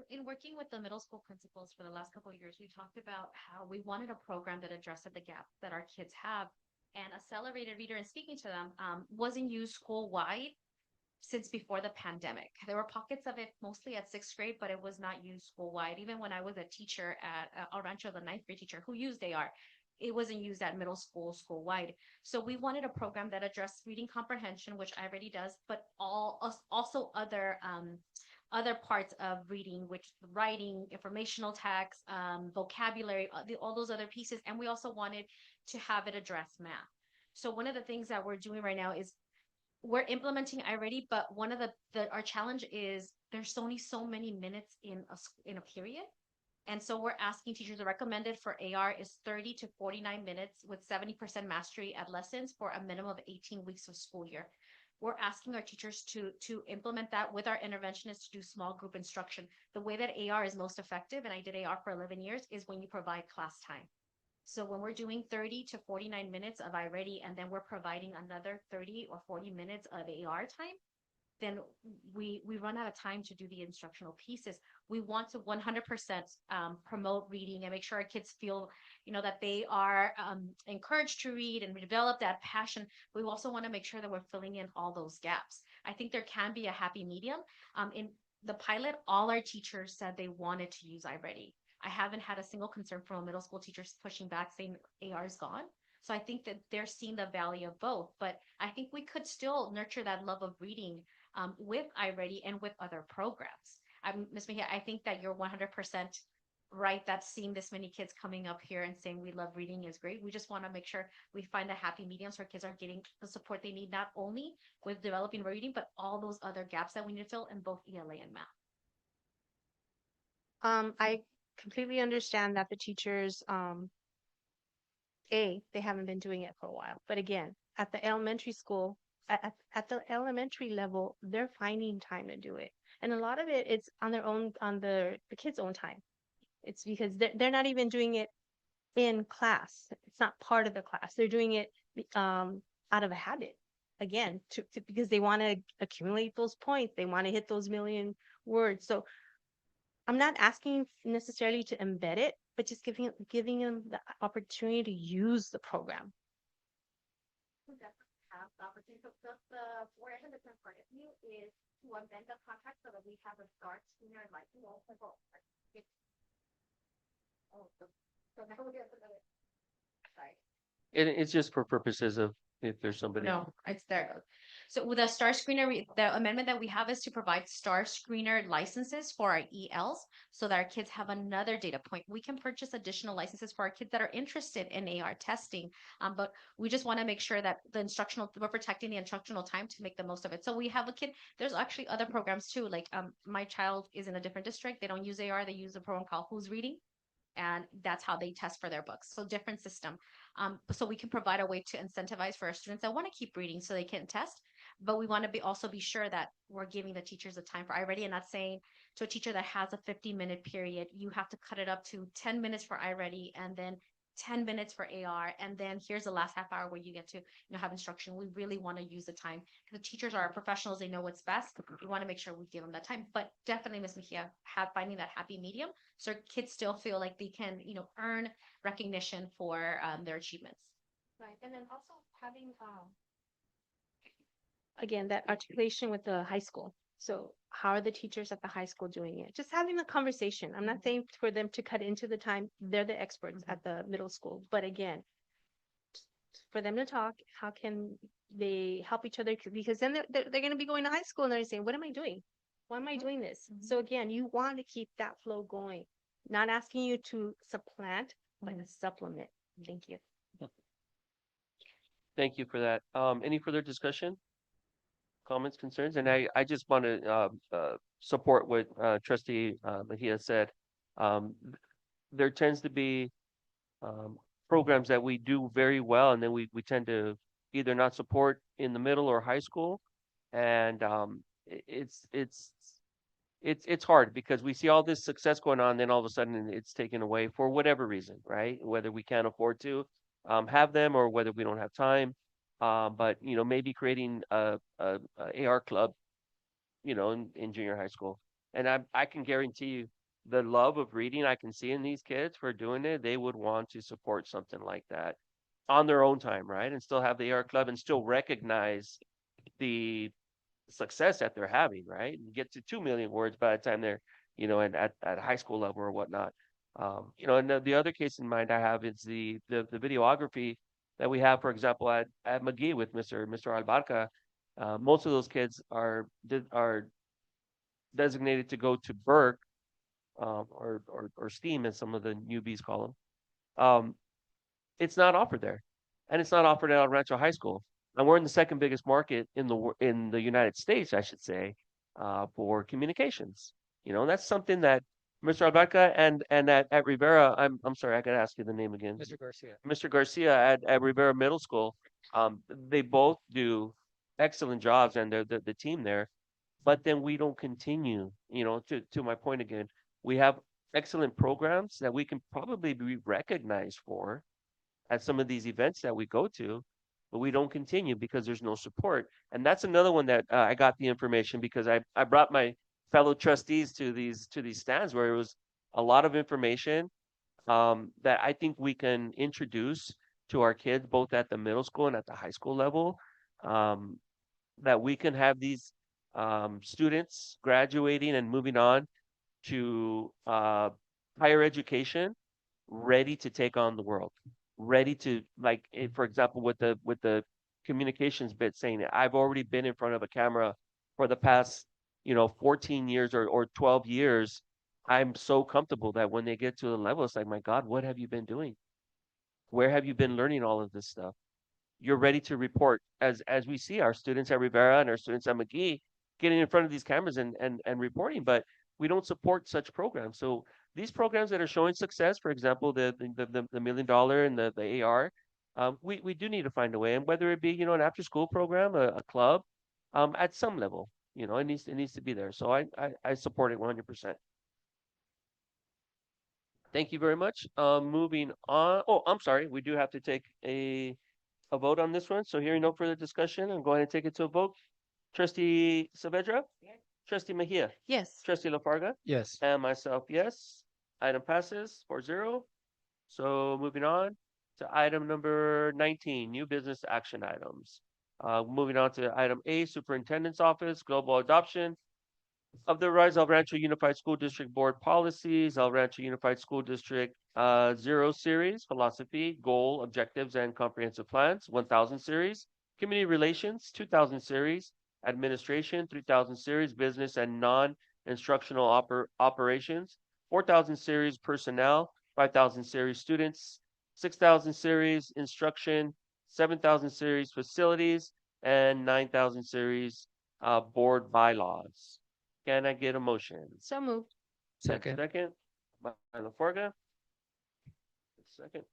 In working with the middle school principals for the last couple of years, we talked about how we wanted a program that addressed the gap that our kids have. And accelerated reader and speaking to them wasn't used school-wide since before the pandemic. There were pockets of it mostly at sixth grade, but it was not used school-wide. Even when I was a teacher at El Rancho, the ninth grade teacher who used AR, it wasn't used at middle school, school-wide. So we wanted a program that addressed reading comprehension, which I already does, but also other parts of reading, which writing, informational text, vocabulary, all those other pieces. And we also wanted to have it address math. So one of the things that we're doing right now is we're implementing already, but one of our challenge is there's only so many minutes in a period. And so we're asking teachers, the recommended for AR is 30 to 49 minutes with 70% mastery at lessons for a minimum of 18 weeks of school year. We're asking our teachers to implement that with our interventionists to do small group instruction. The way that AR is most effective, and I did AR for 11 years, is when you provide class time. So when we're doing 30 to 49 minutes of iReady, and then we're providing another 30 or 40 minutes of AR time, then we run out of time to do the instructional pieces. We want to 100% promote reading and make sure our kids feel, that they are encouraged to read and develop that passion. We also want to make sure that we're filling in all those gaps. I think there can be a happy medium. In the pilot, all our teachers said they wanted to use iReady. I haven't had a single concern from a middle school teachers pushing back saying AR is gone. So I think that they're seeing the value of both, but I think we could still nurture that love of reading with iReady and with other programs. Ms. Mejia, I think that you're 100% right that seeing this many kids coming up here and saying we love reading is great. We just want to make sure we find a happy medium so our kids are getting the support they need, not only with developing reading, but all those other gaps that we need to fill in both ELA and math.
I completely understand that the teachers, they haven't been doing it for a while. But again, at the elementary school, at the elementary level, they're finding time to do it. And a lot of it, it's on their own, on the kids' own time. It's because they're not even doing it in class. It's not part of the class. They're doing it out of a habit. Again, because they want to accumulate those points. They want to hit those million words. So I'm not asking necessarily to embed it, but just giving them the opportunity to use the program.
Have the opportunity. So where I have the part of you is to amend the contract so that we have a start sooner and like, so now we have another. Sorry.
It's just for purposes of if there's somebody.
No, it's there. So with the Star Screener, the amendment that we have is to provide Star Screener licenses for our ELs so that our kids have another data point. We can purchase additional licenses for our kids that are interested in AR testing, but we just want to make sure that we're protecting the instructional time to make the most of it. So we have a kid, there's actually other programs too, like my child is in a different district. They don't use AR, they use a program called Who's Reading. And that's how they test for their books. So different system. So we can provide a way to incentivize for our students that want to keep reading so they can test. But we want to also be sure that we're giving the teachers the time for iReady and not saying to a teacher that has a 50-minute period, you have to cut it up to 10 minutes for iReady and then 10 minutes for AR. And then here's the last half hour where you get to have instruction. We really want to use the time. The teachers are professionals. They know what's best. We want to make sure we give them that time. But definitely, Ms. Mejia, finding that happy medium so kids still feel like they can, earn recognition for their achievements.
Right. And then also having, again, that articulation with the high school. So how are the teachers at the high school doing it? Just having a conversation. I'm not saying for them to cut into the time. They're the experts at the middle school. But again, for them to talk, how can they help each other? Because then they're going to be going to high school and they're saying, what am I doing? Why am I doing this? So again, you want to keep that flow going. Not asking you to supplant, but to supplement. Thank you.
Thank you for that. Any further discussion? comments, concerns, and I just want to support what Trustee Mejia said. There tends to be programs that we do very well, and then we tend to either not support in the middle or high school, and it's hard because we see all this success going on, then all of a sudden it's taken away for whatever reason, right? Whether we can't afford to have them or whether we don't have time. But maybe creating a AR club, in junior high school. And I can guarantee you the love of reading I can see in these kids for doing it, they would want to support something like that on their own time, right? And still have the AR club and still recognize the success that they're having, right? And get to 2 million words by the time they're, at high school level or whatnot. And the other case in mind I have is the videography that we have, for example, at McGee with Mr. Albarca. Most of those kids are designated to go to Burke, or STEAM, as some of the newbies call them. It's not offered there, and it's not offered at El Rancho High School. And we're in the second biggest market in the United States, I should say, for communications. That's something that Mr. Albarca and at Rivera, I'm sorry, I gotta ask you the name again.
Mr. Garcia.
Mr. Garcia at Rivera Middle School, they both do excellent jobs, and they're the team there. But then we don't continue. To my point again, we have excellent programs that we can probably be recognized for at some of these events that we go to, but we don't continue because there's no support. And that's another one that I got the information because I brought my fellow trustees to these stands where it was a lot of information that I think we can introduce to our kids, both at the middle school and at the high school level, that we can have these students graduating and moving on to higher education, ready to take on the world, ready to, like, for example, with the communications bit, saying I've already been in front of a camera for the past 14 years or 12 years. I'm so comfortable that when they get to the level, it's like, my God, what have you been doing? Where have you been learning all of this stuff? You're ready to report, as we see our students at Rivera and our students at McGee getting in front of these cameras and reporting, but we don't support such programs. So these programs that are showing success, for example, the $1 million and the AR, we do need to find a way, and whether it be an after school program, a club, at some level, it needs to be there. So I support it 100%. Thank you very much. Moving on. Oh, I'm sorry. We do have to take a vote on this one. So hearing no further discussion, I'm going to take it to a vote. Trustee Saavedra? Yes. Trustee Mejia?
Yes.
Trustee LaFarga?
Yes.
And myself, yes. Item passes 4-0. So moving on to item number 19, new business action items. Moving on to item A, Superintendent's Office, Global Adoption of the Rise El Rancho Unified School District Board Policies, El Rancho Unified School District 0 Series, Philosophy, Goal, Objectives, and Comprehensive Plans, 1000 Series, Community Relations, 2000 Series, Administration, 3000 Series, Business and Non-Instructional Operations, 4000 Series, Personnel, 5000 Series, Students, 6000 Series, Instruction, 7000 Series, Facilities, and 9000 Series, Board Bylaws. Can I get a motion?
So moved.
Second.
Second, by LaForga. Second.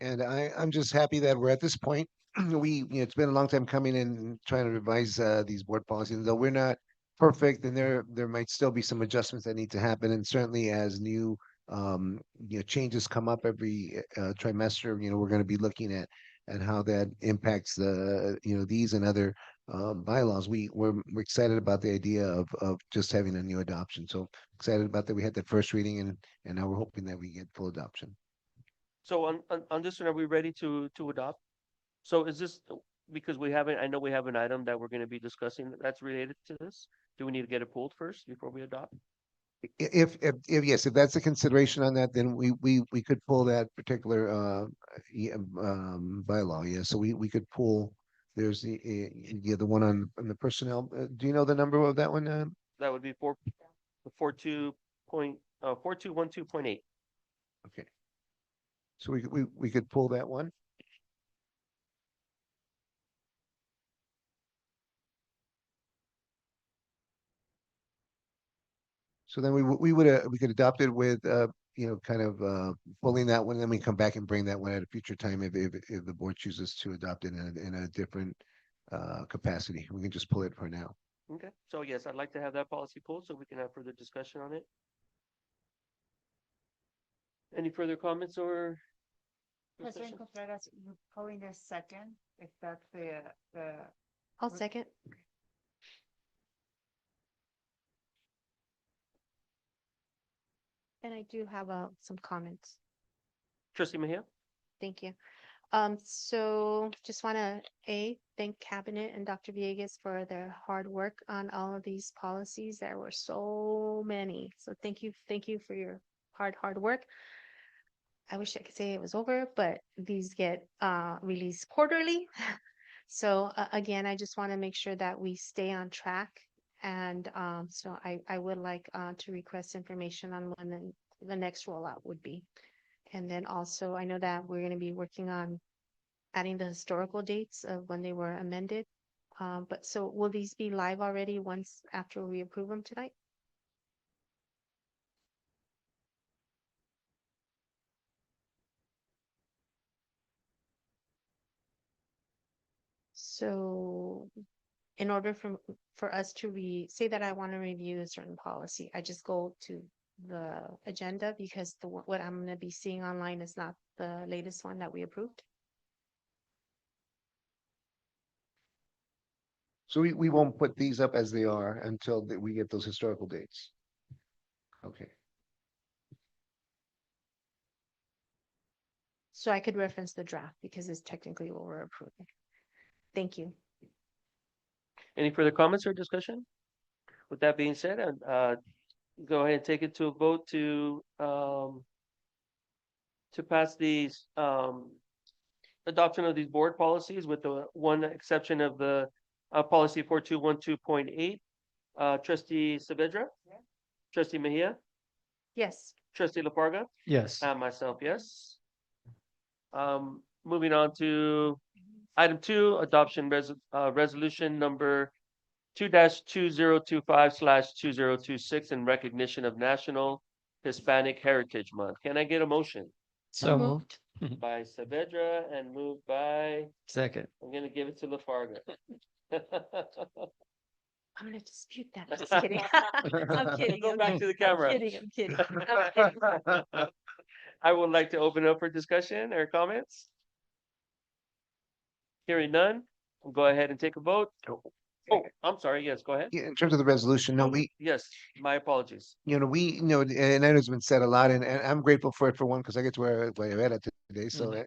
And I'm just happy that we're at this point. It's been a long time coming in trying to revise these board policies. Though we're not perfect, and there might still be some adjustments that need to happen. And certainly as new changes come up every trimester, we're going to be looking at how that impacts the these and other bylaws. We're excited about the idea of just having a new adoption. So excited about that. We had that first reading, and now we're hoping that we get full adoption.
So on this one, are we ready to adopt? So is this because I know we have an item that we're going to be discussing that's related to this? Do we need to get it pulled first before we adopt?
If yes, if that's a consideration on that, then we could pull that particular bylaw. Yeah, so we could pull. There's the one on the personnel. Do you know the number of that one?
That would be 4212.8.
Okay. So we could pull that one. So then we could adopt it with, kind of pulling that one, then we come back and bring that one at a future time if the board chooses to adopt it in a different capacity. We can just pull it for now.
Okay, so yes, I'd like to have that policy pulled so we can have further discussion on it. Any further comments or
President
discussion?
Contreras, you calling a second, if that's the.
I'll second. And I do have some comments.
Trustee Mejia?
Thank you. So just want to thank Cabinet and Dr. Villegas for their hard work on all of these policies. There were so many. So thank you for your hard work. I wish I could say it was over, but these get released quarterly. So again, I just want to make sure that we stay on track. And so I would like to request information on when the next rollout would be. And then also, I know that we're going to be working on adding the historical dates of when they were amended. But so will these be live already once after we approve them tonight? So in order for us to say that I want to review a certain policy, I just go to the agenda because what I'm going to be seeing online is not the latest one that we approved.
So we won't put these up as they are until we get those historical dates. Okay.
So I could reference the draft because it's technically what we're approving. Thank you.
Any further comments or discussion? With that being said, go ahead and take it to a vote to pass these adoption of these board policies with the one exception of the policy 4212.8. Trustee Saavedra?
Yeah.
Trustee Mejia?
Yes.
Trustee LaFarga?
Yes.
And myself, yes. Moving on to item 2, adoption resolution number 2-2025/2026 in recognition of National Hispanic Heritage Month. Can I get a motion?
So moved.
By Saavedra and moved by,
Second.
I'm gonna give it to LaFarga.
I'm going to dispute that. I'm just kidding. I'm kidding.
Go
I'm
back
kidding.
to the camera.
I'm kidding. I'm kidding. I'm kidding.
I would like to open up for discussion or comments. Hearing none, we'll go ahead and take a vote. Oh, I'm sorry. Yes, go ahead.
Yeah, in terms of the resolution, no,
Yes, my apologies.
and I know it's been said a lot, and I'm grateful for it for one, because I get to wear Guayabera today, so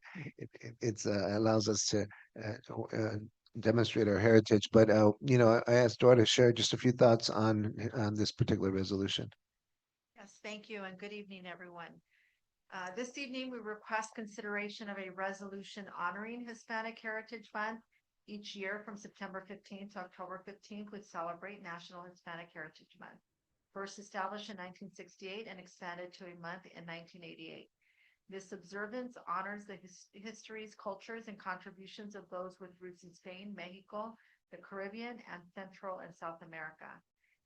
it allows us to demonstrate our heritage. But I asked Dora to share just a few thoughts on this particular resolution.
Yes, thank you and good evening, everyone. This evening, we request consideration of a resolution honoring Hispanic Heritage Month. Each year from September 15th to October 15th, we celebrate National Hispanic Heritage Month. First established in 1968 and expanded to a month in 1988. This observance honors the histories, cultures, and contributions of those with roots in Spain, Mexico, the Caribbean, and Central and South America.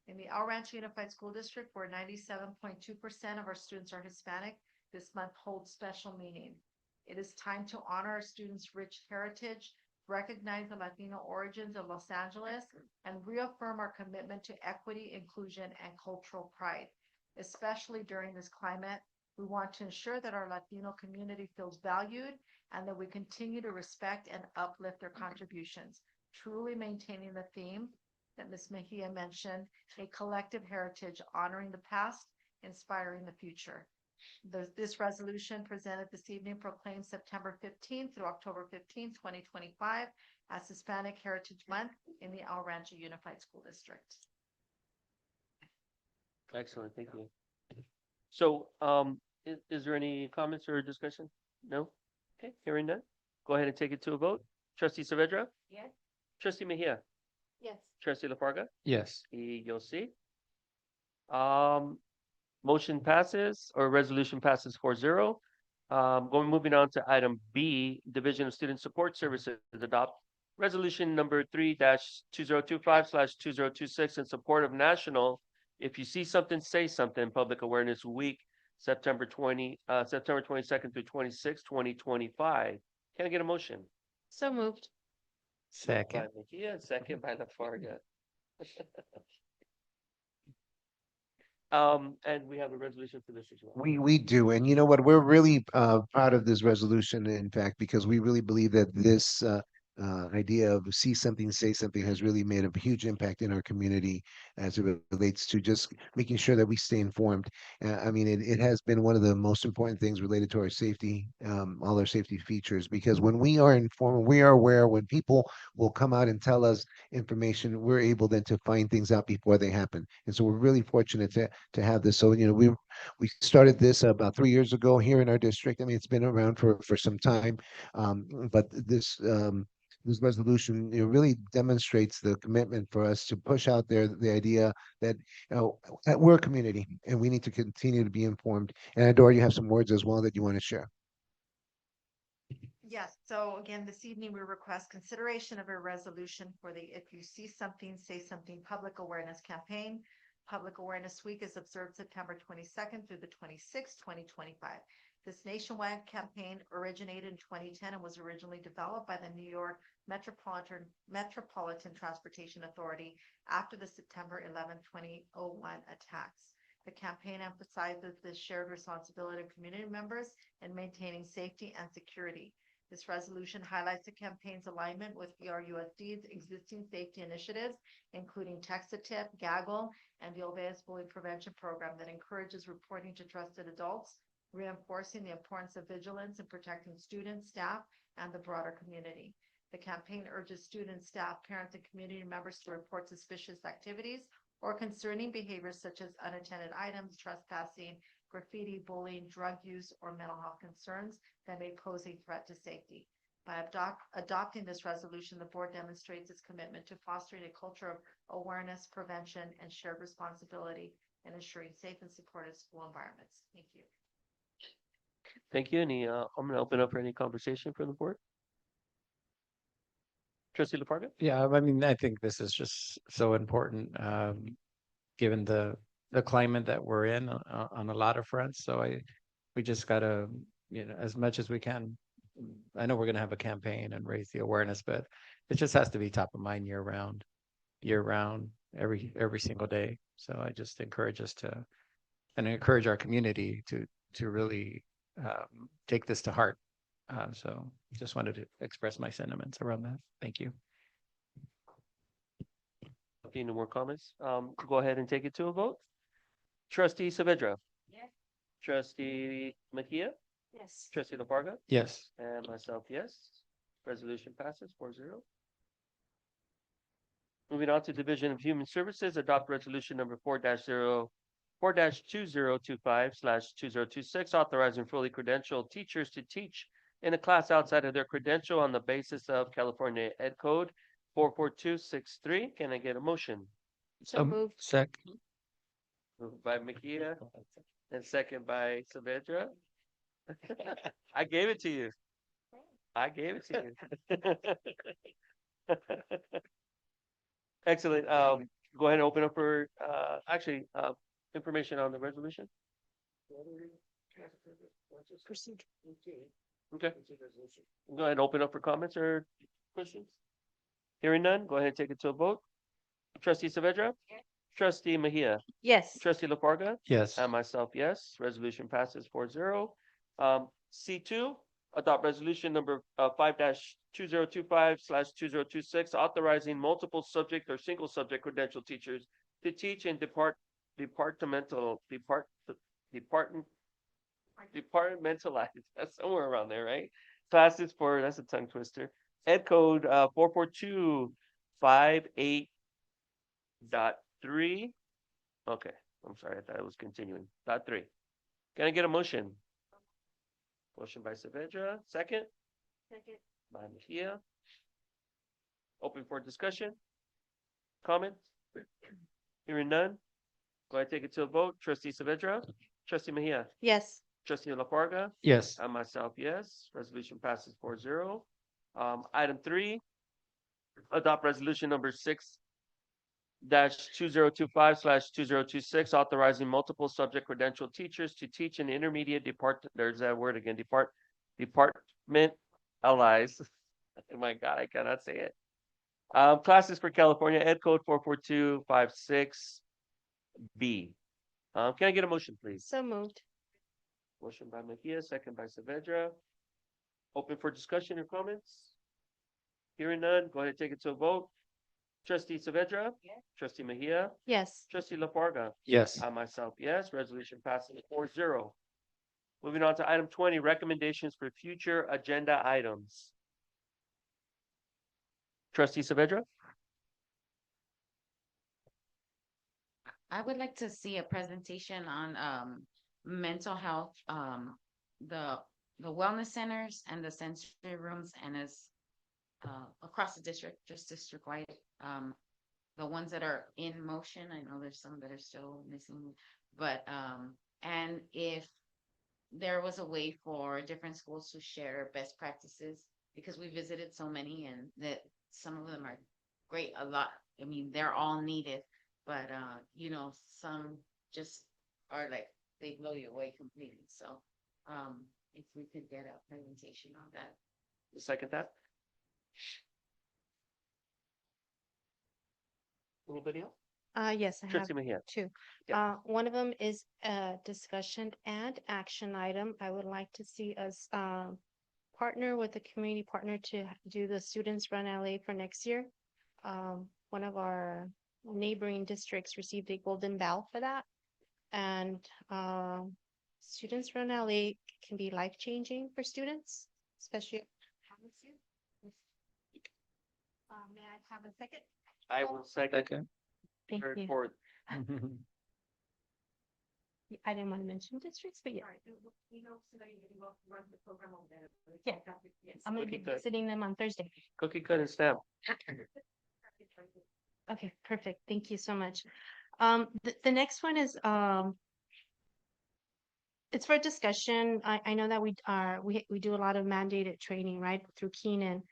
In the El Rancho Unified School District, where 97.2% of our students are Hispanic, this month holds special meaning. It is time to honor our students' rich heritage, recognize the Latino origins of Los Angeles, and reaffirm our commitment to equity, inclusion, and cultural pride. Especially during this climate, we want to ensure that our Latino community feels valued and that we continue to respect and uplift their contributions, truly maintaining the theme that Ms. Mejia mentioned, a collective heritage honoring the past, inspiring the future. This resolution presented this evening proclaims September 15th through October 15th, 2025 as Hispanic Heritage Month in the El Rancho Unified School District.
Excellent, thank you. So, is there any comments or discussion? No? Okay, hearing none. Go ahead and take it to a vote. Trustee Saavedra?
Yes.
Trustee Mejia?
Yes.
Trustee LaFarga?
Yes.
Y yo sí. Motion passes or resolution passes 4-0. Moving on to item B, Division of Student Support Services adopt resolution number 3-2025/2026 in support of National If you see something, say something. Public Awareness Week, September 22nd through 26th, 2025. Can I get a motion?
So moved.
Second.
By Mejia, second by Lafarga. And we have a resolution for this as well.
We do, and you know what? We're really proud of this resolution, in fact, because we really believe that this idea of see something, say something has really made a huge impact in our community as it relates to just making sure that we stay informed. I mean, it has been one of the most important things related to our safety, all our safety features, because when we are informed, we are aware, when people will come out and tell us information, we're able then to find things out before they happen. And so we're really fortunate to have this. So, you know, we started this about 3 years ago here in our district. I mean, it's been around for some time, but this resolution, really demonstrates the commitment for us to push out there the idea that, we're a community and we need to continue to be informed. And Adora, you have some words as well that you want to share.
Yes, so again, this evening we request consideration of a resolution for the If You See Something, Say Something public awareness campaign. Public Awareness Week is observed September 22nd through the 26th, 2025. This nationwide campaign originated in 2010 and was originally developed by the New York Metropolitan Transportation Authority after the September 11, 2001 attacks. The campaign emphasizes the shared responsibility of community members in maintaining safety and security. This resolution highlights the campaign's alignment with ERUSD's existing safety initiatives, including Text-a-Tip, Gaggle, and the Obeas Bullying Prevention Program that encourages reporting to trusted adults, reinforcing the importance of vigilance in protecting students, staff, and the broader community. The campaign urges students, staff, parents, and community members to report suspicious activities or concerning behaviors such as unattended items, trespassing, graffiti, bullying, drug use, or mental health concerns that may pose a threat to safety. By adopting this resolution, the board demonstrates its commitment to fostering a culture of awareness, prevention, and shared responsibility in ensuring safe and supportive school environments. Thank you.
Thank you. I'm going to open up for any conversation from the board. Trustee Lafarga?
Yeah, I mean, I think this is just so important, given the climate that we're in on a lot of fronts. So we just gotta, as much as we can. I know we're gonna have a campaign and raise the awareness, but it just has to be top of mind year round, every single day. So I just encourage us to, and encourage our community to really take this to heart. So just wanted to express my sentiments around that. Thank you.
Okay, no more comments. Go ahead and take it to a vote. Trustee Saavedra.
Yes.
Trustee Mejia.
Yes.
Trustee Lafarga.
Yes.
And myself, yes. Resolution passes 4-0. Moving on to Division of Human Services, adopt resolution number 4-2025/2026, authorizing fully credentialed teachers to teach in a class outside of their credential on the basis of California Ed Code 44263. Can I get a motion?
So moved.
Second.
Moved by Mejia and second by Saavedra. I gave it to you. I gave it to you. Excellent. Go ahead and open up for information on the resolution. Okay. Go ahead and open up for comments or questions. Hearing none, go ahead and take it to a vote. Trustee Saavedra? Yes. Trustee Mejia?
Yes.
Trustee Lafarga?
Yes.
And myself, yes. Resolution passes 4-0. C2, adopt resolution number 5-2025/2026, authorizing multiple subject or single subject credential teachers to teach in departmentalized, that's somewhere around there, right? Classes for, that's a tongue twister. Ed Code 44258.3. Okay, I'm sorry, I thought it was continuing. .3. Can I get a motion? Motion by Saavedra, second.
Second.
By Mejia. Open for discussion. Comments? Hearing none. Go ahead, take it to a vote. Trustee Saavedra. Trustee Mejia.
Yes.
Trustee Lafarga.
Yes.
And myself, yes. Resolution passes 4-0. Item 3, adopt resolution number 6 2025/2026, authorizing multiple subject credential teachers to teach in intermediate there's that word again, department allies. Oh my God, I cannot say it. Classes for California Ed Code 44256B. Can I get a motion, please?
So moved.
Motion by Mejia, second by Saavedra. Open for discussion or comments? Hearing none, go ahead and take it to a vote. Trustee Saavedra?
Yes.
Trustee Mejia?
Yes.
Trustee LaFarga?
Yes.
I myself, yes. Resolution passes 4-0. Moving on to item 20, recommendations for future agenda items. Trustee Saavedra?
I would like to see a presentation on mental health, the wellness centers and the sensory rooms, and as across the district, just district-wide. The ones that are in motion, I know there's some that are still missing, but and if there was a way for different schools to share best practices, because we visited so many and that some of them are great, a lot. I mean, they're all needed, but you know, some just are like, they blow you away completely. So if we could get a presentation on that.
Second that. Anybody else?
Yes, I have
Trustee Mejia.
two.
Yeah.
One of them is a discussion and action item. I would like to see us partner with a community partner to do the Students Run LA for next year. One of our neighboring districts received a golden bell for that. And Students Run LA can be life-changing for students, especially. May I have a second?
I will second.
Thank
Third,
you.
fourth.
I didn't want to mention districts, but yeah. Yeah, I'm gonna
Cookie
be
cut.
visiting them on Thursday.
Cookie cut and stamp.
Okay, perfect. Thank you so much. The next one is, it's for discussion. I know that we do a lot of mandated training, right, through Keenan.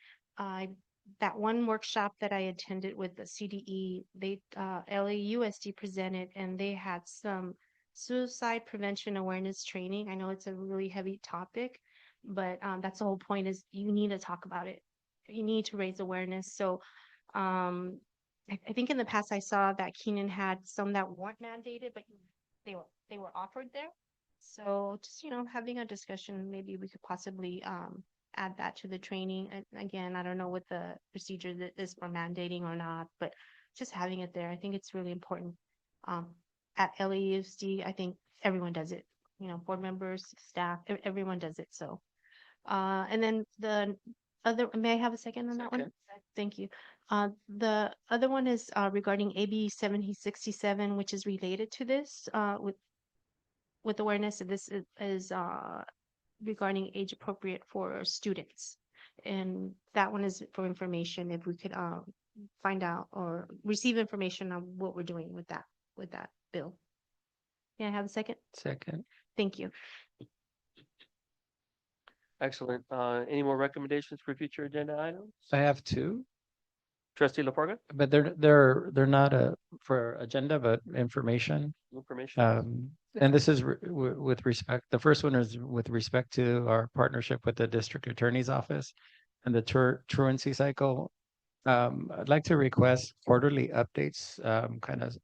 That one workshop that I attended with the CDE, LAUSD presented, and they had some suicide prevention awareness training. I know it's a really heavy topic, but that's the whole point, is you need to talk about it. You need to raise awareness. So I think in the past I saw that Keenan had some that weren't mandated, but they were offered there. So just, having a discussion, maybe we could possibly add that to the training. And again, I don't know what the procedure that is for mandating or not, but just having it there, I think it's really important. At LAUSD, I think everyone does it, board members, staff, everyone does it. So, and then the other, may I have a second on that one? Thank you. The other one is regarding AB 7067, which is related to this, with awareness. This is regarding age appropriate for students. And that one is for information, if we could find out or receive information on what we're doing with that bill. May I have a second?
Second.
Thank you.
Excellent. Any more recommendations for future agenda items?
I have two,
Trustee LaFarga?
but they're not for agenda, but information.
Information.
And this is with respect, the first one is with respect to our partnership with the district attorney's office and the truancy cycle. I'd like to request quarterly updates, kind of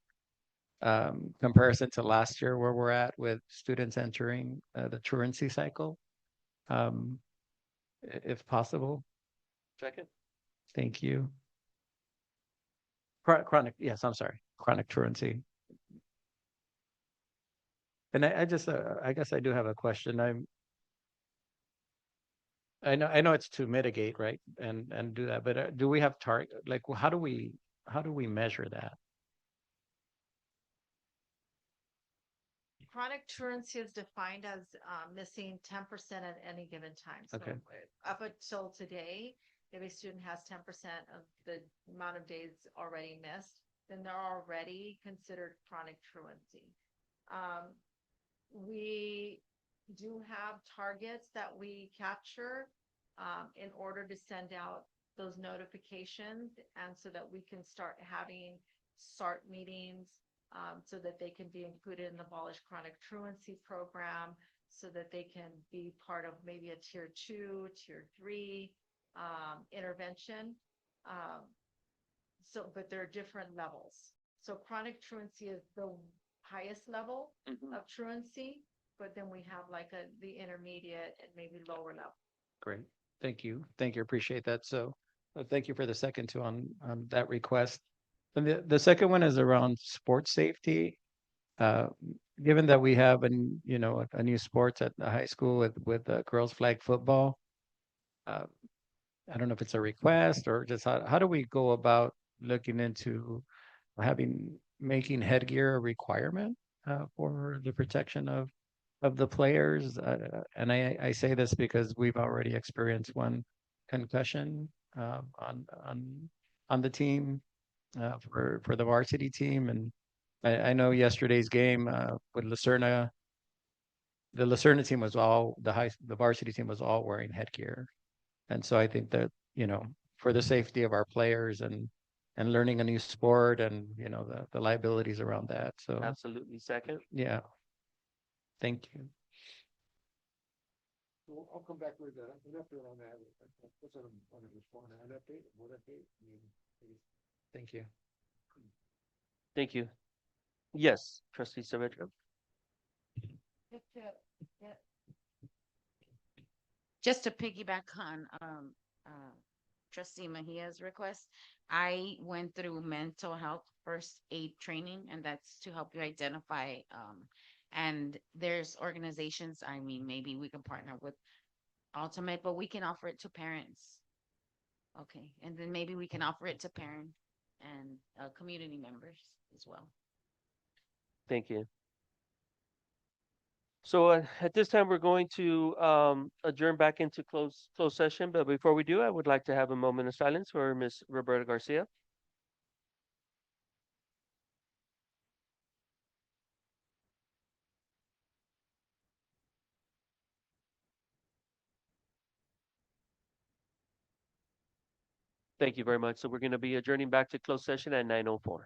comparison to last year, where we're at with students entering the truancy cycle, if possible.
Second.
Thank you. Chronic, yes, I'm sorry, chronic truancy. And I just, I guess I do have a question. I know it's to mitigate, right, and do that, but do we have target? Like, how do we measure that?
Chronic truancy is defined as missing 10% at any given time. So
Okay.
up until today, if a student has 10% of the amount of days already missed, then they're already considered chronic truancy. We do have targets that we capture in order to send out those notifications, and so that we can start having
SART meetings, so that they can be included in the Abolish Chronic Truancy program, so that they can be part of maybe a tier 2, tier 3 intervention. But there are different levels. So chronic truancy is the highest level of truancy, but then we have like the intermediate and maybe lower level.
Great. Thank you. Thank you. Appreciate that. So thank you for the second two on that request. And the second one is around sports safety. Uh, Given that we have a new sports at the high school with girls flag football, I don't know if it's a request or just how do we go about looking into making headgear a requirement for the protection of the players? And I say this because we've already experienced one concussion on the team for the varsity team, and I know yesterday's game with Lucerna, the Lucerna team was the varsity team was all wearing headgear, and so I think that for the safety of our players and learning a new sport and the liabilities around that. So
Absolutely. Second.
yeah, thank you.
I'll come back with an update on that. What's on a respond, an update, what update?
Thank you.
Thank you. Yes, Trustee Saavedra.
Just to piggyback on Trustee Mejia's request, I went through mental health first aid training, and that's to help you identify. And there's organizations, I mean, maybe we can partner with Ultimate, but we can offer it to parents. Okay, and then maybe we can offer it to parents and community members as well.
Thank you. So at this time, we're going to adjourn back into closed session. But before we do, I would like to have a moment of silence for Ms. Roberta Garcia. Thank you very much. So we're going to be adjourning back to closed session at 9:04.